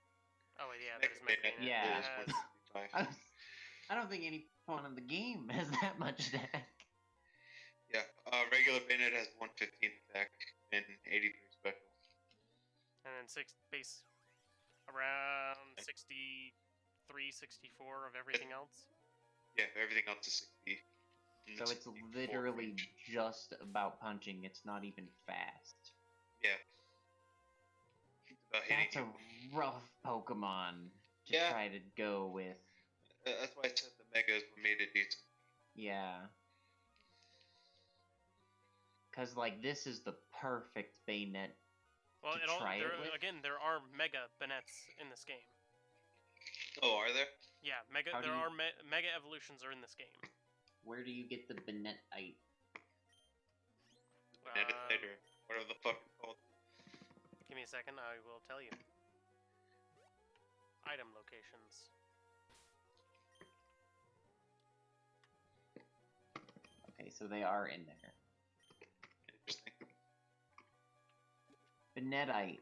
Speaker 1: Oh wait, yeah,
Speaker 4: Mega
Speaker 1: that is Mega
Speaker 4: Bayonet
Speaker 1: Bayonet.
Speaker 3: Yeah.
Speaker 1: It
Speaker 4: is
Speaker 1: has,
Speaker 4: 165.
Speaker 3: I don't think any pawn in the game has that much attack.
Speaker 4: Yeah, regular Bayonet has 115 attack and 83 special.
Speaker 1: and then base around 63, 64 of everything else.
Speaker 4: Yeah, everything else is 60.
Speaker 3: So it's literally just about punching. It's not even fast.
Speaker 4: Yeah. It's about hitting
Speaker 3: That's a
Speaker 4: you.
Speaker 3: rough Pokemon to
Speaker 4: Yeah.
Speaker 3: try to go with.
Speaker 4: That's why I said the Mega is what made it decent.
Speaker 3: Yeah. Because, like, this is the perfect Bayonet
Speaker 1: Well,
Speaker 3: to try it with.
Speaker 1: again, there are Mega Banets in this game.
Speaker 4: Oh, are there?
Speaker 1: Yeah,
Speaker 3: How do you-
Speaker 1: Mega Evolutions are in this game.
Speaker 3: Where do you get the Banetite?
Speaker 4: Banetite or whatever the fuck it's called.
Speaker 1: Give me a second, I will tell you. Item locations.
Speaker 3: Okay, so they are in there.
Speaker 4: Interesting.
Speaker 3: Banetite.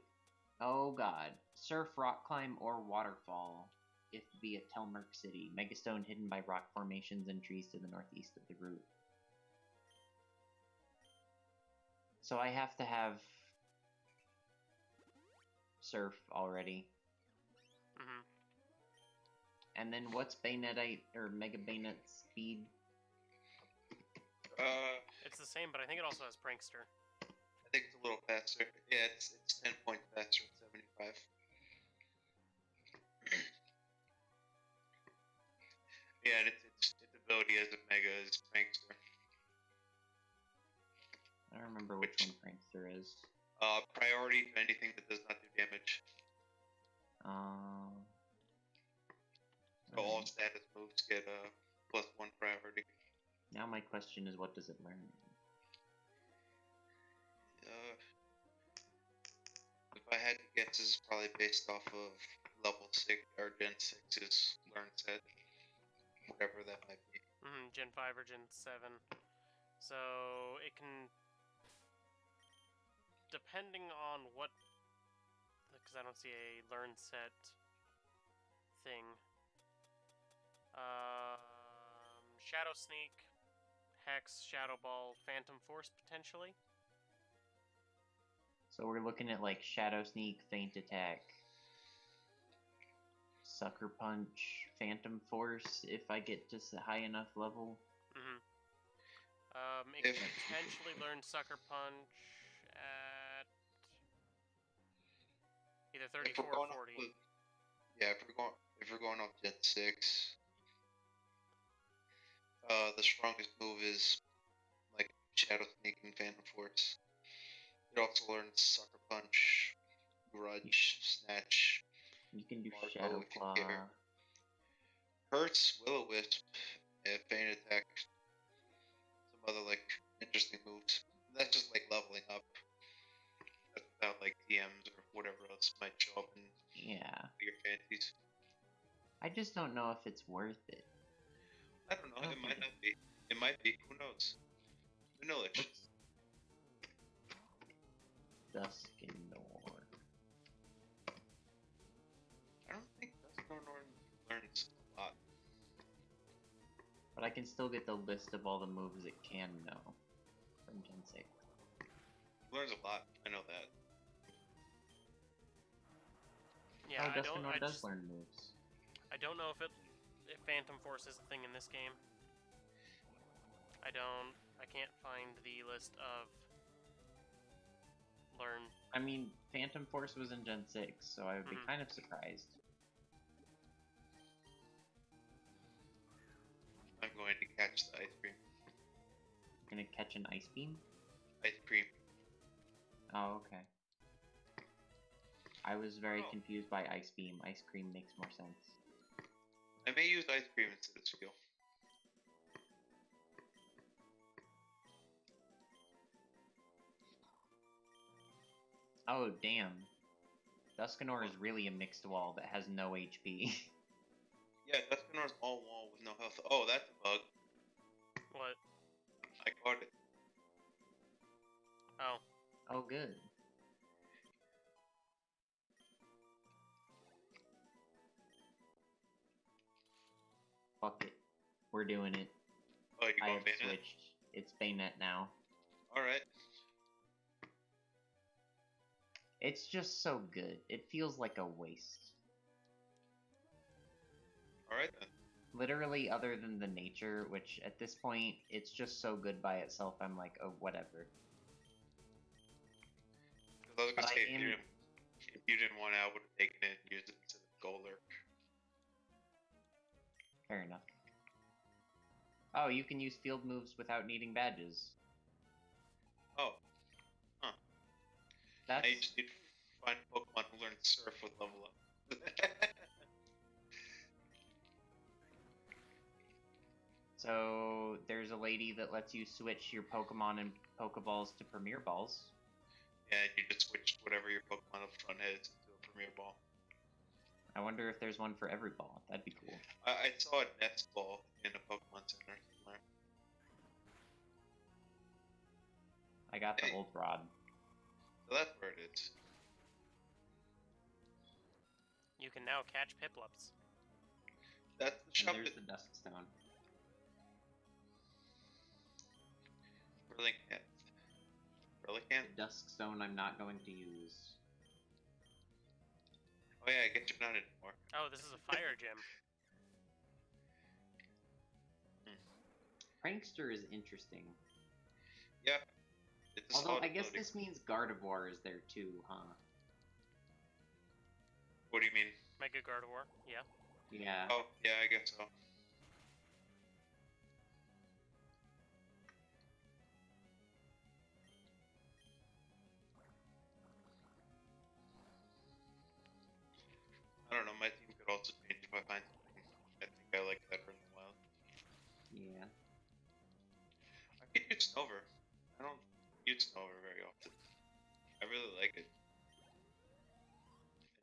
Speaker 3: Oh god. Surf, rock climb, or waterfall. If via Telmerk City. Megastone hidden by rock formations and trees to the northeast of the route. So I have to have Surf already.
Speaker 1: Mm-hmm.
Speaker 3: And then what's Bayonetite or Mega Bayonet's speed?
Speaker 1: It's the same, but I think it also has Prankster.
Speaker 4: I think it's a little faster. Yeah, it's 10 points faster at 75. Yeah, and its ability as a Mega is Prankster.
Speaker 3: I don't remember which one Prankster is.
Speaker 4: Priority to anything that does not do damage. So all status moves get +1 priority.
Speaker 3: Now my question is, what does it learn?
Speaker 4: If I had to guess, this is probably based off of level 6 or Gen 6's learn set. Whatever that might be.
Speaker 1: Mm-hmm, Gen 5 or Gen 7. So it can, depending on what, because I don't see a learn set thing. Shadow Sneak, Hex, Shadow Ball, Phantom Force potentially.
Speaker 3: So we're looking at like Shadow Sneak, Feint Attack, Sucker Punch, Phantom Force if I get to a high enough level.
Speaker 1: Mm-hmm. It can potentially learn Sucker Punch at either 34 or 40.
Speaker 4: Yeah, if we're going up Gen 6, the strongest move is like Shadow Sneak and Phantom Force. It also learns Sucker Punch, Grudge, Snatch.
Speaker 3: You can do
Speaker 4: Marco
Speaker 3: Shadow
Speaker 4: if you
Speaker 3: Claw.
Speaker 4: care. Hurts, Will-O-Wisp, Feint Attack, some other like interesting moves. That's just like leveling up. That's without like DMs or whatever else might show up in your fancies.
Speaker 3: I just don't know if it's worth it.
Speaker 4: I don't know. It might not be. It might be. Who knows? Vanilla.
Speaker 3: Duskendor.
Speaker 4: I don't think Duskendor learns a lot.
Speaker 3: But I can still get the list of all the moves it can know from Gen 6.
Speaker 4: It learns a lot. I know that.
Speaker 1: Yeah,
Speaker 3: Duskendor does learn moves.
Speaker 1: I don't know if Phantom Force is a thing in this game. I can't find the list of learn.
Speaker 3: I mean, Phantom Force was in Gen 6, so I would be kind of surprised.
Speaker 4: I'm going to catch the ice cream.
Speaker 3: Gonna catch an ice beam?
Speaker 4: Ice cream.
Speaker 3: Oh, okay. I was very
Speaker 4: Oh.
Speaker 3: confused by Ice Beam. Ice Cream makes more sense.
Speaker 4: I may use ice cream instead of skill.
Speaker 3: Oh, damn. Duskanor is really a mixed wall that has no HP.
Speaker 4: Yeah, Duskinor's all wall with no health. Oh, that's a bug.
Speaker 1: What?
Speaker 4: I caught it.
Speaker 1: Oh.
Speaker 3: Oh, good. Fuck it. We're doing it.
Speaker 4: Oh, you
Speaker 3: I
Speaker 4: going
Speaker 3: have
Speaker 4: Bayonet?
Speaker 3: switched. It's Bayonet now.
Speaker 4: Alright.
Speaker 3: It's just so good. It feels like a waste.
Speaker 4: Alright then.
Speaker 3: Literally, other than the nature, which at this point, it's just so good by itself, I'm like, oh, whatever.
Speaker 4: 'Cause I was
Speaker 3: But
Speaker 4: gonna
Speaker 3: I
Speaker 4: say,
Speaker 3: am-
Speaker 4: if you didn't want it, I would have taken it and used it instead of Golurk.
Speaker 3: Fair enough. Oh, you can use field moves without needing badges.
Speaker 4: Oh,
Speaker 3: That's...
Speaker 4: now you just need to find Pokemon who learn Surf with level up.
Speaker 3: So, there's a lady that lets you switch your Pokemon and Pokeballs to Premier Balls.
Speaker 4: And you just switch whatever your Pokemon up front has into a Premier Ball.
Speaker 3: I wonder if there's one for every ball. That'd be cool.
Speaker 4: I saw a Nest Ball in a Pokemon Center somewhere.
Speaker 3: I got the
Speaker 4: Hey.
Speaker 3: old rod.
Speaker 4: So that's where it is.
Speaker 1: You can now catch Piplups.
Speaker 4: That's the
Speaker 3: And
Speaker 4: shop.
Speaker 3: there's the Duskstone.
Speaker 4: Relicanth. Relicanth?
Speaker 3: The Duskstone I'm not going to use.
Speaker 4: Oh yeah, I guess you're not anymore.
Speaker 1: Oh, this is a fire gym.
Speaker 3: Prankster is interesting.
Speaker 4: Yeah. It's a
Speaker 3: Although,
Speaker 4: solid
Speaker 3: I guess
Speaker 4: ability.
Speaker 3: this means Gardevoir is there too, huh?
Speaker 4: What do you mean?
Speaker 1: Mega Gardevoir. Yeah.
Speaker 3: Yeah.
Speaker 4: Oh, yeah, I guess so. I don't know, my team could also change if I find something I think I like better in the wild.
Speaker 3: Yeah.
Speaker 4: I could use Snover. I don't use Snover very often. I really like it. I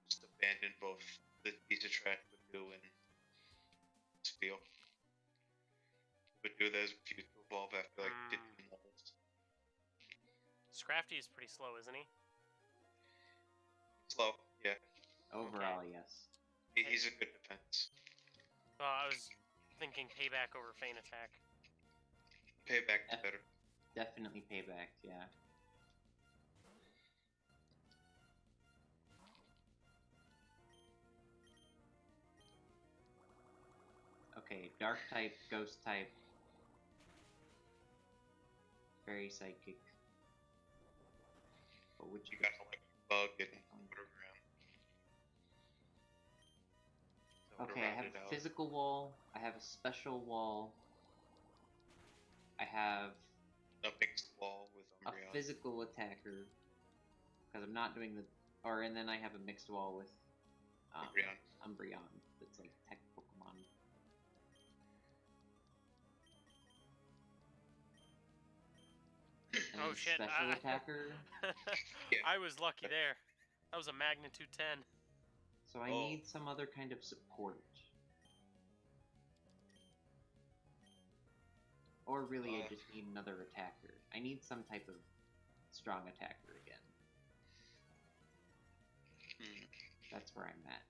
Speaker 4: just abandoned both the piece of trash with Hue and Spiel. But do those refuse to evolve after like 15 levels.
Speaker 1: Scrafty is pretty slow, isn't he?
Speaker 4: Slow, yeah.
Speaker 3: Overall, yes.
Speaker 4: He's a good defense.
Speaker 1: Well, I was thinking payback over feint attack.
Speaker 4: Payback is better.
Speaker 3: Definitely payback, yeah. Okay, Dark type, Ghost type, Fairy Psychic. But which
Speaker 4: You got like bug and whatever around.
Speaker 3: Okay, I have a physical wall, I have a special wall, I have
Speaker 4: a mixed wall with
Speaker 3: a
Speaker 4: Umbreon.
Speaker 3: physical attacker, because I'm not doing the... Or, and then I have a mixed wall with Umbreon, that's like tech Pokemon. And
Speaker 1: Oh
Speaker 3: then
Speaker 1: shit!
Speaker 3: Special attacker.
Speaker 4: Yeah.
Speaker 1: I was lucky there. That was a magnitude 10.
Speaker 3: So I need some other kind of support. Or really, I just need another attacker. I need some type of strong attacker again. That's where I'm at.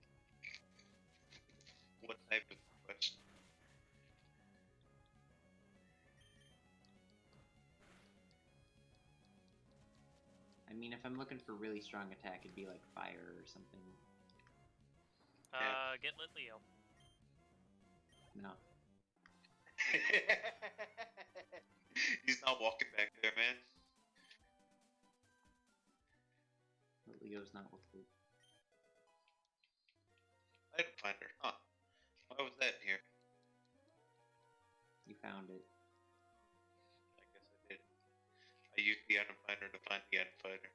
Speaker 4: What type of question?
Speaker 3: I mean, if I'm looking for really strong attack, it'd be like fire or something.
Speaker 1: Get lit, Leo.
Speaker 3: No.
Speaker 4: He's not walking back there, man.
Speaker 3: But Leo's not with me.
Speaker 4: Item finder, huh? Why was that here?
Speaker 3: You found it.
Speaker 4: I guess I did. I used the item finder to find the item finder.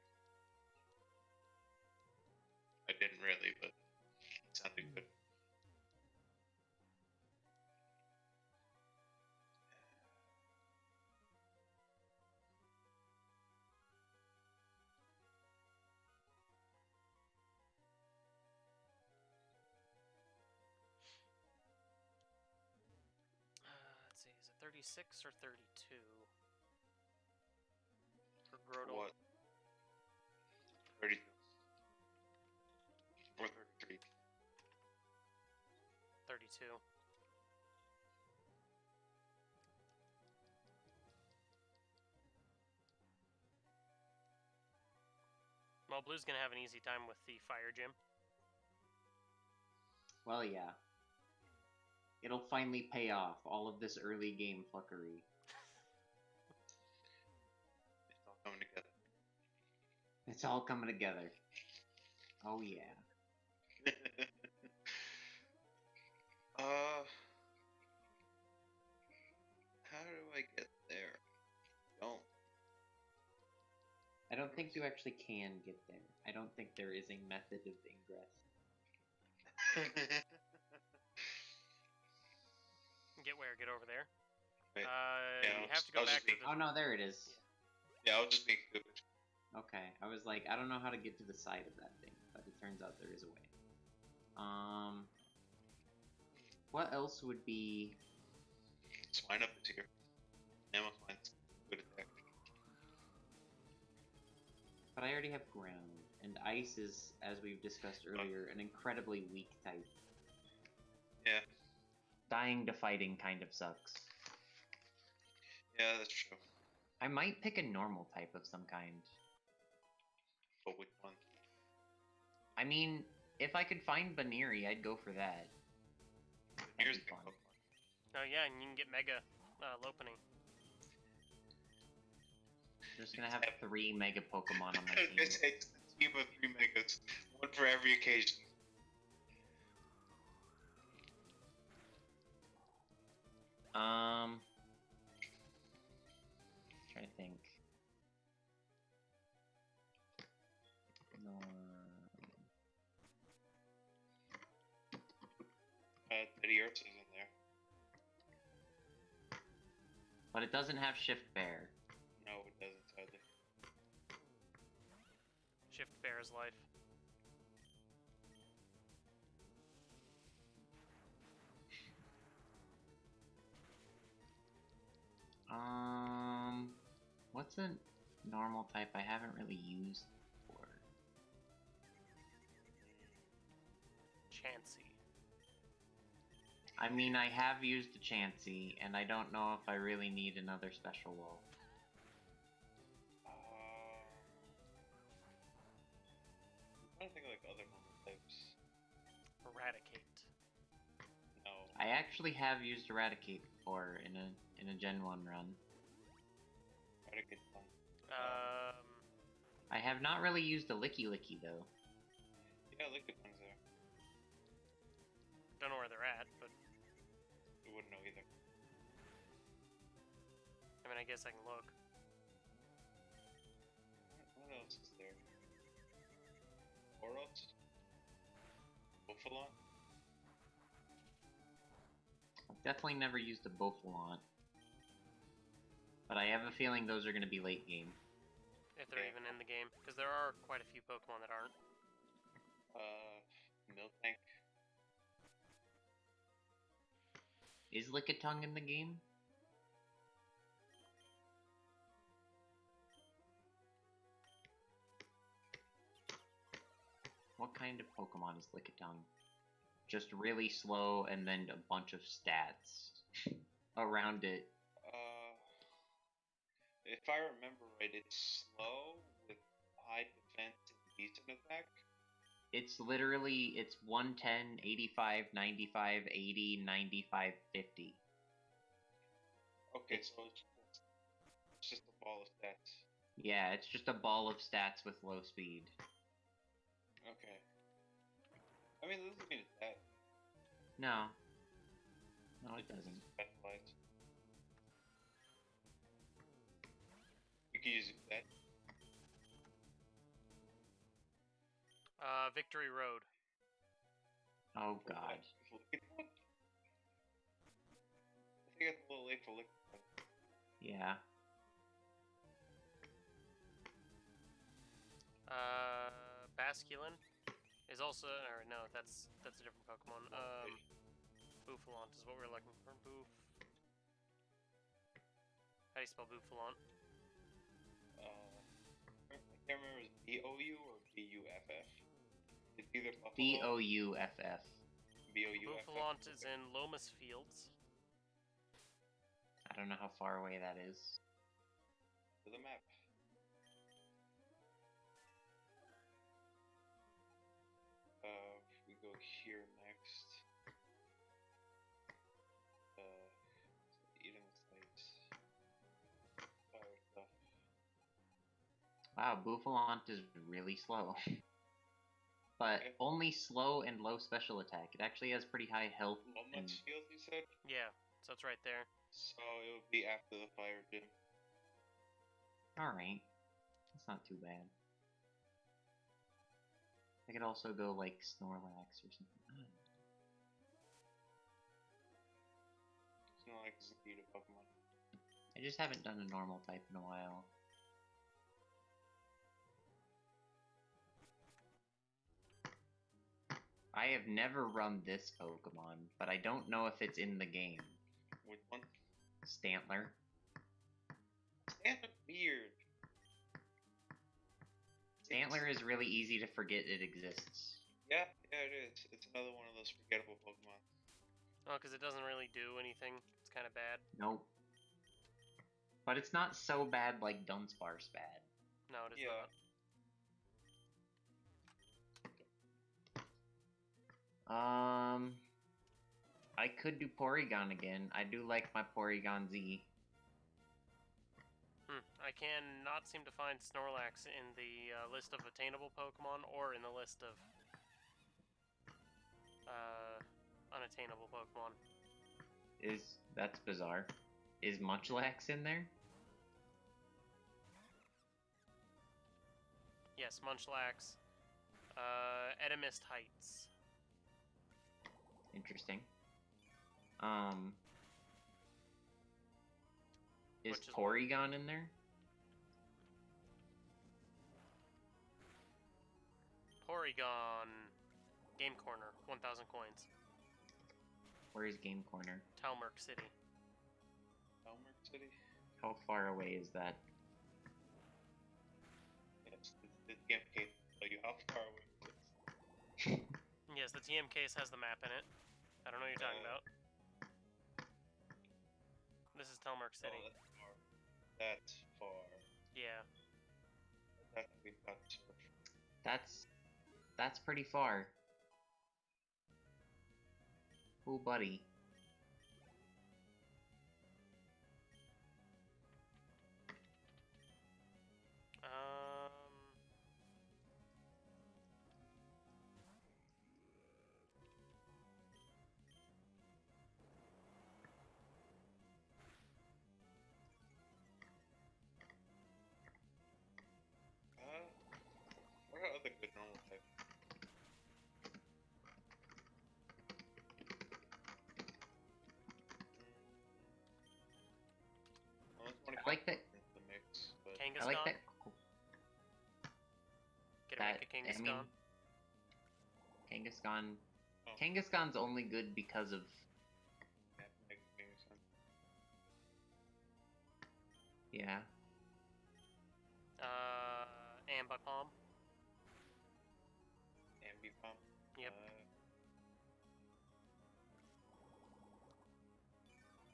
Speaker 4: I didn't really, but it sounded good.
Speaker 1: Let's see, is it 36 or 32? For Grodel?
Speaker 4: What? 32. Or 33.
Speaker 1: 32. Well, Blue's gonna have an easy time with the fire gym.
Speaker 3: Well, yeah. It'll finally pay off, all of this early game fuckery.
Speaker 4: It's all coming together.
Speaker 3: It's all coming together. Oh, yeah.
Speaker 4: How do I get there? Don't.
Speaker 3: I don't think you actually can get there. I don't think there is a method of ingress.
Speaker 1: Get where? Get over there?
Speaker 4: Wait,
Speaker 1: You have to go back to the...
Speaker 3: Oh, no, there it is.
Speaker 4: Yeah, I was just being stupid.
Speaker 3: Okay, I was like, I don't know how to get to the side of that thing, but it turns out there is a way. What else would be...
Speaker 4: Swine up is here. Ammo swine's good attack.
Speaker 3: But I already have ground, and ice is, as we've discussed earlier, an incredibly weak type.
Speaker 4: Yeah.
Speaker 3: Dying to fighting kind of sucks.
Speaker 4: Yeah, that's true.
Speaker 3: I might pick a normal type of some kind.
Speaker 4: But which one?
Speaker 3: I mean, if I could find Baneri, I'd go for that.
Speaker 4: Here's
Speaker 3: That'd be fun.
Speaker 1: Oh yeah, and you can get Mega Lopening.
Speaker 3: Just gonna have 3 Mega Pokemon on my team.
Speaker 4: It takes a team of 3 megas, one for every occasion.
Speaker 3: Trying to think. No.
Speaker 4: Teddy Ursa's in there.
Speaker 3: But it doesn't have Shift Bear.
Speaker 4: No, it doesn't, sadly.
Speaker 1: Shift Bear's life.
Speaker 3: What's a normal type I haven't really used before?
Speaker 1: Chansey.
Speaker 3: I mean, I have used a Chansey, and I don't know if I really need another special wall.
Speaker 4: I'm trying to think of like other normal types.
Speaker 1: Eradicate.
Speaker 4: No.
Speaker 3: I actually have used Eradicate before in a Gen 1 run.
Speaker 4: Eradicate fun.
Speaker 3: I have not really used a Licky Licky though.
Speaker 4: Yeah, Liquid one's there.
Speaker 1: Don't know where they're at, but
Speaker 4: You wouldn't know either.
Speaker 1: I mean, I guess I can look.
Speaker 4: What else is there? Oros? Buffalon?
Speaker 3: I've definitely never used a Bouffalant. But I have a feeling those are going to be late game.
Speaker 1: If they're even in the game. Because there are quite a few Pokemon that aren't.
Speaker 4: Miltank?
Speaker 3: Is Lickitung in the game? What kind of Pokemon is Lickitung? Just really slow and then a bunch of stats around it.
Speaker 4: If I remember right, it's slow with high defense and decent attack.
Speaker 3: It's literally, it's 110, 85, 95, 80, 95, 50.
Speaker 4: Okay, so it's just a ball of stats.
Speaker 3: Yeah, it's just a ball of stats with low speed.
Speaker 4: Okay. I mean, this doesn't mean it's bad.
Speaker 3: No. No, it doesn't.
Speaker 4: Specialized. You can use it that.
Speaker 1: Victory Road.
Speaker 3: Oh god.
Speaker 4: I think it's a little late for liquid.
Speaker 3: Yeah.
Speaker 1: Basculin is also, or no, that's a different Pokemon. Bouffalant is what we're looking for. How do you spell Bouffalant?
Speaker 4: I can't remember if it's B-O-U or B-U-F-F. It's either Buffalo.
Speaker 3: B-O-U-F-F.
Speaker 4: B-O-U-F-F.
Speaker 1: Bouffalant is in Lomas Fields.
Speaker 3: I don't know how far away that is.
Speaker 4: To the map. We go here next. Eating sites. Fire stuff.
Speaker 3: Wow, Bouffalant is really slow. But
Speaker 4: Okay.
Speaker 3: only slow and low special attack. It actually has pretty high health. And...
Speaker 4: Lomas Field, you said?
Speaker 1: Yeah, so it's right there.
Speaker 4: So it would be after the fire gym.
Speaker 3: Alright. That's not too bad. I could also go like Snorlax or something. I don't know.
Speaker 4: Snorlax is indeed a Pokemon.
Speaker 3: I just haven't done a normal type in a while. I have never run this Pokemon, but I don't know if it's in the game.
Speaker 4: Which one?
Speaker 3: Stantler.
Speaker 4: Stantler's weird.
Speaker 3: Stantler is really easy to forget it exists.
Speaker 4: Yeah, it is. It's another one of those forgettable Pokemon.
Speaker 1: Oh, because it doesn't really do anything. It's kind of bad.
Speaker 3: Nope. But it's not so bad like Dunsparce bad.
Speaker 1: No, it is
Speaker 4: Yeah.
Speaker 1: not.
Speaker 3: I could do Porygon again. I do like my Porygon Z.
Speaker 1: I cannot seem to find Snorlax in the list of attainable Pokemon or in the list of unattainable Pokemon.
Speaker 3: That's bizarre. Is Munchlax in there?
Speaker 1: Yes, Munchlax. Edamist Heights.
Speaker 3: Interesting. Is
Speaker 1: Which is
Speaker 3: Porygon in there?
Speaker 1: Porygon. Game Corner. 1,000 coins.
Speaker 3: Where is Game Corner?
Speaker 1: Talmurk City.
Speaker 4: Elmer City?
Speaker 3: How far away is that?
Speaker 4: Yes, the game can't tell you how far away it is.
Speaker 1: Yes, the TM case has the map in it. I don't know what you're talking about. This is Talmurk City.
Speaker 4: Oh, that's far. That's far.
Speaker 1: Yeah.
Speaker 4: That's we got to search.
Speaker 3: That's pretty far. Ooh, buddy.
Speaker 4: What are other good normal types?
Speaker 3: I like that.
Speaker 4: The mix, but
Speaker 1: Kangaskhan.
Speaker 3: I like that.
Speaker 1: Get a make a Kangaskhan.
Speaker 3: Kangaskhan.
Speaker 4: Oh.
Speaker 3: Kangaskhan's only good because of.
Speaker 4: Yeah, make Kangaskhan.
Speaker 3: Yeah.
Speaker 1: Ambipom.
Speaker 4: Ambipom.
Speaker 1: Yep.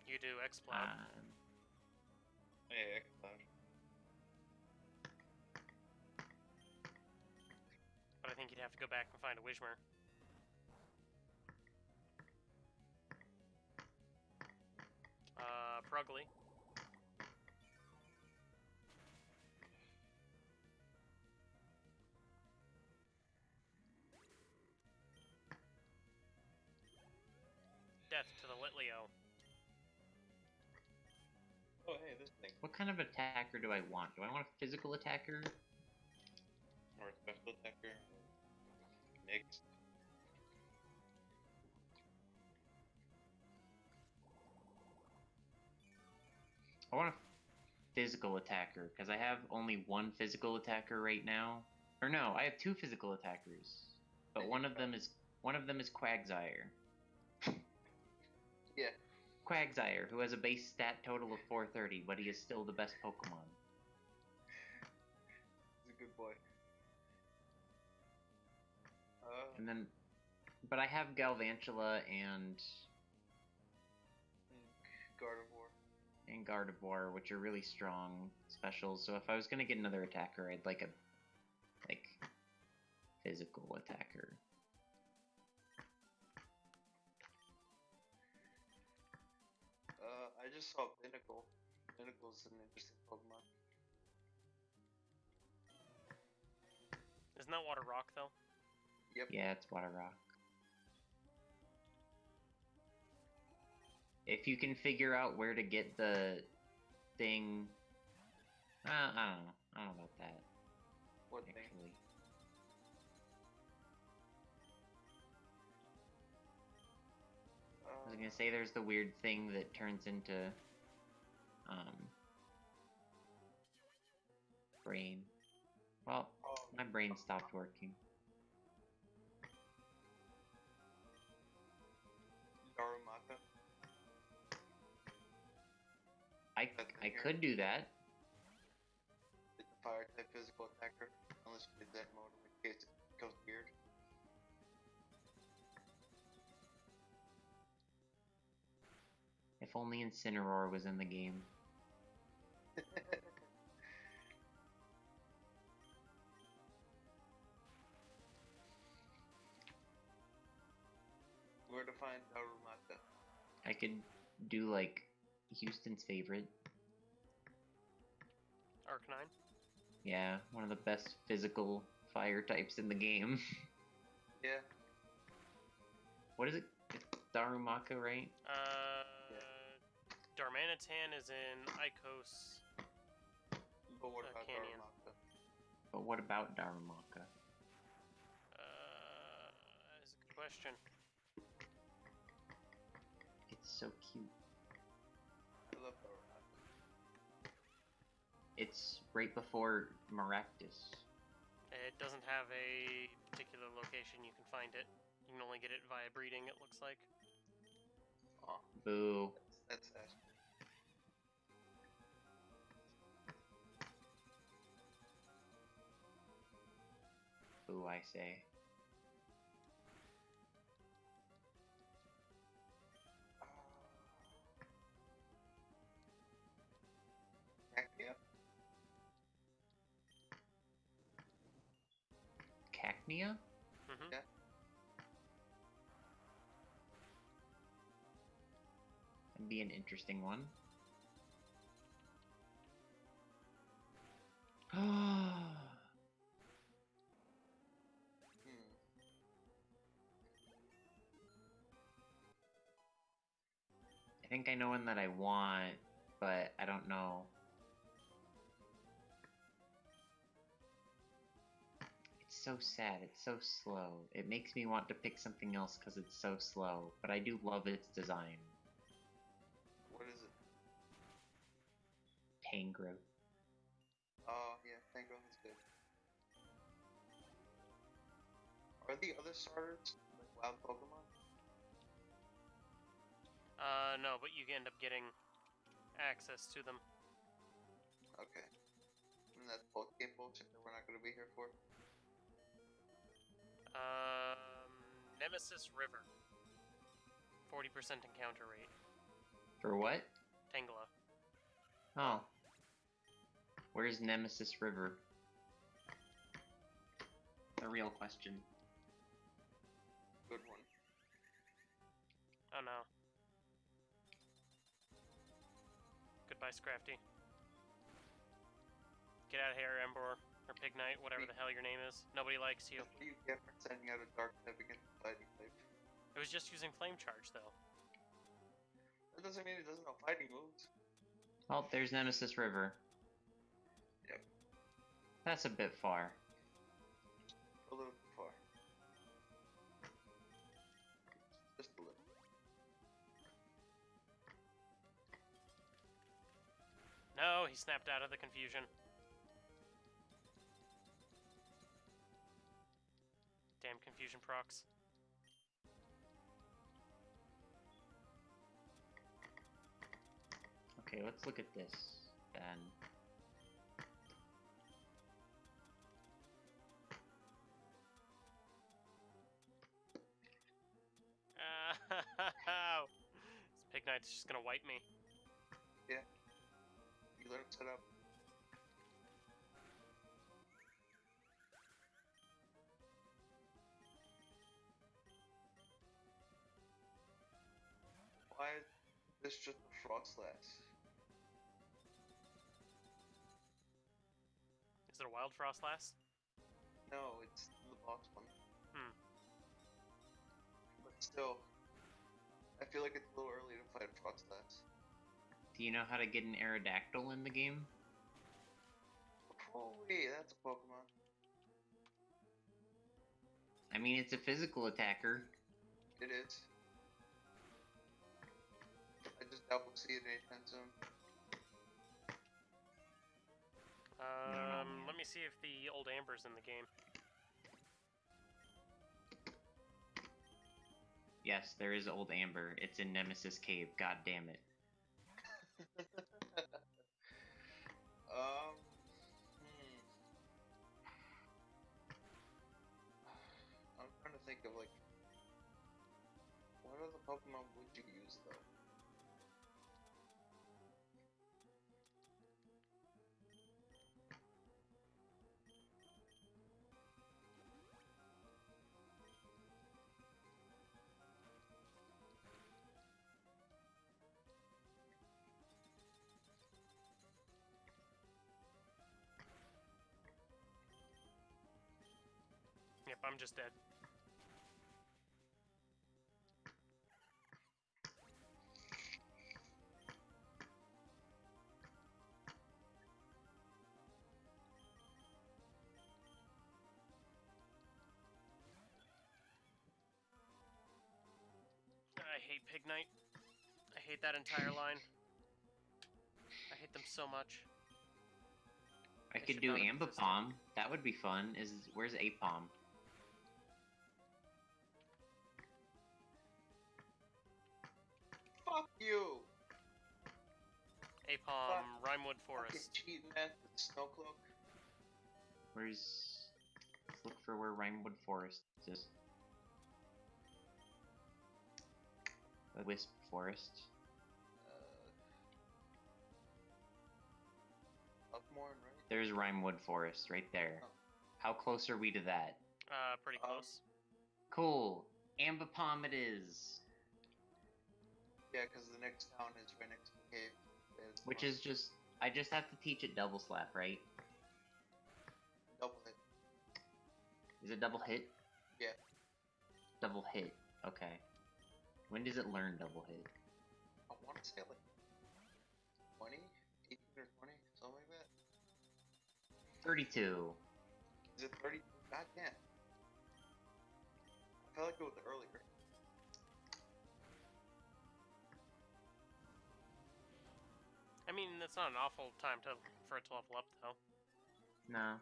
Speaker 1: You do X-Cloud.
Speaker 4: Yeah, X-Cloud.
Speaker 1: But I think you'd have to go back and find a Wishmer. Prugly. Death to the Litleo.
Speaker 4: Oh, hey, this thing.
Speaker 3: What kind of attacker do I want? Do I want a physical attacker?
Speaker 4: Or a special attacker. mixed.
Speaker 3: I want a physical attacker because I have only one physical attacker right now. Or no, I have two physical attackers, but one of them is Quagsire.
Speaker 2: Yeah.
Speaker 3: Quagsire, who has a base stat total of 430, but he is still the best Pokemon.
Speaker 2: He's a good boy.
Speaker 3: And then, but I have Galvantula and Gardevoir, which are really strong specials. So if I was gonna get another attacker, I'd like a physical attacker.
Speaker 2: I just saw Pinnacle. Pinnacle's an interesting Pokemon.
Speaker 1: Isn't that Water Rock, though?
Speaker 2: Yep.
Speaker 3: Yeah, it's Water Rock. If you can figure out where to get the thing, I don't know. I don't know about that.
Speaker 2: What thing?
Speaker 3: Actually, I was gonna say there's the weird thing that turns into brain. Well, my brain stopped working.
Speaker 2: Darumaka.
Speaker 3: I could do that.
Speaker 2: It's a fire type physical attacker. Unless you did that mode, in which case it goes weird.
Speaker 3: If only Incineroar was in the game.
Speaker 2: Where to find Darumaka?
Speaker 3: I could do like Houston's favorite.
Speaker 1: Arcanine.
Speaker 3: Yeah, one of the best physical fire types in the game.
Speaker 2: Yeah.
Speaker 3: What is it? It's Darumaka, right?
Speaker 1: Darmanitan is in Icos.
Speaker 2: But what about
Speaker 1: Canyon.
Speaker 2: Darumaka?
Speaker 3: But what about Darumaka?
Speaker 1: Is a good question.
Speaker 3: It's so cute.
Speaker 2: I love Darumaka.
Speaker 3: It's right before Maractus.
Speaker 1: It doesn't have a particular location you can find it. You can only get it via breeding, it looks like.
Speaker 2: Oh,
Speaker 3: Boo.
Speaker 2: that's sad.
Speaker 3: Boo, I say.
Speaker 2: Cacnea?
Speaker 3: Cacnea?
Speaker 1: Mm-hmm.
Speaker 2: Yeah.
Speaker 3: That'd be an interesting one. I think I know one that I want, but I don't know. It's so sad. It's so slow. It makes me want to pick something else because it's so slow, but I do love its design.
Speaker 2: What is it?
Speaker 3: Tangrowth.
Speaker 2: Oh, yeah, Tangrowth is good. Are the other starters like wild Pokemon?
Speaker 1: No, but you end up getting access to them.
Speaker 2: Okay. And that's both game bullshit that we're not going to be here for.
Speaker 1: Nemesis River. 40% encounter rate.
Speaker 3: For what?
Speaker 1: Tangela.
Speaker 3: Oh. Where's Nemesis River? The real question.
Speaker 2: Good one.
Speaker 1: Oh no. Goodbye, Scrafty. Get out of here, Ember, or Pig Knight, whatever the hell your name is. Nobody likes you.
Speaker 2: What do you get for sending out a dark type against a fighting type?
Speaker 1: It was just using Flame Charge, though.
Speaker 2: That doesn't mean it doesn't know fighting moves.
Speaker 3: Oh, there's Nemesis River.
Speaker 2: Yep.
Speaker 3: That's a bit far.
Speaker 2: A little bit far.
Speaker 1: he snapped out of the confusion. Damn confusion procs.
Speaker 3: Okay, let's look at this then.
Speaker 1: This Pig Knight's just gonna wipe me.
Speaker 2: You let him set up. Why is this just a frog slash?
Speaker 1: Is it a Wild Frostlass?
Speaker 2: No, it's the box one. But still, I feel like it's a little early to fight frog slash.
Speaker 3: Do you know how to get an Aerodactyl in the game?
Speaker 2: Oh wait, that's a Pokemon.
Speaker 3: I mean, it's a physical attacker.
Speaker 2: It is. I just doubt we'll see it anytime soon.
Speaker 1: Let me see if the old Amber's in the game.
Speaker 3: Yes, there is Old Amber. It's in Nemesis Cave. God damn it.
Speaker 2: I'm trying to think of like, what other Pokemon would you use though?
Speaker 1: Yep, I'm just dead. I hate Pig Knight. I hate that entire line. I hate them so much.
Speaker 3: I
Speaker 1: They
Speaker 3: could
Speaker 1: should
Speaker 3: do
Speaker 1: not have existed.
Speaker 3: Ambipom. That would be fun. Where's Apom?
Speaker 2: Fuck you!
Speaker 1: Apom, Rimewood
Speaker 2: Fucking
Speaker 1: Forest.
Speaker 2: cheating at the Snowcloak.
Speaker 3: Let's look for where Rimewood Forest is. The Wisp Forest.
Speaker 2: Upmore, right?
Speaker 3: There's Rimewood Forest right there.
Speaker 2: Oh.
Speaker 3: How close are we to that?
Speaker 1: Pretty close.
Speaker 3: Cool. Ambipom it is.
Speaker 2: Yeah, because the next town is right next to the cave.
Speaker 3: Which is just... I just have to teach it Double Slap, right?
Speaker 2: double hit.
Speaker 3: Is it double hit?
Speaker 2: Yeah.
Speaker 3: Double hit. Okay. When does it learn double hit?
Speaker 2: I want to say like 20? 18 or 20? Something like that.
Speaker 3: 32.
Speaker 2: Is it 30? God damn. I felt like it was earlier.
Speaker 1: I mean, that's not an awful time for it to level up, though.
Speaker 3: No.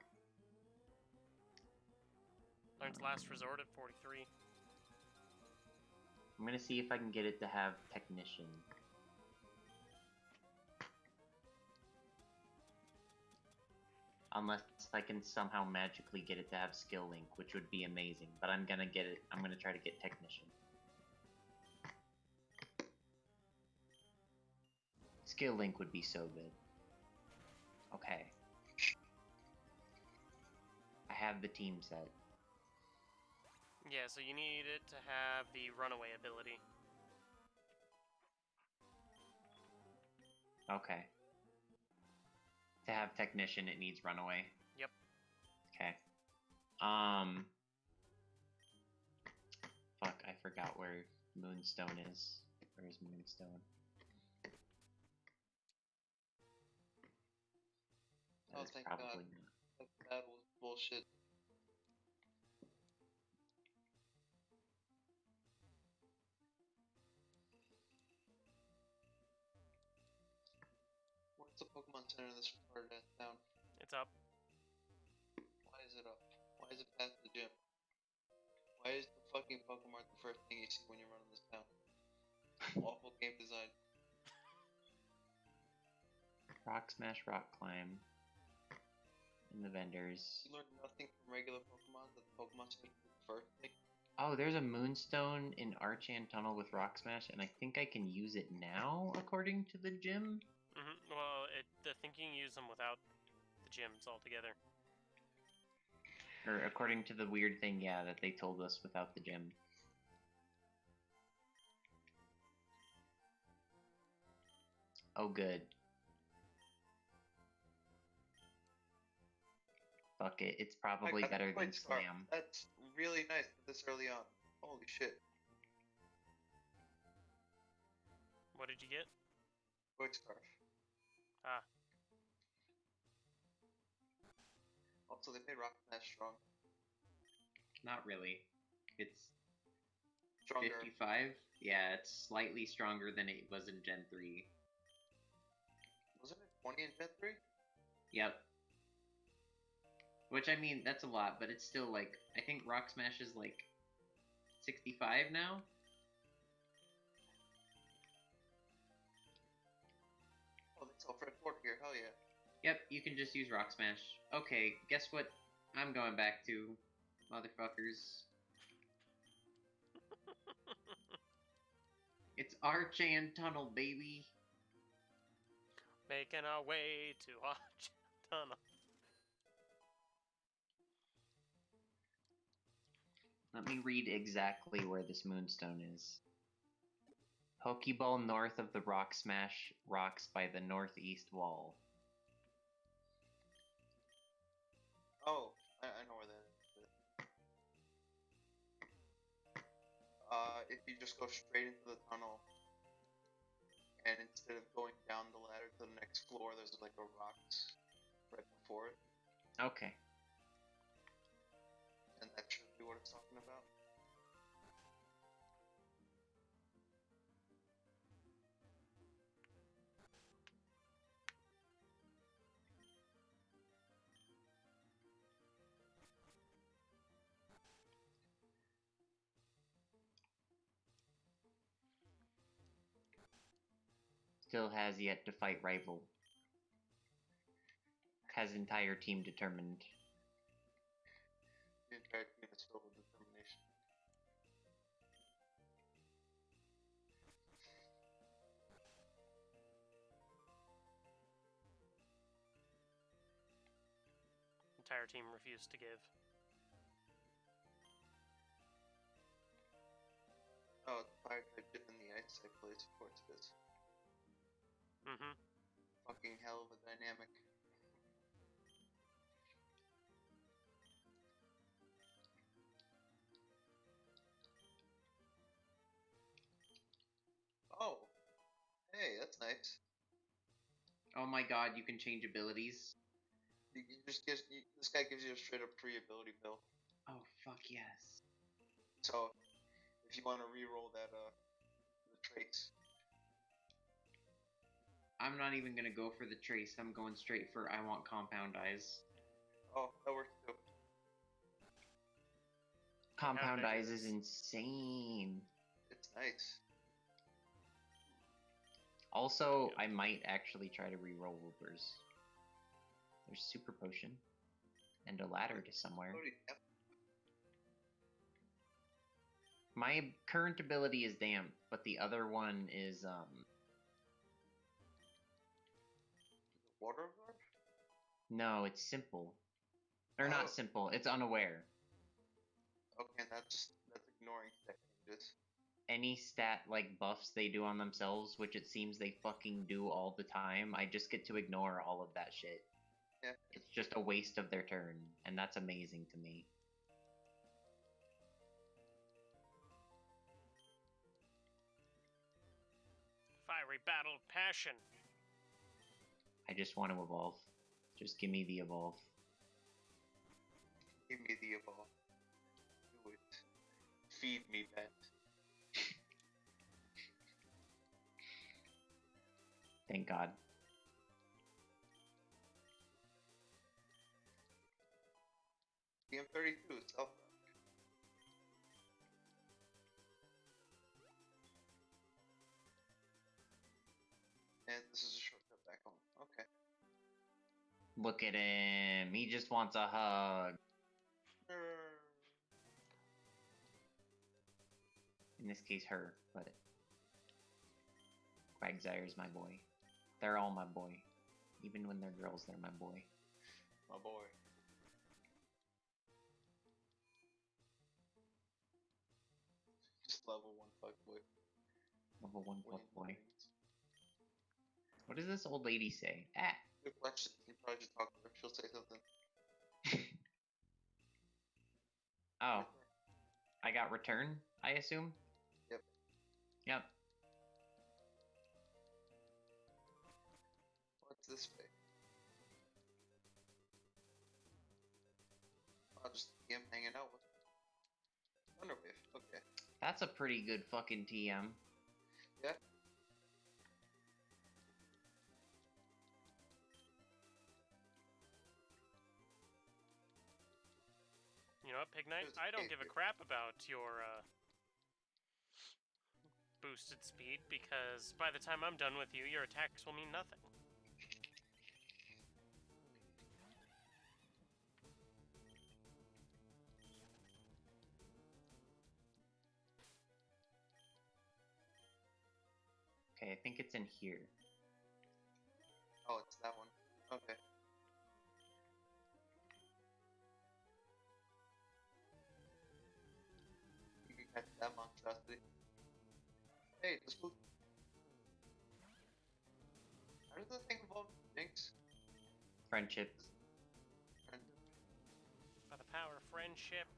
Speaker 1: Learns Last Resort at 43.
Speaker 3: I'm gonna see if I can get it to have Technician. Unless I can somehow magically get it to have Skill Link, which would be amazing. But I'm gonna get it. I'm gonna try to get Technician. Skill Link would be so good. Okay. I have the team set.
Speaker 1: Yeah, so you need it to have the Runaway ability.
Speaker 3: Okay. To have Technician, it needs Runaway.
Speaker 1: Yep.
Speaker 3: Okay. Fuck, I forgot where Moonstone is. Where's Moonstone?
Speaker 2: Oh,
Speaker 3: That is
Speaker 2: thank
Speaker 3: probably
Speaker 2: God.
Speaker 3: not.
Speaker 2: That was bullshit. Where's
Speaker 4: the Pokemon Center in this part of town?
Speaker 1: It's up.
Speaker 4: Why is it up? Why is it past the gym? Why is the fucking Pokemon the first thing you see when you're running this town? Awful game design.
Speaker 3: Rock smash, rock climb. And the vendors.
Speaker 4: You learn nothing from regular Pokemon that the Pokemon Center is the first thing.
Speaker 3: Oh, there's a Moonstone in Archan Tunnel with Rock Smash, and I think I can use it now, according to the gym.
Speaker 1: Well, I think you can use them without the gyms altogether.
Speaker 3: Or according to the weird thing, yeah, that they told us without the gym. Oh, good. Fuck it, it's probably better than Slam.
Speaker 4: That's really nice this early on. Holy shit.
Speaker 1: What did you get?
Speaker 4: Void Scarf.
Speaker 1: Ah.
Speaker 4: Also, they made Rock Smash strong.
Speaker 3: Not really. It's
Speaker 4: Stronger.
Speaker 3: 55? Yeah, it's slightly stronger than it was in Gen 3.
Speaker 4: Wasn't it 20 in Gen 3?
Speaker 3: Yep. Which, I mean, that's a lot, but it's still like, I think Rock Smash is like 65 now?
Speaker 4: Oh, they sell Fred Ford here, hell yeah.
Speaker 3: Yep, you can just use Rock Smash. Okay, guess what I'm going back to, motherfuckers. It's Archan Tunnel, baby!
Speaker 1: Making our way to Arch Tunnel.
Speaker 3: Let me read exactly where this Moonstone is. Pokeball north of the Rock Smash rocks by the northeast wall.
Speaker 4: Oh, I know where that is. If you just go straight into the tunnel, and instead of going down the ladder to the next floor, there's like a rocks right before it.
Speaker 3: Okay.
Speaker 4: And that should be what it's talking about.
Speaker 3: Still has yet to fight rival. Has entire team determined.
Speaker 4: The entire team is filled with determination.
Speaker 1: Entire team refused to give.
Speaker 4: Oh, the fire type dip in the ice type place, of course it is. Fucking hell of a dynamic. Oh, hey, that's nice.
Speaker 3: Oh my god, you can change abilities.
Speaker 4: You just gives this guy gives you a straight up free ability pill.
Speaker 3: Oh fuck yes.
Speaker 4: So if you want to re-roll that the traits.
Speaker 3: I'm not even gonna go for the trace, I'm going straight for I want Compound Eyes.
Speaker 4: Oh, that works too.
Speaker 3: Compound
Speaker 1: big
Speaker 3: Eyes
Speaker 1: it
Speaker 3: is
Speaker 1: is?
Speaker 3: insane.
Speaker 4: It's nice.
Speaker 3: Also, I might actually try to reroll Woopers. There's Super Potion. And a ladder to somewhere.
Speaker 4: Yep.
Speaker 3: My current ability is Damp, but the other one is,
Speaker 4: Water guard?
Speaker 3: no, it's Simple. Or
Speaker 4: Oh.
Speaker 3: not Simple, it's Unaware.
Speaker 4: Okay, that's ignoring tech changes.
Speaker 3: Any stat, like, buffs they do on themselves, which it seems they fucking do all the time, I just get to ignore all of that shit.
Speaker 4: Yeah.
Speaker 3: It's just a waste of their turn, and that's amazing to me.
Speaker 1: Fiery battle passion.
Speaker 3: I just want to evolve. Just give me the evolve.
Speaker 4: Give me the evolve. Do it. Feed me that.
Speaker 3: Thank God.
Speaker 4: DM32, South. And this is a shortcut back home. Okay.
Speaker 3: Look at him. He just wants a hug. In this case, her, but Quagsire's my boy. They're all my boy. Even when they're girls, they're my boy.
Speaker 4: My boy. Just level 1 fuck boy.
Speaker 3: Level 1 fuck boy. What does this old lady say? Ah!
Speaker 4: Good question. You probably just talk to her. She'll say something.
Speaker 3: Oh. I got return, I assume?
Speaker 4: Yep.
Speaker 3: Yep.
Speaker 4: What's this way? I'll just see him hanging out with Thunderwave. Okay.
Speaker 3: That's a pretty good fucking TM.
Speaker 4: Yeah.
Speaker 1: You know what, Pig Knight? I don't give a crap about your boosted speed, because by the time I'm done with you, your attacks will mean nothing.
Speaker 3: Okay, I think it's in here.
Speaker 4: Oh, it's that one. Okay. You can catch that monstrosity. Hey, the spook. How does that thing evolve? Jinx?
Speaker 3: Friendship.
Speaker 1: By the power of friendship.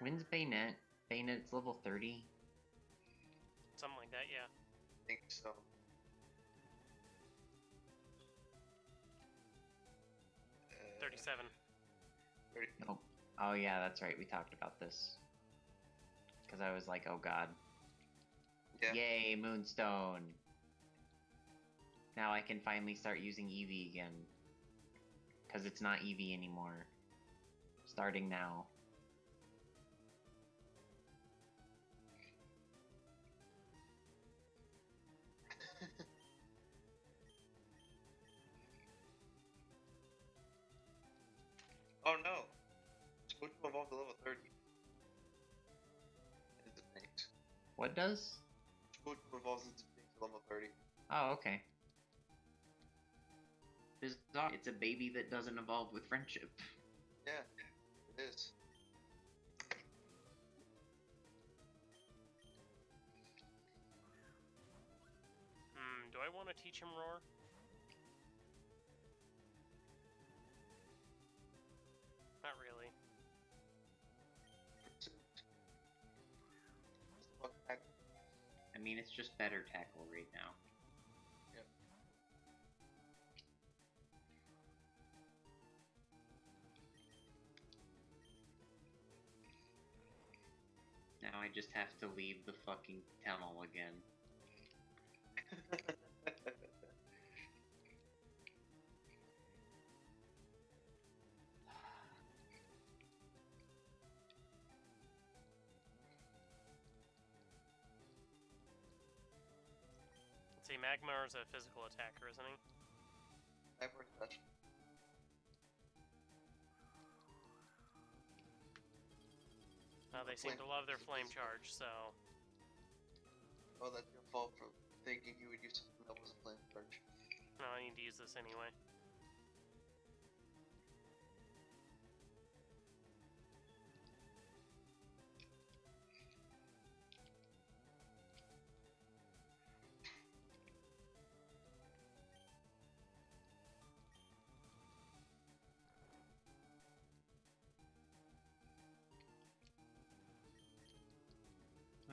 Speaker 3: When's Bayonet? Bayonet's level 30?
Speaker 1: Something like that, yeah.
Speaker 4: I think so.
Speaker 1: 37.
Speaker 4: 30.
Speaker 3: Nope. Oh yeah, that's right, we talked about this. Because I was like, oh god.
Speaker 4: Yeah.
Speaker 3: Yay, Moonstone! Now I can finally start using Eevee again. Because it's not Eevee anymore. Starting now.
Speaker 4: Oh no! Spook evolved to level 30. Into Jinx.
Speaker 3: What does?
Speaker 4: Spook evolves into Jinx to level 30.
Speaker 3: Oh, okay. It's a baby that doesn't evolve with friendship.
Speaker 4: Yeah, it is.
Speaker 1: Do I want to teach him Roar? Not really.
Speaker 3: I mean, it's just better tackle right now.
Speaker 4: Yep.
Speaker 3: Now I just have to leave the fucking tunnel again.
Speaker 1: Let's see, Magmar's a physical attacker, isn't he?
Speaker 4: Hyper touch.
Speaker 1: They seem to love their flame charge, so...
Speaker 4: Oh, that's your fault for thinking you would use something that was a flame charge.
Speaker 1: No, I need to use this anyway.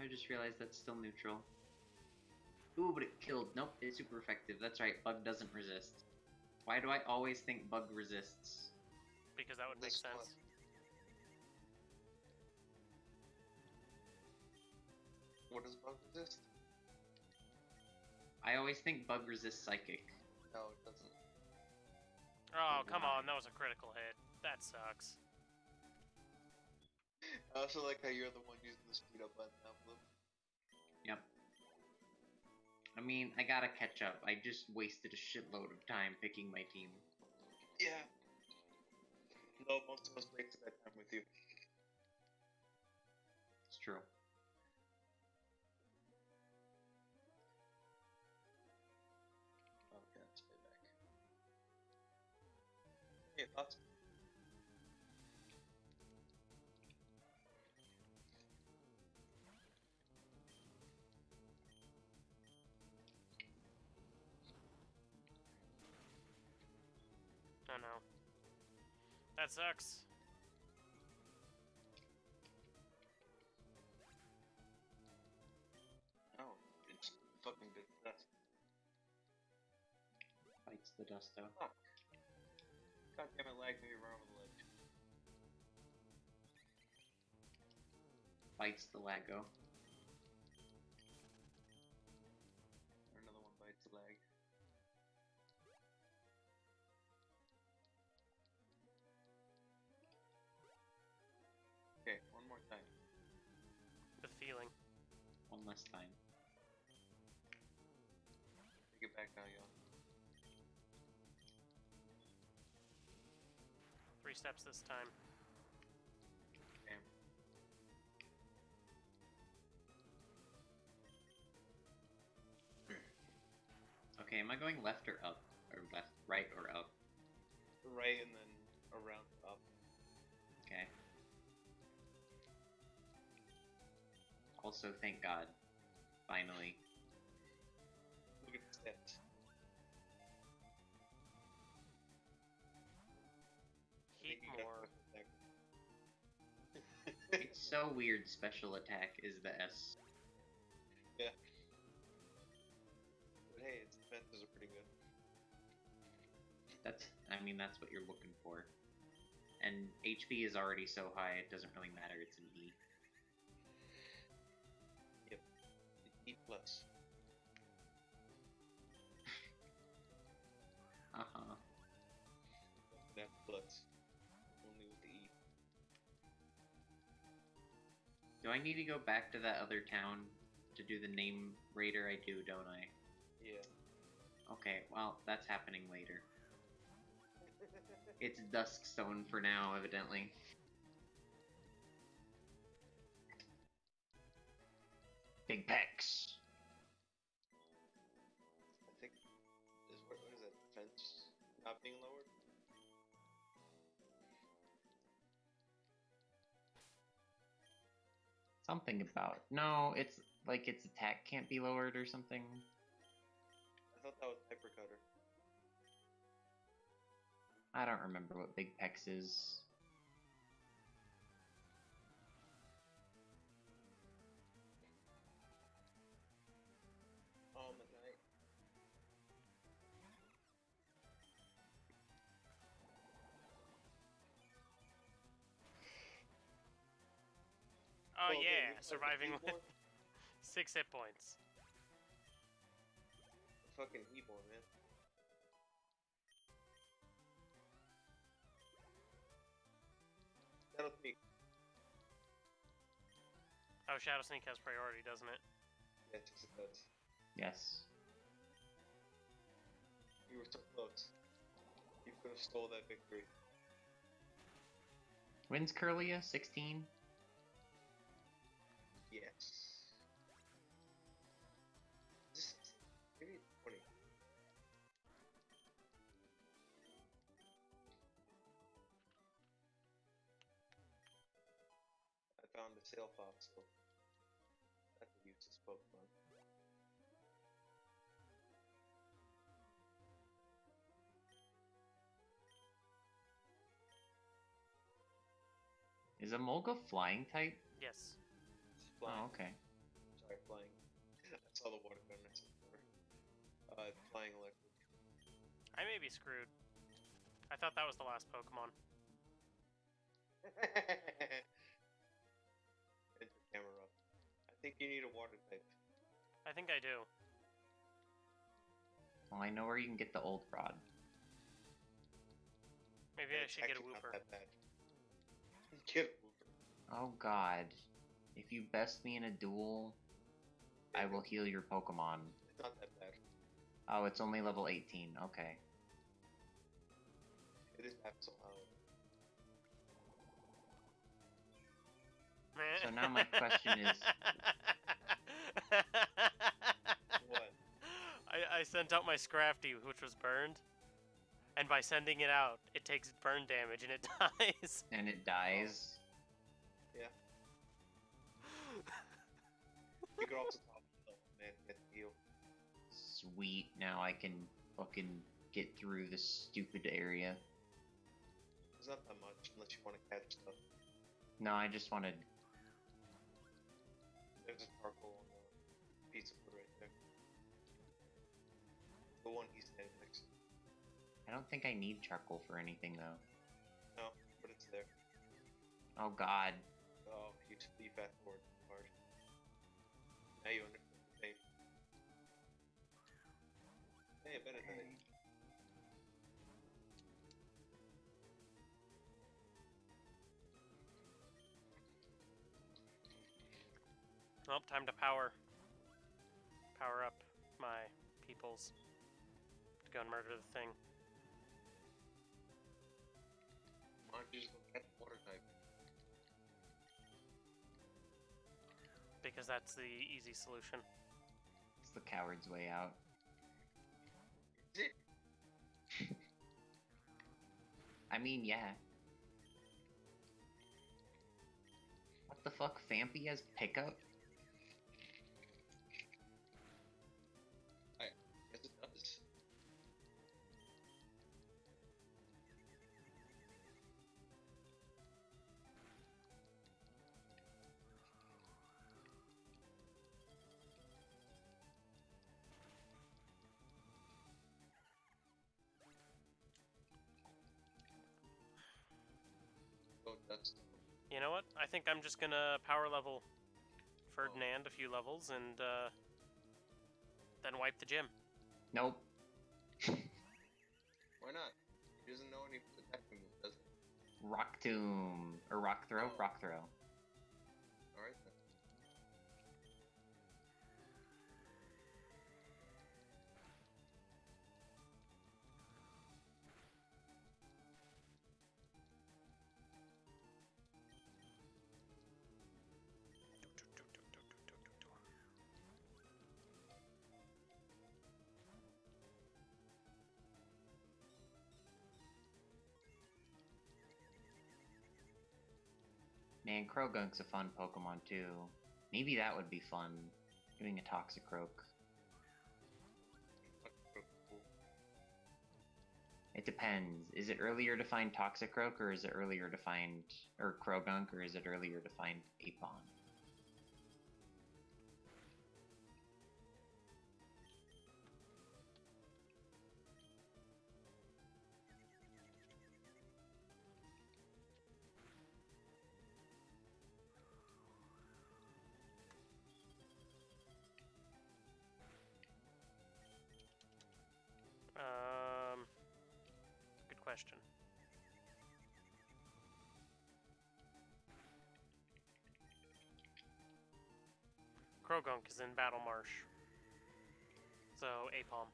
Speaker 3: I just realized that's still neutral. Ooh, but it killed. Nope, it's super effective. That's right, Bug doesn't resist. Why do I always think Bug resists?
Speaker 1: Because that would make
Speaker 4: This
Speaker 1: sense.
Speaker 4: one. What does Bug resist?
Speaker 3: I always think bug resist psychic.
Speaker 6: No, it doesn't.
Speaker 1: Oh, come on, that was a critical hit. That sucks.
Speaker 6: I also like how you're the one using the speed up button now, Blue.
Speaker 3: Yep. I mean, I gotta catch up. I just wasted a shitload of time picking my team.
Speaker 6: Yeah. No, most of us wasted that time with you.
Speaker 3: It's true.
Speaker 6: Okay, let's stay back. Hey, thoughts?
Speaker 1: Oh no. That sucks.
Speaker 6: No, it's fucking big dust.
Speaker 3: Bites the dust out.
Speaker 6: Fuck. God damn it, lag me around with the leg.
Speaker 3: Bites the Lago.
Speaker 6: Or another one bites the lag. Okay, one more time.
Speaker 1: With feeling.
Speaker 3: One last time.
Speaker 6: Take it back now, y'all.
Speaker 1: 3 steps this time.
Speaker 6: Damn.
Speaker 3: Okay, am I going left or up? Or left, right or up?
Speaker 6: Right and then around up.
Speaker 3: Okay. Also, thank God. Finally.
Speaker 6: Look at the stats.
Speaker 1: Heat
Speaker 6: think you got
Speaker 1: more.
Speaker 3: It's so weird special attack is the S.
Speaker 6: Yeah. But hey, its defenses are pretty good.
Speaker 3: I mean, that's what you're looking for. And HP is already so high, it doesn't really matter, it's an E.
Speaker 6: Yep. E plus.
Speaker 3: Uh-huh.
Speaker 6: That plus. Only with the E.
Speaker 3: Do I need to go back to that other town to do the name raider? I do, don't I?
Speaker 6: Yeah.
Speaker 3: Okay, well, that's happening later. It's Duskstone for now, evidently. Big pecs.
Speaker 6: I think what is that? Fence not being lowered?
Speaker 3: Something about... No, it's like its attack can't be lowered or something.
Speaker 6: I thought that was Hyper Cutter.
Speaker 3: I don't remember what Big Pecs is.
Speaker 6: At night.
Speaker 1: Oh
Speaker 6: Well, okay,
Speaker 1: yeah,
Speaker 6: you play
Speaker 1: surviving
Speaker 6: with
Speaker 1: with
Speaker 6: keyboard?
Speaker 1: 6 hit points.
Speaker 6: Fucking keyboard, man. That'll be.
Speaker 1: Oh, Shadow Sneak has priority, doesn't it?
Speaker 6: Yeah, it does.
Speaker 3: Yes.
Speaker 6: You were so close. You could have stole that victory.
Speaker 3: When's Curlia? 16?
Speaker 6: Yes. Just maybe 20. I found a sail fossil. That's a useless Pokemon.
Speaker 3: Is Emolga flying type?
Speaker 1: Yes.
Speaker 6: It's flying.
Speaker 3: Oh, okay.
Speaker 6: Sorry, flying. I saw the water gun. I said water. Flying electric.
Speaker 1: I may be screwed. I thought that was the last Pokemon.
Speaker 6: Enter camera up. I think you need a water type.
Speaker 1: I think I do.
Speaker 3: Well, I know where you can get the old rod.
Speaker 1: Maybe I
Speaker 6: It's
Speaker 1: should get a
Speaker 6: actually not
Speaker 1: whooper.
Speaker 6: that bad. Get a whooper.
Speaker 3: Oh god. If you best me in a duel, I will heal your Pokemon.
Speaker 6: It's not that bad.
Speaker 3: Oh, it's only level 18. Okay.
Speaker 6: It is absolutely.
Speaker 3: So now my question is...
Speaker 6: What?
Speaker 1: I sent out my Scrafty, which was burned. And by sending it out, it takes burn damage and it dies.
Speaker 3: And it dies.
Speaker 6: Yeah. You could also top it up, man, get the heal.
Speaker 3: Sweet. Now I can fucking get through this stupid area.
Speaker 6: It's not that much, unless you want to catch stuff.
Speaker 3: No, I just wanted...
Speaker 6: There's a charcoal on the piece of wood right there. The one he's standing next to.
Speaker 3: I don't think I need charcoal for anything, though.
Speaker 6: No, but it's there.
Speaker 3: Oh god.
Speaker 6: Oh, you fast forward hard. Now you understand the pain. Hey, I bet it did.
Speaker 1: Well, time to power up my peoples to go and murder the thing.
Speaker 6: Why don't you just go catch the water type?
Speaker 1: Because that's the easy solution.
Speaker 3: It's the coward's way out.
Speaker 6: Is it?
Speaker 3: I mean, yeah. What the fuck? Fampy has pickup?
Speaker 6: Yes, it does. Oh, that's...
Speaker 1: You know what? I think I'm just gonna power level Ferdinand a few levels and then wipe the gym.
Speaker 3: Nope.
Speaker 6: Why not? He doesn't know any attacking moves, does he?
Speaker 3: Rock Tomb. Or Rock Throw?
Speaker 6: Oh.
Speaker 3: Rock Throw.
Speaker 6: Alright then.
Speaker 3: Man, Croagunk's a fun Pokemon too. Maybe that would be fun. Doing a Toxicroak. It depends. Is it earlier to find Toxicroak, or is it earlier to find... or Croagunk, or is it earlier to find Apon?
Speaker 1: Good question. Croagunk is in Battle Marsh. So, Apom.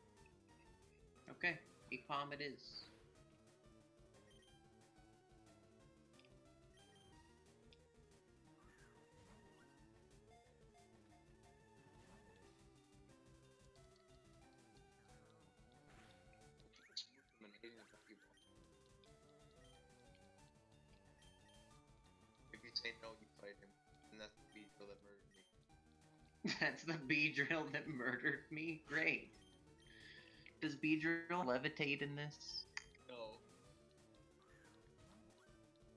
Speaker 3: Okay, Apom it is.
Speaker 6: If you say no, you fight him. And that's the Beedrill that murdered me.
Speaker 3: That's the Beedrill that murdered me? Great. Does Beedrill levitate in this?
Speaker 6: No.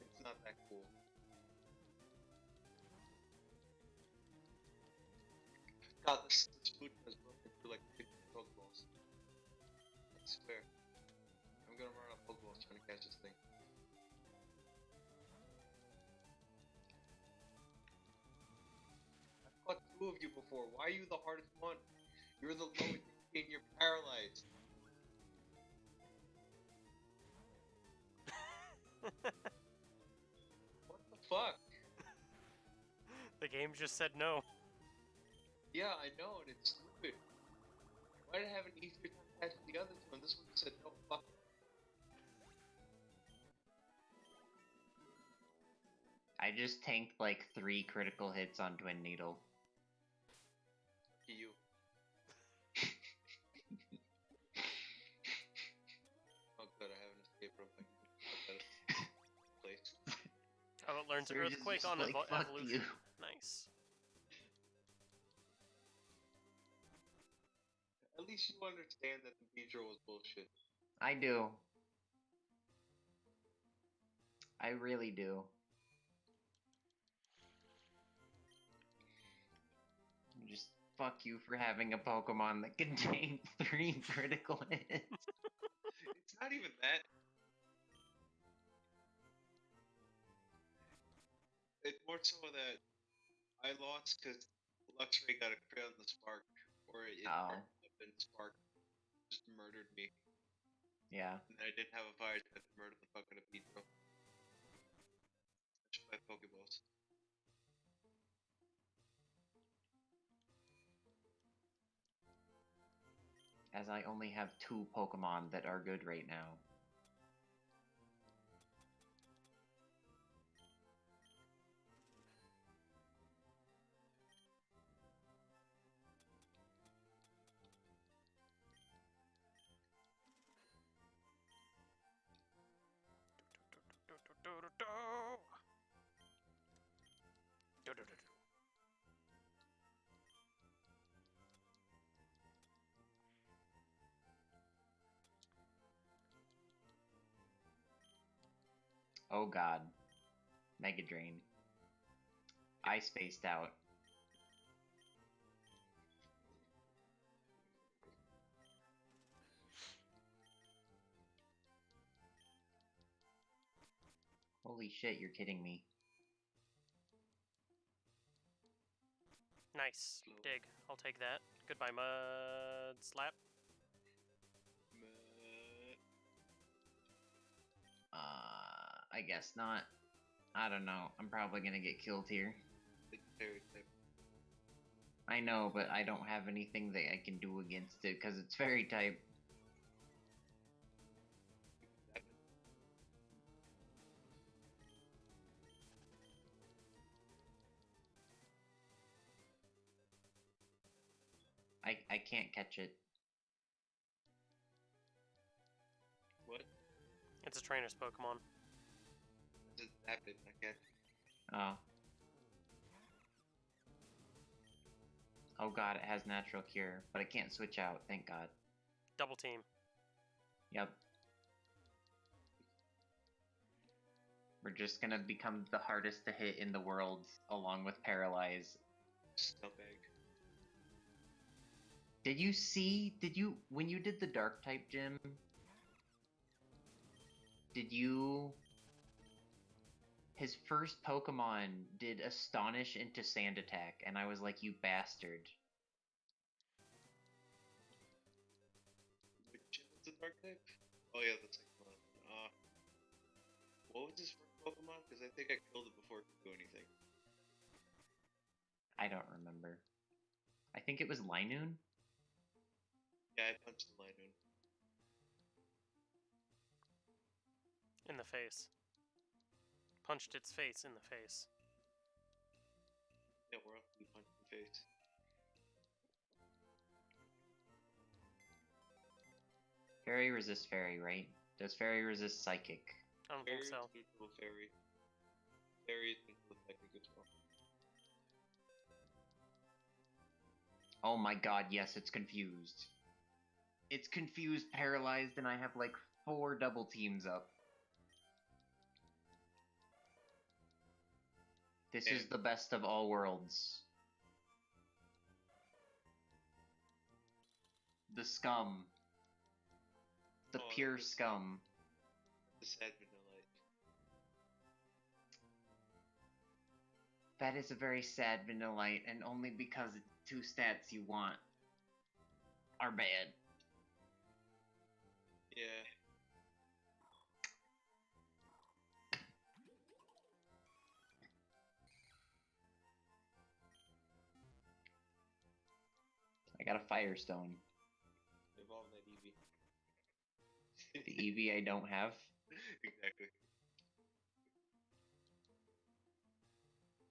Speaker 6: It's not that cool. God, this food has broken through like 50 Pokeballs. I swear. I'm gonna run out of Pokeballs trying to catch this thing. I've caught two of you before. Why are you the hardest one? You're the lowest and you're paralyzed. What the fuck?
Speaker 1: The game just said no.
Speaker 6: Yeah, I know, and it's stupid. Why did I have an easier time catching the other two, and this one said no, fuck.
Speaker 3: I just tanked like 3 critical hits on Twin Needle.
Speaker 6: You. Oh good, I have an escape rope. I can put that in place.
Speaker 1: Oh, it learns
Speaker 3: Surge is
Speaker 1: Earthquake
Speaker 3: just
Speaker 1: on
Speaker 3: like, fuck
Speaker 1: evolution.
Speaker 3: you.
Speaker 1: Nice.
Speaker 6: At least you understand that the Beedrill was bullshit.
Speaker 3: I do. I really do. Just fuck you for having a Pokemon that contained 3 critical hits.
Speaker 6: It's not even that. It's more so that I lost because Luxray got a crit on the Spark, or it
Speaker 3: Oh.
Speaker 6: marked up and Spark just murdered me.
Speaker 3: Yeah.
Speaker 6: And I didn't have a fire type to murder the fuck out of Beedrill. I just play Pokeballs.
Speaker 3: As I only have 2 Pokemon that are good right now. Oh god. Mega Drain. I spaced out. Holy shit, you're kidding me.
Speaker 1: Nice. Dig. I'll take that. Goodbye, Mud Slap.
Speaker 3: I guess not. I don't know. I'm probably gonna get killed here.
Speaker 6: It's fairy type.
Speaker 3: I know, but I don't have anything that I can do against it because it's fairy type. I can't catch it.
Speaker 6: What?
Speaker 1: It's a trainer's Pokemon.
Speaker 6: It just happened. I can't.
Speaker 3: Oh. Oh god, it has natural cure, but I can't switch out, thank god.
Speaker 1: Double team.
Speaker 3: Yep. We're just gonna become the hardest to hit in the world, along with Paralyze.
Speaker 6: Scumbag.
Speaker 3: Did you see, when you did the Dark type gym, his first Pokemon did Astonish into Sand Attack, and I was like, you bastard.
Speaker 6: Which is the dark type? Oh yeah, the second one. What was his first Pokemon? Because I think I killed it before it could do anything.
Speaker 3: I don't remember. I think it was Linoon?
Speaker 6: Yeah, I punched the Linoon.
Speaker 1: In the face. Punched its face in the face.
Speaker 6: Yeah, we're up to be punched in the face.
Speaker 3: Fairy resists Fairy, right? Does Fairy resist Psychic?
Speaker 1: I don't think so.
Speaker 6: Neutral Fairy. Fairy is neutral Psychic as well.
Speaker 3: Oh my god, yes, it's confused. It's confused, paralyzed, and I have like 4 double teams up. This is the best of all worlds. The scum. The pure scum.
Speaker 6: The sad vanilla.
Speaker 3: That is a very sad Vanillite, and only because the 2 stats you want are bad.
Speaker 6: Yeah.
Speaker 3: got a Firestone.
Speaker 6: Evolve that Eevee.
Speaker 3: The Eevee I don't have.
Speaker 6: Exactly.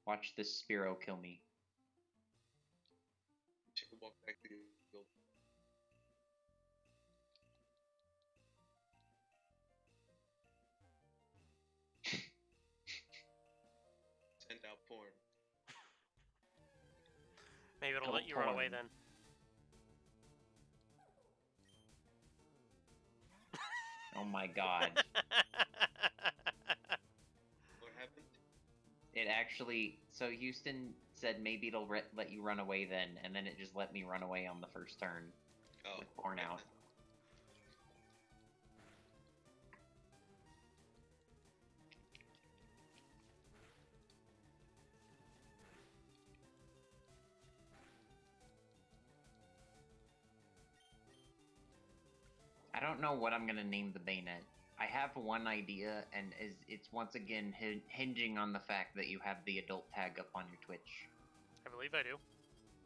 Speaker 3: Watch this Spearow kill me.
Speaker 6: Take a walk back to the field. Send out porn.
Speaker 1: Maybe it'll
Speaker 3: Go
Speaker 1: let you run away
Speaker 3: porn.
Speaker 1: then.
Speaker 3: Oh my god.
Speaker 6: What happened?
Speaker 3: It actually... So Houston said maybe it'll let you run away then, and then it just let me run away on the first turn.
Speaker 6: Oh.
Speaker 3: With porn out. I don't know what I'm gonna name the Bayonet. I have one idea, and it's once again hinging on the fact that you have the adult tag up on your Twitch.
Speaker 1: I believe I do.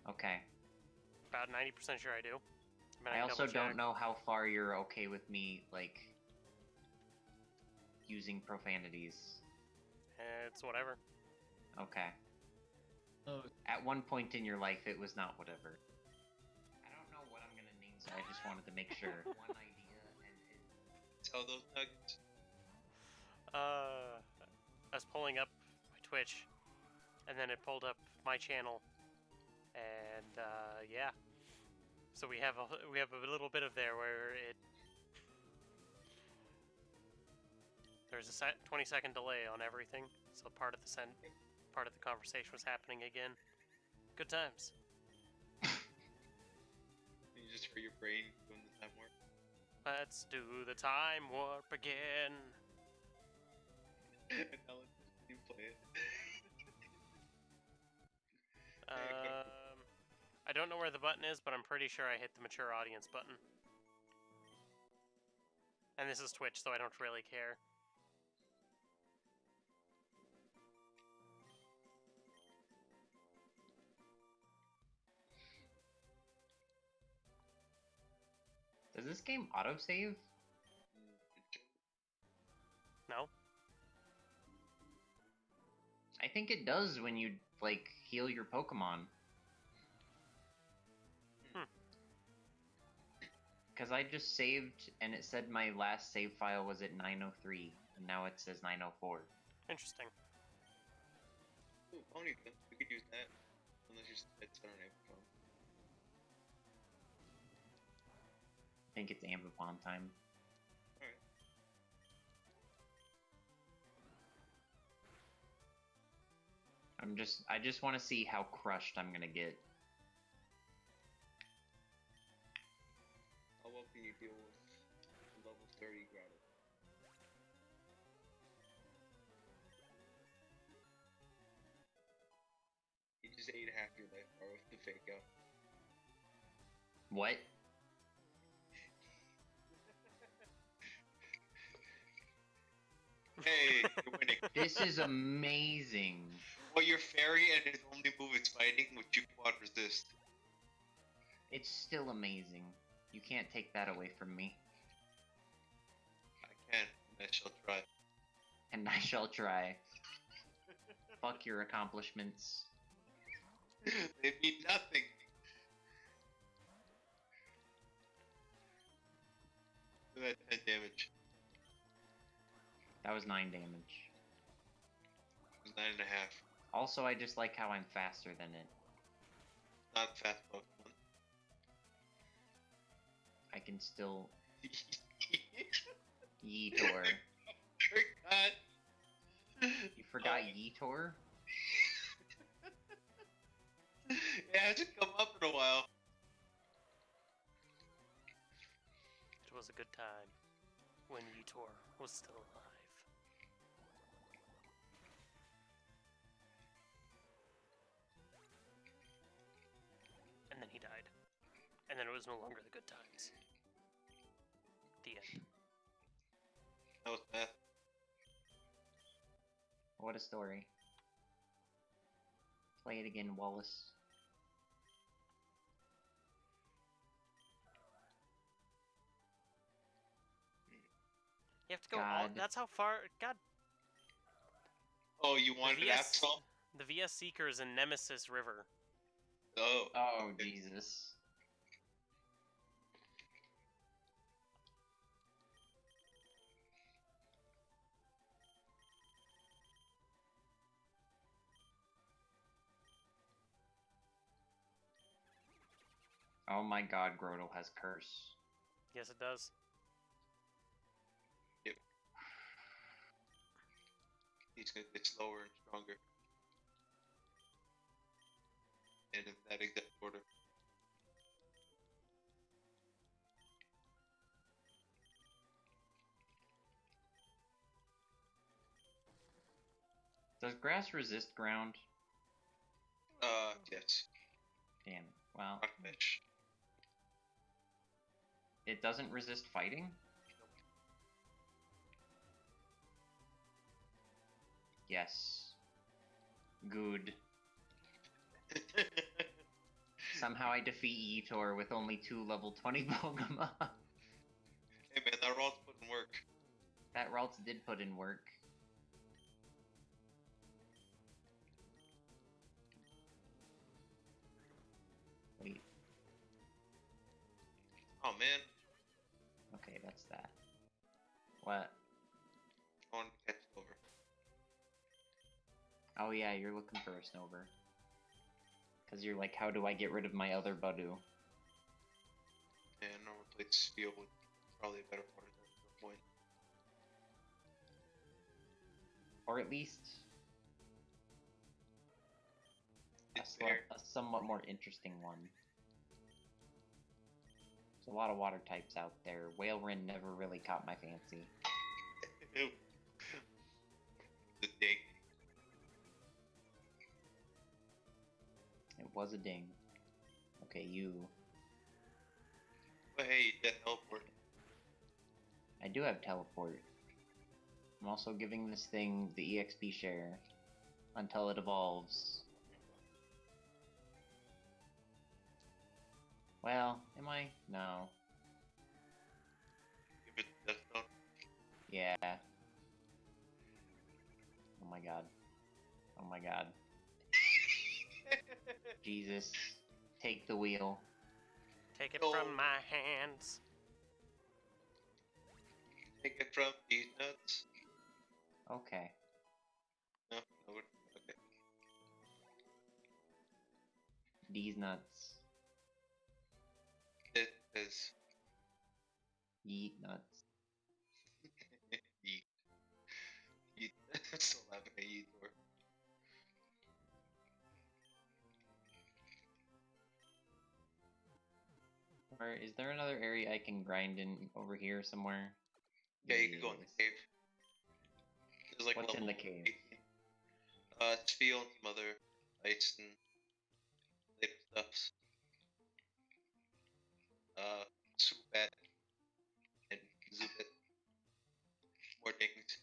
Speaker 3: Okay.
Speaker 1: About 90% sure I do.
Speaker 3: I also don't know how far you're okay with me, like, using profanities.
Speaker 1: It's whatever.
Speaker 3: Okay.
Speaker 7: Oh,
Speaker 3: At one point in your life, it was not whatever. I don't know what I'm gonna name, so I just wanted to make sure. One idea, and
Speaker 6: Tell those nuggets.
Speaker 1: I was pulling up my Twitch, and then it pulled up my channel, and yeah. So we have a little bit of there where there's a 20-second delay on everything, so part of the conversation was happening again. Good times.
Speaker 6: You just heard your brain doing the time warp.
Speaker 1: Let's do the time warp again.
Speaker 6: And now let's you play it.
Speaker 1: I don't know where the button is, but I'm pretty sure I hit the mature audience button. And this is Twitch, so I don't really care.
Speaker 3: does this game autosave?
Speaker 1: No?
Speaker 3: I think it does when you, like, heal your Pokemon. Because I just saved, and it said my last save file was at 903, and now it says 904.
Speaker 1: Interesting.
Speaker 6: Ooh, pony gun. We could use that. Unless you said it's on an Amazon.
Speaker 3: I think it's Ambipom time.
Speaker 6: Alright.
Speaker 3: I just want to see how crushed I'm gonna get.
Speaker 6: How well can you deal with level 30 Grotto? You just ate half your life bar with the fake out.
Speaker 3: What?
Speaker 6: Hey, you're winning.
Speaker 3: This is amazing.
Speaker 6: Well, you're fairy and his only move is fighting, which you quad resist.
Speaker 3: It's still amazing. You can't take that away from me.
Speaker 6: I can, and I shall try.
Speaker 3: And I shall try. Fuck your accomplishments.
Speaker 6: They mean nothing. Look at that 10 damage.
Speaker 3: That was 9 damage.
Speaker 6: It was 9.5.
Speaker 3: Also, I just like how I'm faster than it.
Speaker 6: Not fast Pokemon.
Speaker 3: I can still... Yeetor.
Speaker 6: Forgot.
Speaker 3: You forgot Yeetor?
Speaker 6: It hasn't come up in a while.
Speaker 1: It was a good time when Yeetor was still alive. And then he died. And then it was no longer the good times. The end.
Speaker 6: That was bad.
Speaker 3: What a story. Play it again, Wallace.
Speaker 1: You have to go all...
Speaker 3: God.
Speaker 1: That's how far... God,
Speaker 4: Oh, you wanted
Speaker 1: VS
Speaker 4: Absol?
Speaker 1: the VS Seeker is in Nemesis River.
Speaker 4: Oh.
Speaker 3: Oh,
Speaker 4: okay.
Speaker 3: Jesus. Oh my god, Grotle has Curse.
Speaker 1: Yes, it does.
Speaker 4: He's gonna get slower and stronger. And in that exact order.
Speaker 3: Does grass resist ground?
Speaker 4: Yes.
Speaker 3: Damn it. Well,
Speaker 4: Rock fish.
Speaker 3: it doesn't resist fighting? Yes. Good. Somehow I defeat Eeyore with only 2 level 20 Pokemon.
Speaker 4: Hey man, that roll's put in work.
Speaker 3: That Ralts did put in work. Wait,
Speaker 4: Oh man,
Speaker 3: okay, that's that. What?
Speaker 4: I want to catch it over.
Speaker 3: Oh yeah, you're looking for a Snover. Cause you're like, how do I get rid of my other Budu?
Speaker 4: And normal plate steel would probably a better part of that point.
Speaker 3: Or at least
Speaker 4: It's fair.
Speaker 3: a somewhat more interesting one. There's a lot of water types out there. Whalewren never really caught my fancy.
Speaker 4: The ding.
Speaker 3: It was a ding. Okay, you.
Speaker 4: But hey, that teleport.
Speaker 3: I do have teleport. I'm also giving this thing the EXP share until it evolves. Well, am I? No.
Speaker 4: Give it that stone.
Speaker 3: Yeah. Oh my god. Oh my god. Jesus. Take the wheel.
Speaker 1: Take it
Speaker 4: Oh.
Speaker 1: from my hands.
Speaker 4: Take it from these nuts.
Speaker 3: Okay.
Speaker 4: No, okay.
Speaker 3: These nuts.
Speaker 4: It is.
Speaker 3: Yeet nuts.
Speaker 4: Yeet. Yeet. I'm still laughing at Yeet. Or
Speaker 3: Or is there another area I can grind in over here somewhere?
Speaker 4: yeah, you can go in the
Speaker 3: Yes.
Speaker 4: cave. There's like
Speaker 3: What's in
Speaker 4: level
Speaker 3: the cave?
Speaker 4: 18. Spiel and some other ice and later stuffs. Subat and Zubit. More things.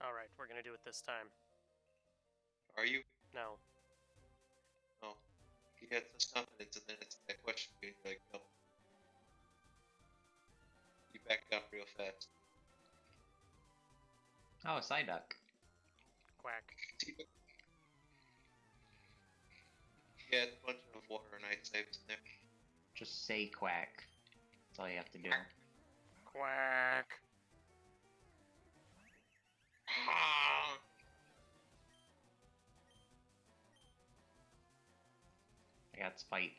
Speaker 1: Alright, we're gonna do it this time.
Speaker 4: Are you?
Speaker 1: No.
Speaker 4: No. You had such confidence and then it's that question and you're like, no. You backed up real fast.
Speaker 3: Oh, Psyduck.
Speaker 1: Quack.
Speaker 4: Yeah, it's a bunch of water and ice types in there.
Speaker 3: Just say quack. That's all you have to do.
Speaker 1: Quack.
Speaker 3: I got Spite.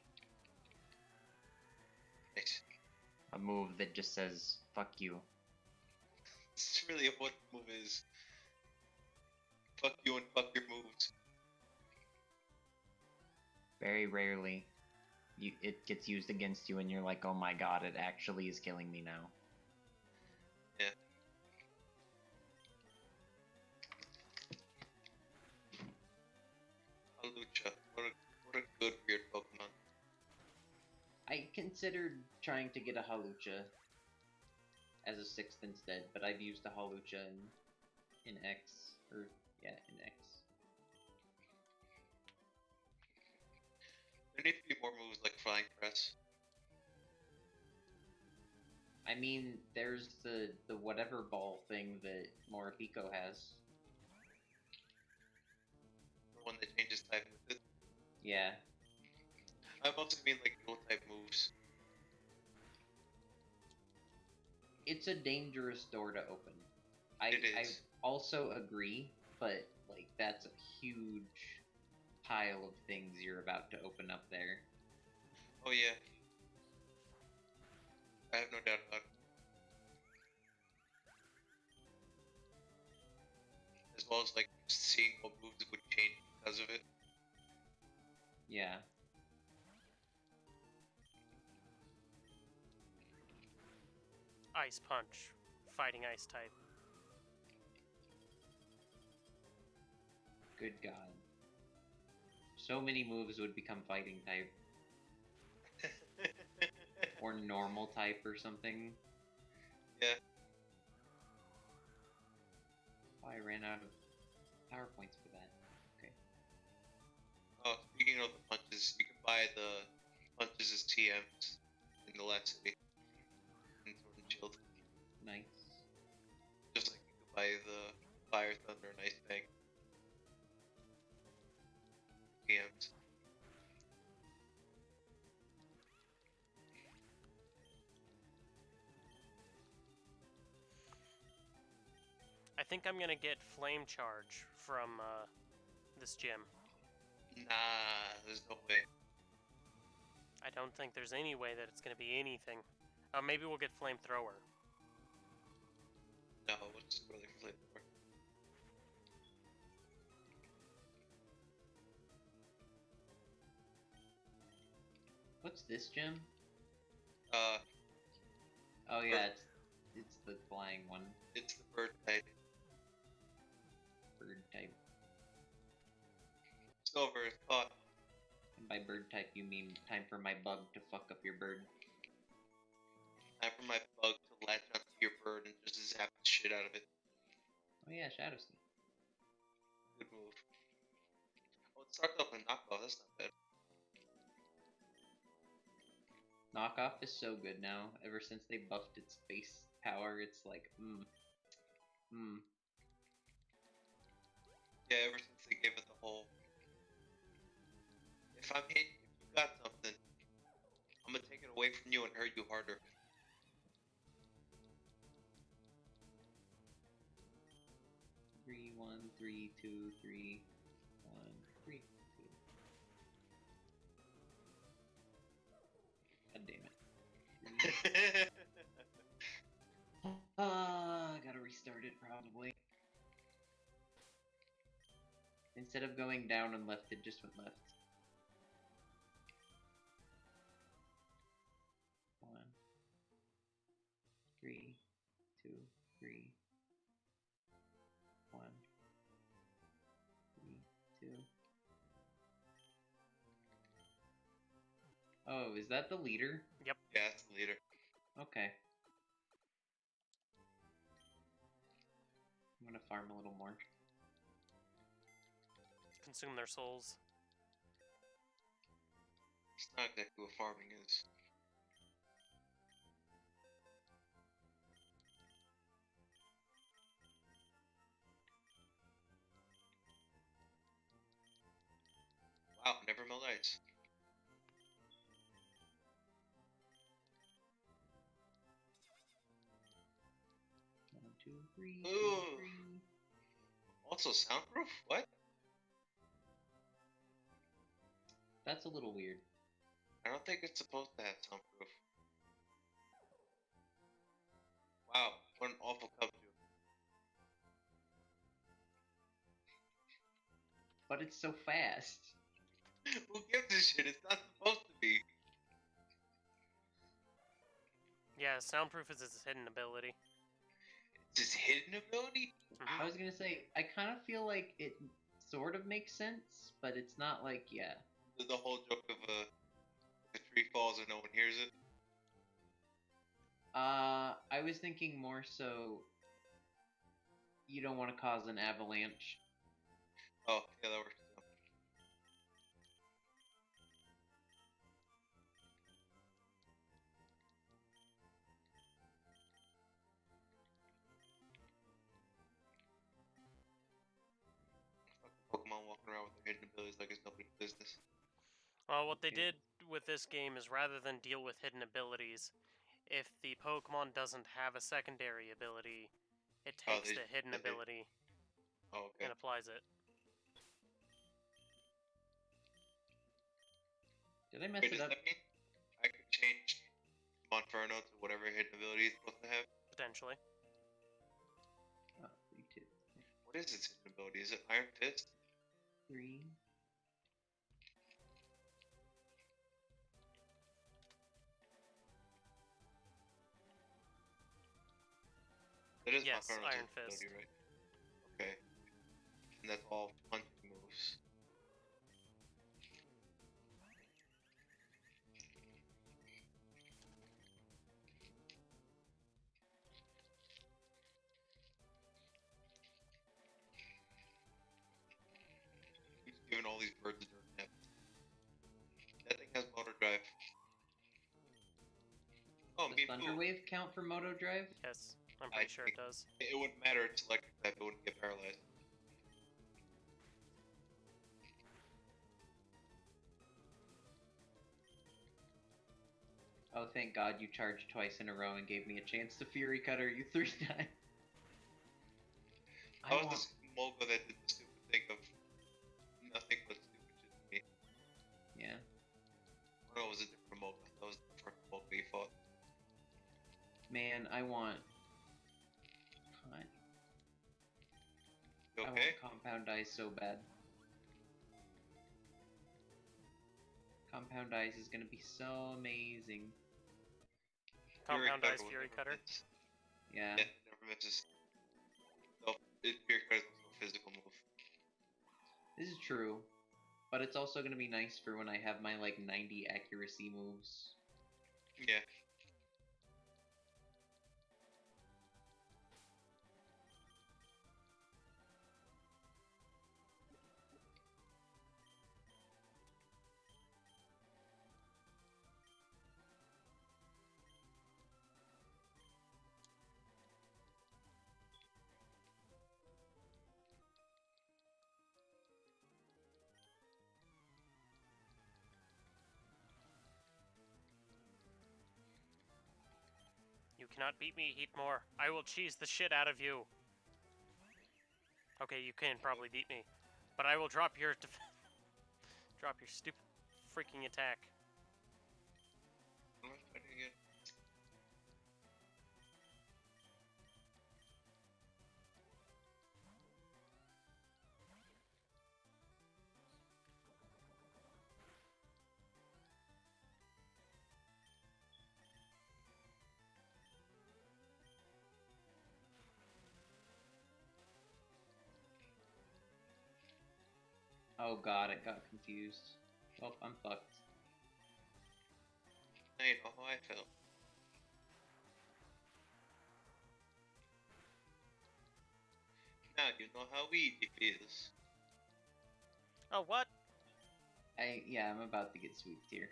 Speaker 4: Nice.
Speaker 3: A move that just says, fuck you.
Speaker 4: This is really what the move is. Fuck you and fuck your moves.
Speaker 3: Very rarely, it gets used against you and you're like, oh my god, it actually is killing me now.
Speaker 4: Yeah. Halucha. What a good weird Pokemon.
Speaker 3: I considered trying to get a Halucha as a 6th instead, but I've used a Halucha in X, or yeah, in X.
Speaker 4: need to be more moves like Flying Press.
Speaker 3: I mean, there's the whatever ball thing that Morifico has.
Speaker 4: The one that changes type with it.
Speaker 3: Yeah.
Speaker 4: I mostly mean like dual type moves.
Speaker 3: It's a dangerous door to open. I
Speaker 4: It is.
Speaker 3: also agree, but like that's a huge pile of things you're about to open up there.
Speaker 4: Oh yeah. I have no doubt about it. As well as like seeing what moves would change because of it.
Speaker 3: Yeah.
Speaker 1: Ice Punch. Fighting Ice type.
Speaker 3: Good God. So many moves would become fighting type. Or normal type or something.
Speaker 4: Yeah.
Speaker 3: Oh, I ran out of power points for that. Okay.
Speaker 4: Oh, speaking of the punches, you can buy the punches as TMs in the last city. In Sword and Shield.
Speaker 3: Nice.
Speaker 4: Just like you can buy the Fire, Thunder, and Ice Bang TMs.
Speaker 1: I think I'm gonna get Flame Charge from this gym.
Speaker 4: Nah, there's no way.
Speaker 1: I don't think there's any way that it's gonna be anything. Maybe we'll get Flamethrower.
Speaker 4: No, it's really flamethrower.
Speaker 3: What's this gem?
Speaker 4: Uh,
Speaker 3: Oh yeah, it's the flying one.
Speaker 4: it's the bird type.
Speaker 3: Bird type.
Speaker 4: It's over, it's caught.
Speaker 3: And by bird type you mean time for my bug to fuck up your bird.
Speaker 4: Time for my bug to latch onto your bird and just zap the shit out of it.
Speaker 3: Oh yeah, Shadow Sneak.
Speaker 4: Good move. Oh, it starts off with knockoff, that's not bad.
Speaker 3: Knockoff is so good now. Ever since they buffed its base power, it's like,
Speaker 4: Yeah, ever since they gave it the whole... If you got something, I'm gonna take it away from you and hurt you harder.
Speaker 3: Three, 1, 3, 2, 3, 1, 3, 2. God damn it. Gotta restart it probably. Instead of going down and left, it just went left. 1, 3, 2, 3, 1, 3, 2. Oh, is that the leader?
Speaker 1: Yep.
Speaker 4: Yeah, that's the leader.
Speaker 3: Okay. I'm gonna farm a little more.
Speaker 1: Consume their souls.
Speaker 4: It's not exactly what farming is. Wow, never melt ice.
Speaker 3: One, two, three,
Speaker 4: Ooh.
Speaker 3: 2, 3.
Speaker 4: Also soundproof? What?
Speaker 3: That's a little weird.
Speaker 4: I don't think it's supposed to have soundproof. Wow, what an awful cover.
Speaker 3: But it's so fast.
Speaker 4: Who gives a shit? It's not supposed to be.
Speaker 1: Yeah, Soundproof is its hidden ability.
Speaker 4: It's his hidden ability?
Speaker 3: I was gonna say, I kind of feel like it sort of makes sense, but it's not like, yeah.
Speaker 4: The whole joke of the tree falls and no one hears it.
Speaker 3: I was thinking more so you don't want to cause an avalanche.
Speaker 4: Oh, yeah, that works too. walking around with their hidden abilities like it's nobody's business.
Speaker 1: Well, what they
Speaker 3: Okay.
Speaker 1: did with this game is rather than deal with hidden abilities, if the Pokemon doesn't have a secondary ability, it
Speaker 4: Oh,
Speaker 1: takes the hidden ability
Speaker 4: Oh, okay.
Speaker 1: and applies it.
Speaker 3: Did I mess
Speaker 4: Wait,
Speaker 3: it
Speaker 4: does
Speaker 3: up?
Speaker 4: that mean I could change Monferno to whatever hidden ability it's supposed to have?
Speaker 1: Potentially.
Speaker 3: Oh, 3, 2,
Speaker 4: What is its hidden ability? Is it Iron Fist?
Speaker 3: 3.
Speaker 4: That is
Speaker 1: Yes,
Speaker 4: Monferno's
Speaker 1: Iron
Speaker 4: hidden
Speaker 1: Fist.
Speaker 4: ability, right? Okay. And that's all punching moves. He's giving all these birds a dirt nap. That thing has motor drive. Oh,
Speaker 3: Does
Speaker 4: me
Speaker 3: Thunder
Speaker 4: too.
Speaker 3: Wave count for Moto Drive?
Speaker 1: Yes, I'm pretty sure it
Speaker 4: think-
Speaker 1: does.
Speaker 4: It wouldn't matter, it's electric type, it wouldn't get paralyzed.
Speaker 3: Oh, thank God you charged twice in a row and gave me a chance to Fury Cutter you 3 times.
Speaker 4: That was the same Molga that did the stupid thing of nothing but stupid shit to me.
Speaker 3: Yeah.
Speaker 4: Or no, it was a different Molga. That was the first Molga you fought.
Speaker 3: Man, I want...
Speaker 4: You
Speaker 3: I
Speaker 4: okay?
Speaker 3: want Compound Eyes so bad. Compound Eyes is gonna be so amazing.
Speaker 1: Compound Eyes
Speaker 4: will
Speaker 1: Fury
Speaker 4: never
Speaker 1: Cutter.
Speaker 4: miss.
Speaker 3: Yeah.
Speaker 4: Yeah, it never misses. So, Fury Cutter is also a physical move.
Speaker 3: This is true. But it's also gonna be nice for when I have my, like, 90 accuracy moves.
Speaker 4: Yeah.
Speaker 1: You cannot beat me, Heatmore. I will cheese the shit out of you. Okay, you can probably beat me, but I will drop your drop your stupid freaking attack.
Speaker 4: Am I fighting again?
Speaker 3: Oh god, it got confused. Well, I'm fucked.
Speaker 4: Now you know how I felt. Now you know how Weedy feels.
Speaker 1: Oh, what?
Speaker 3: Yeah, I'm about to get swooped here.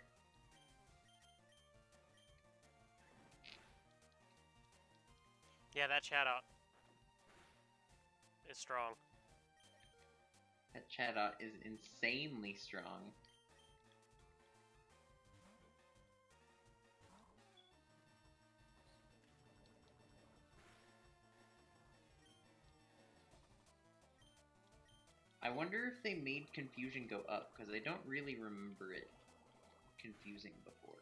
Speaker 1: Yeah, that chat out is strong.
Speaker 3: That Chatot is insanely strong. I wonder if they made confusion go up, because I don't really remember it confusing before.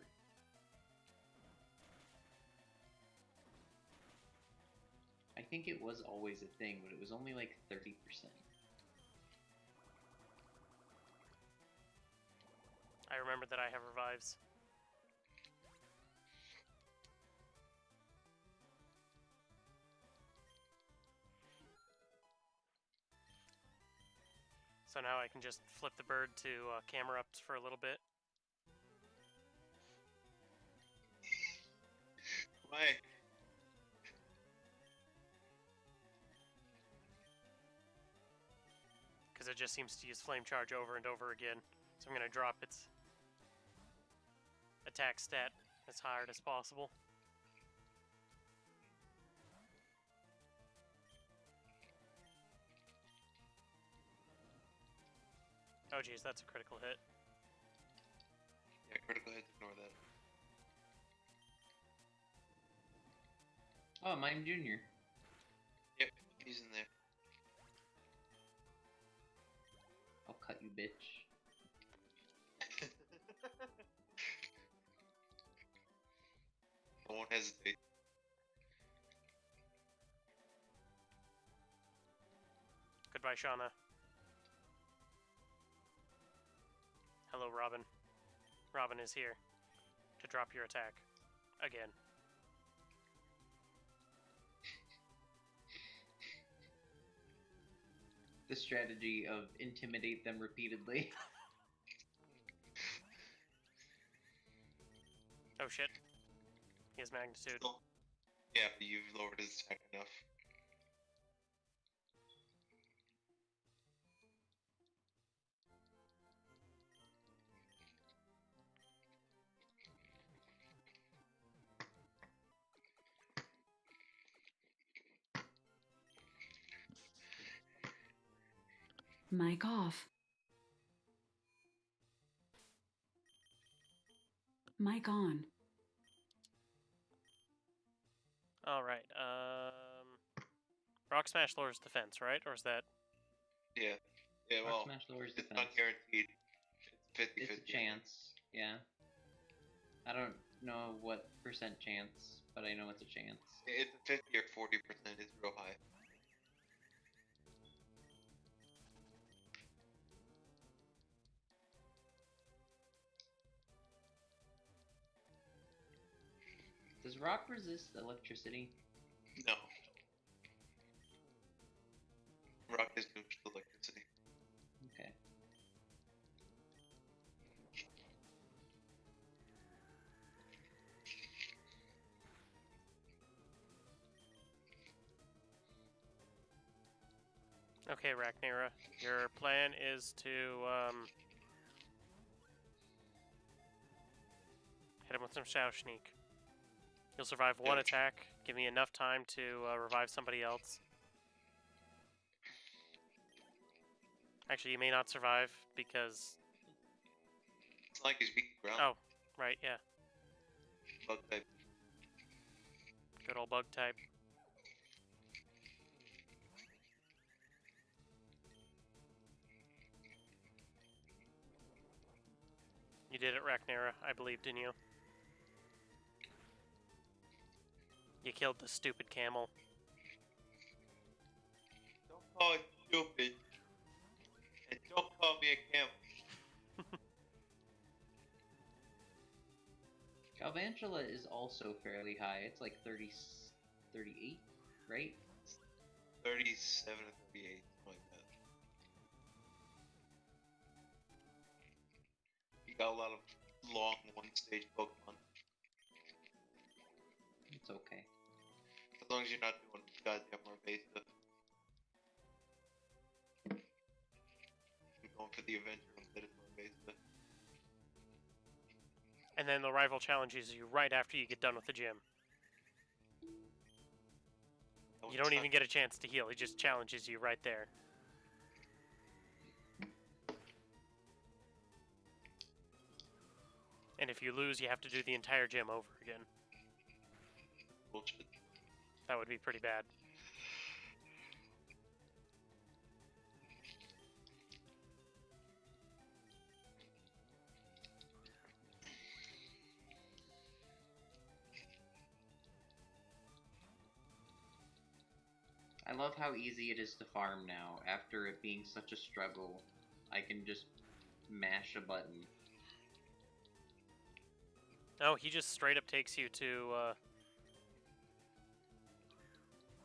Speaker 3: I think it was always a thing, but it was only like 30%.
Speaker 1: I remember that I have revives. So now I can just flip the bird to camera ups for a little bit.
Speaker 4: Why?
Speaker 1: Because it just seems to use Flame Charge over and over again. So I'm going to drop its attack stat as hard as possible. Oh geez, that's a critical hit.
Speaker 4: Yeah, critical hits, ignore that.
Speaker 3: Oh, mime Junior.
Speaker 4: Yep, he's in there.
Speaker 3: I'll cut you, bitch.
Speaker 4: I won't hesitate.
Speaker 1: Goodbye, Shauna. Hello, Robin. Robin is here to drop your attack. Again.
Speaker 3: The strategy of intimidate them repeatedly.
Speaker 1: Oh shit. He has magnitude.
Speaker 4: Still. Yeah, but you've lowered his attack enough.
Speaker 5: Mic off. Mic on.
Speaker 1: Alright, Rock Smash lowers defense, right? Or is that...
Speaker 4: Yeah. Yeah,
Speaker 3: Rock
Speaker 4: well,
Speaker 3: Smash lowers
Speaker 4: it's
Speaker 3: defense.
Speaker 4: not guaranteed. It's 50-50.
Speaker 3: It's a chance. Yeah. I don't know what percent chance, but I know it's a chance.
Speaker 4: It's a 50 or 40%. It's real high.
Speaker 3: Does rock resist electricity?
Speaker 4: No. Rock is neutral to electricity.
Speaker 3: Okay.
Speaker 1: Okay, Rachnera. Your plan is to, hit him with some Shadow Sneak. You'll survive one attack. Give me enough time to revive somebody else. Actually, you may not survive because...
Speaker 4: It's not like he's weak to ground.
Speaker 1: Oh, right, yeah.
Speaker 4: Bug type.
Speaker 1: Good old bug type. You did it, Rachnera. I believed in you. You killed the stupid camel.
Speaker 4: Don't call it stupid. And don't call me a camel.
Speaker 3: Galvantula is also fairly high. It's like 30, 38, right?
Speaker 4: 37 or 38, something like that. You got a lot of long one-stage Pokemon.
Speaker 3: It's okay.
Speaker 4: As long as you're not doing goddamn Marvesa. You're going for the Avenger instead of Marvesa.
Speaker 1: And then the rival challenges you right after you get done with the gym. You don't even get a chance to heal. He just challenges you right there. And if you lose, you have to do the entire gym over again.
Speaker 4: Bullshit.
Speaker 1: That would be pretty bad.
Speaker 3: I love how easy it is to farm now. After it being such a struggle, I can just mash a button.
Speaker 1: No, he just straight up takes you to,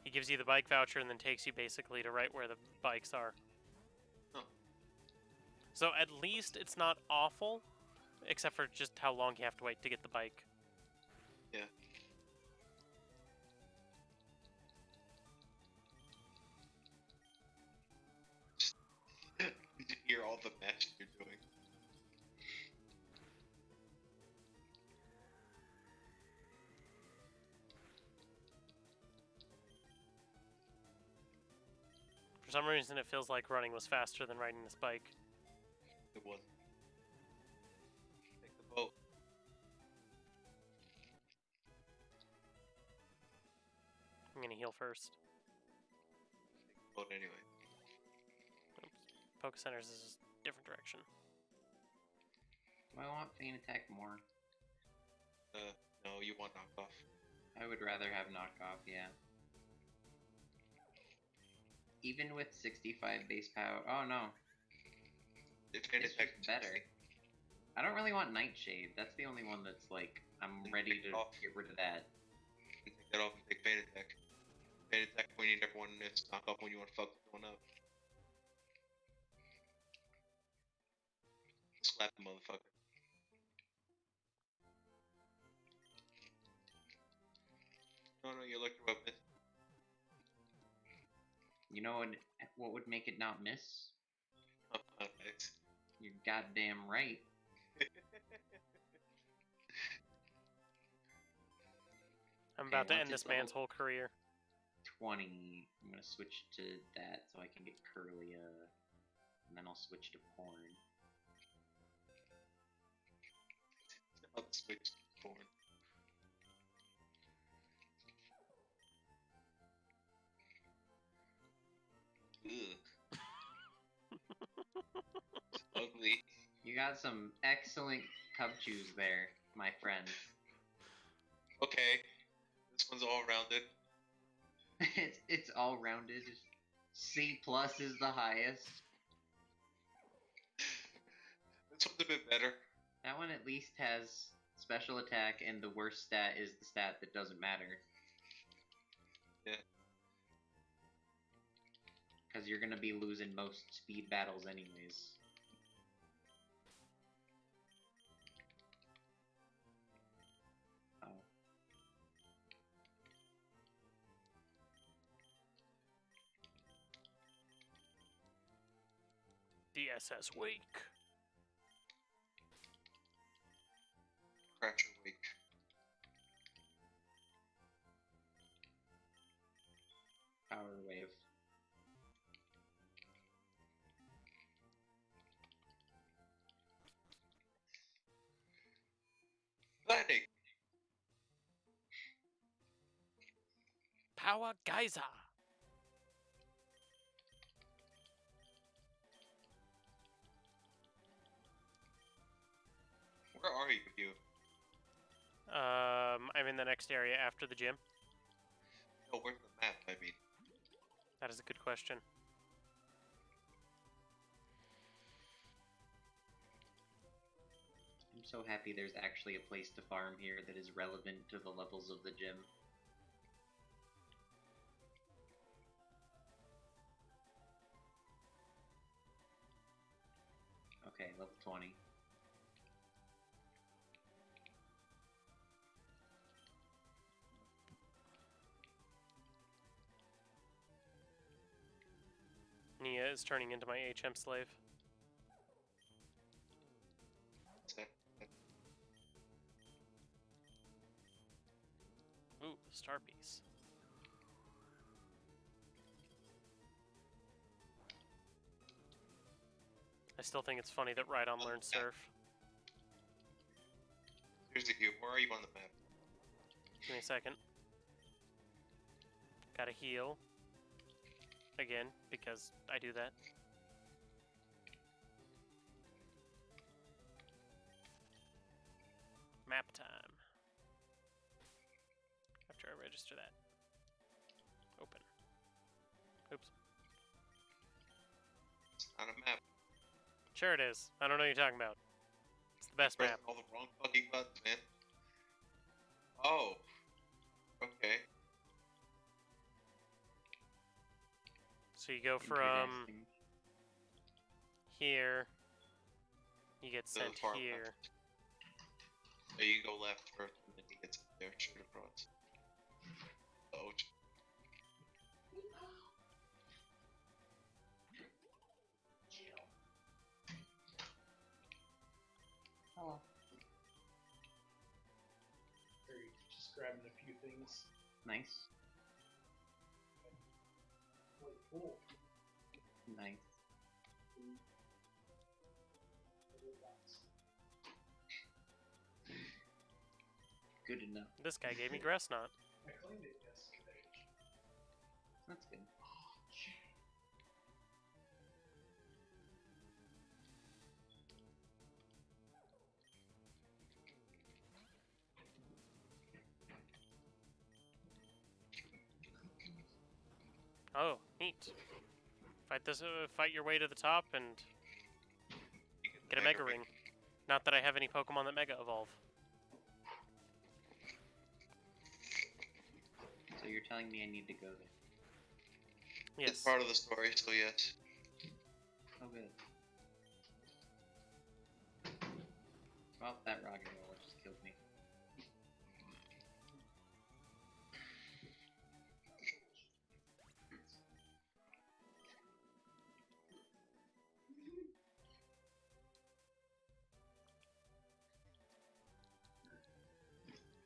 Speaker 1: he gives you the bike voucher and then takes you basically to right where the bikes are.
Speaker 4: Huh.
Speaker 1: So at least it's not awful, except for just how long you have to wait to get the bike.
Speaker 4: Yeah. You can hear all the mashing you're doing.
Speaker 1: For some reason, it feels like running was faster than riding this bike.
Speaker 4: It wasn't. Take the boat.
Speaker 1: I'm gonna heal first.
Speaker 4: Take the boat anyway.
Speaker 1: Focus centers is a different direction.
Speaker 3: Do I want Feint Attack more?
Speaker 4: No, you want knockoff.
Speaker 3: I would rather have knockoff, yeah. Even with 65 base power. Oh no.
Speaker 4: It's
Speaker 3: It's just better. I don't really want Nightshade. That's the only one that's like, I'm ready to get rid of that.
Speaker 4: Take that off and take Feint Attack. Feint Attack when you need everyone, it's knockoff when you want to fuck someone up. Slap the motherfucker. No, you electro weapon.
Speaker 3: You know what would make it not miss?
Speaker 4: Nice.
Speaker 3: You're goddamn right.
Speaker 1: I'm about to
Speaker 3: once
Speaker 1: end this
Speaker 3: it's
Speaker 1: man's
Speaker 3: level
Speaker 1: whole career.
Speaker 3: 20. I'm gonna switch to that so I can get Curlia, and then I'll switch to Porn.
Speaker 4: I'll switch to porn. Ugh. It's ugly.
Speaker 3: You got some excellent Cubchews there, my friend.
Speaker 4: Okay. This one's all rounded.
Speaker 3: it's all rounded. C plus is the highest.
Speaker 4: This one's a bit better.
Speaker 3: That one at least has special attack, and the worst stat is the stat that doesn't matter.
Speaker 4: Yeah.
Speaker 3: Because you're gonna be losing most speed battles anyways. Oh.
Speaker 1: DSS Wake.
Speaker 4: Crash your wake.
Speaker 3: Power wave.
Speaker 4: Lightning!
Speaker 1: Power Geyser.
Speaker 4: Where are you?
Speaker 1: I'm in the next area after the gym.
Speaker 4: No, where's the map, I mean?
Speaker 1: That is a good question.
Speaker 3: I'm so happy there's actually a place to farm here that is relevant to the levels of the gym. Okay, level 20.
Speaker 1: Nia is turning into my HM slave. Ooh, star piece. I still think it's funny that Rhydon learned Surf.
Speaker 4: Seriously, where are you on the map?
Speaker 1: Give me a second. Gotta heal. Again, because I do that. Map time. After I register that. Open. Oops.
Speaker 4: It's not a map.
Speaker 1: Sure it is. I don't know what you're talking about. It's the best
Speaker 4: Pressing
Speaker 1: map.
Speaker 4: all the wrong fucking buttons, man. Oh. Okay.
Speaker 1: So you go from
Speaker 3: Interesting.
Speaker 1: here. You get
Speaker 4: To the
Speaker 1: sent
Speaker 4: far
Speaker 1: here.
Speaker 4: left. So you go left first, and then you get sent there, straight across. Oh.
Speaker 3: Hello.
Speaker 7: Just grabbing a few things.
Speaker 3: Nice.
Speaker 7: Really cool.
Speaker 3: Nice. Good enough.
Speaker 1: This guy gave me Grass Knot.
Speaker 7: I claimed it yesterday.
Speaker 3: That's good.
Speaker 1: Oh, neat. Fight your way to the top and
Speaker 4: You
Speaker 1: get a Mega Ring. Not that I have any Pokemon that Mega Evolve.
Speaker 3: So you're telling me I need to go there?
Speaker 1: Yes.
Speaker 4: It's part of the story, so yes.
Speaker 3: Oh, good. Well, that rock and roll just killed me.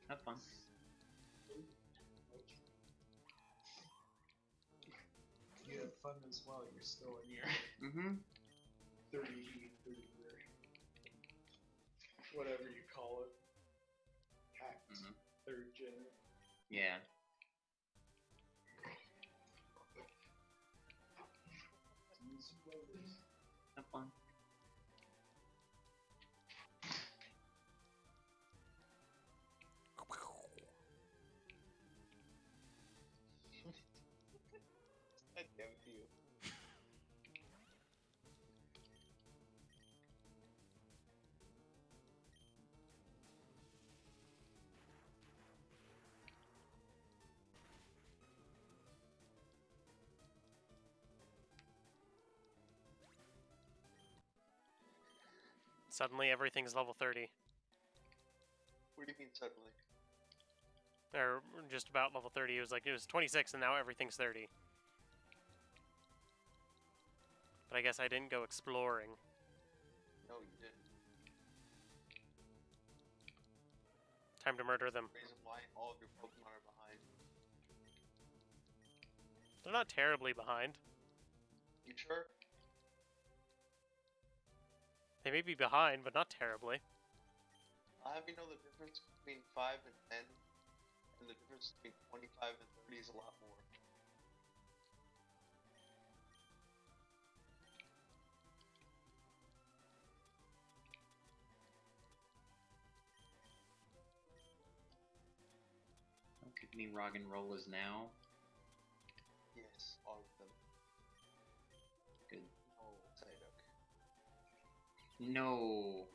Speaker 3: Have fun.
Speaker 7: You have fun as well. You're still in your
Speaker 3: Mm-hmm.
Speaker 7: 30, whatever you call it. Hacked.
Speaker 3: Mhm.
Speaker 7: 3rd gen.
Speaker 3: Yeah. Have fun.
Speaker 6: God damn you.
Speaker 1: Suddenly everything's level 30.
Speaker 6: What do you mean suddenly?
Speaker 1: Or just about level 30. It was 26 and now everything's 30. But I guess I didn't go exploring.
Speaker 6: No, you didn't.
Speaker 1: Time to murder them.
Speaker 6: Reason why all of your Pokemon are behind.
Speaker 1: They're not terribly behind.
Speaker 6: You sure?
Speaker 1: They may be behind, but not terribly.
Speaker 6: I'll have you know the difference between 5 and 10, and the difference between 25 and 30 is a lot more.
Speaker 3: Don't give me rock and rollers now.
Speaker 6: Yes, all of them.
Speaker 3: Good.
Speaker 6: Oh, Psyduck.
Speaker 3: No.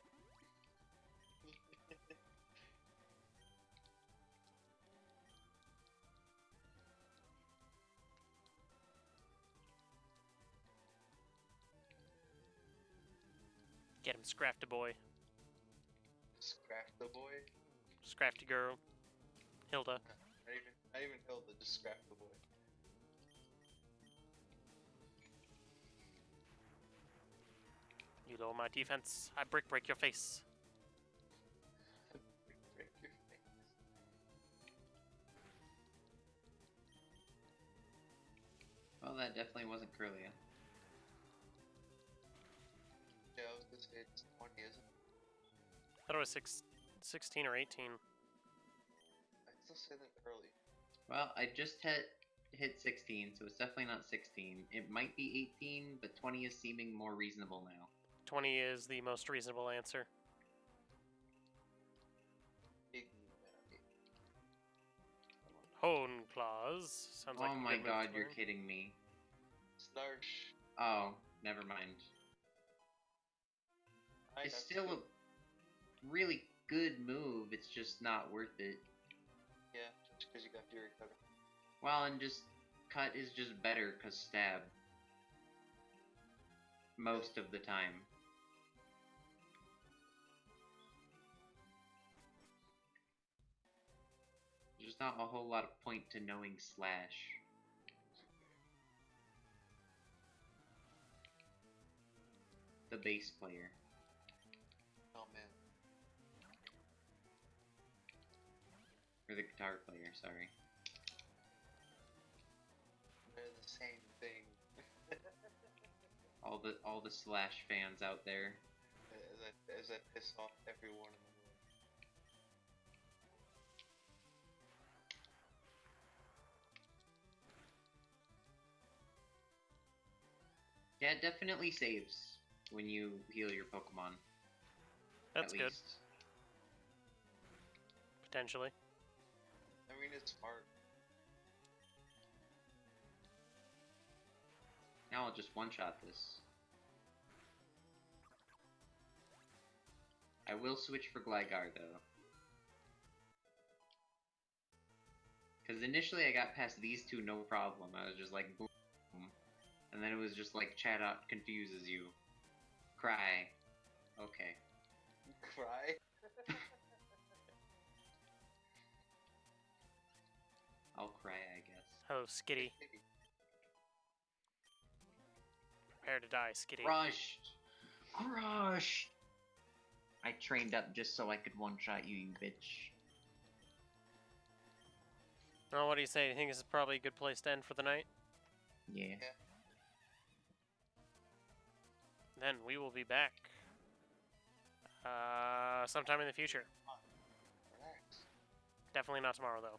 Speaker 1: Get him, Scrafty boy.
Speaker 6: Scraft the boy?
Speaker 1: Scrafty girl. Hilda.
Speaker 6: Not even Hilda, just scrap the boy.
Speaker 1: You lower my defense, I break your face.
Speaker 6: Break your face.
Speaker 3: Well, that definitely wasn't Curlia.
Speaker 6: Yeah, I was gonna say it's 20, isn't it?
Speaker 1: I thought it was 16 or 18.
Speaker 6: I'd still say that early.
Speaker 3: Well, I just hit 16, so it's definitely not 16. It might be 18, but 20 is seeming more reasonable now.
Speaker 1: 20 is the most reasonable answer. Hone Claws. Sounds like
Speaker 3: Oh
Speaker 1: a
Speaker 3: my
Speaker 1: good move
Speaker 3: god,
Speaker 1: to
Speaker 3: you're
Speaker 1: learn.
Speaker 3: kidding me.
Speaker 6: Snarsh.
Speaker 3: Oh, never mind. It's
Speaker 6: that's
Speaker 3: still
Speaker 6: good.
Speaker 3: a really good move, it's just not worth it.
Speaker 6: Yeah, just because you got Fury Cutter.
Speaker 3: Well, and just cut is just better because stab. Most of the time. There's not a whole lot of point to knowing Slash. The bass player.
Speaker 6: Oh man.
Speaker 3: Or the guitar player, sorry.
Speaker 6: They're the same thing.
Speaker 3: All the Slash fans out there.
Speaker 6: As I piss off everyone in the world.
Speaker 3: Yeah, it definitely saves when you heal your Pokemon.
Speaker 1: That's
Speaker 3: at
Speaker 1: good.
Speaker 3: least.
Speaker 1: Potentially.
Speaker 6: I mean, it's smart.
Speaker 3: Now I'll just one-shot this. I will switch for Gligar, though. Because initially I got past these two no problem. I was just like, boom. And then it was just like, chat out confuses you. Cry. Okay.
Speaker 6: Cry?
Speaker 3: I'll cry, I guess.
Speaker 1: Oh, Skitty. Prepare to die, Skitty.
Speaker 3: Crushed! Crushed! I trained up just so I could one-shot you, you bitch.
Speaker 1: Oh, what do you say? Do you think this is probably a good place to end for the night?
Speaker 3: Yeah.
Speaker 1: Then we will be back. Sometime in the future.
Speaker 6: Relax.
Speaker 1: Definitely not tomorrow, though.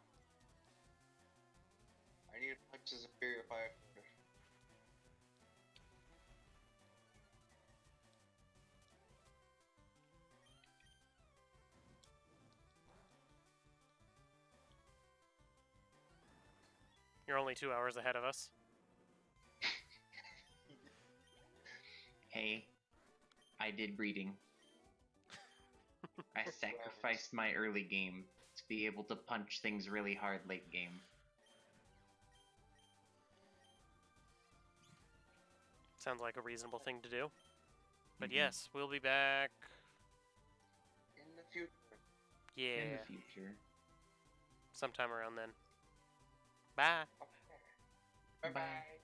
Speaker 6: I need to punch this Imperial Fire.
Speaker 1: You're only 2 hours ahead of us.
Speaker 3: Hey, I did breeding. I sacrificed my early game to be able to punch things really hard late game.
Speaker 1: Sounds like a reasonable thing to do. But
Speaker 3: Mhm.
Speaker 1: yes, we'll be back.
Speaker 6: In the future.
Speaker 1: Yeah,
Speaker 3: In the future.
Speaker 1: sometime around then. Bye.
Speaker 6: Okay. Bye-bye.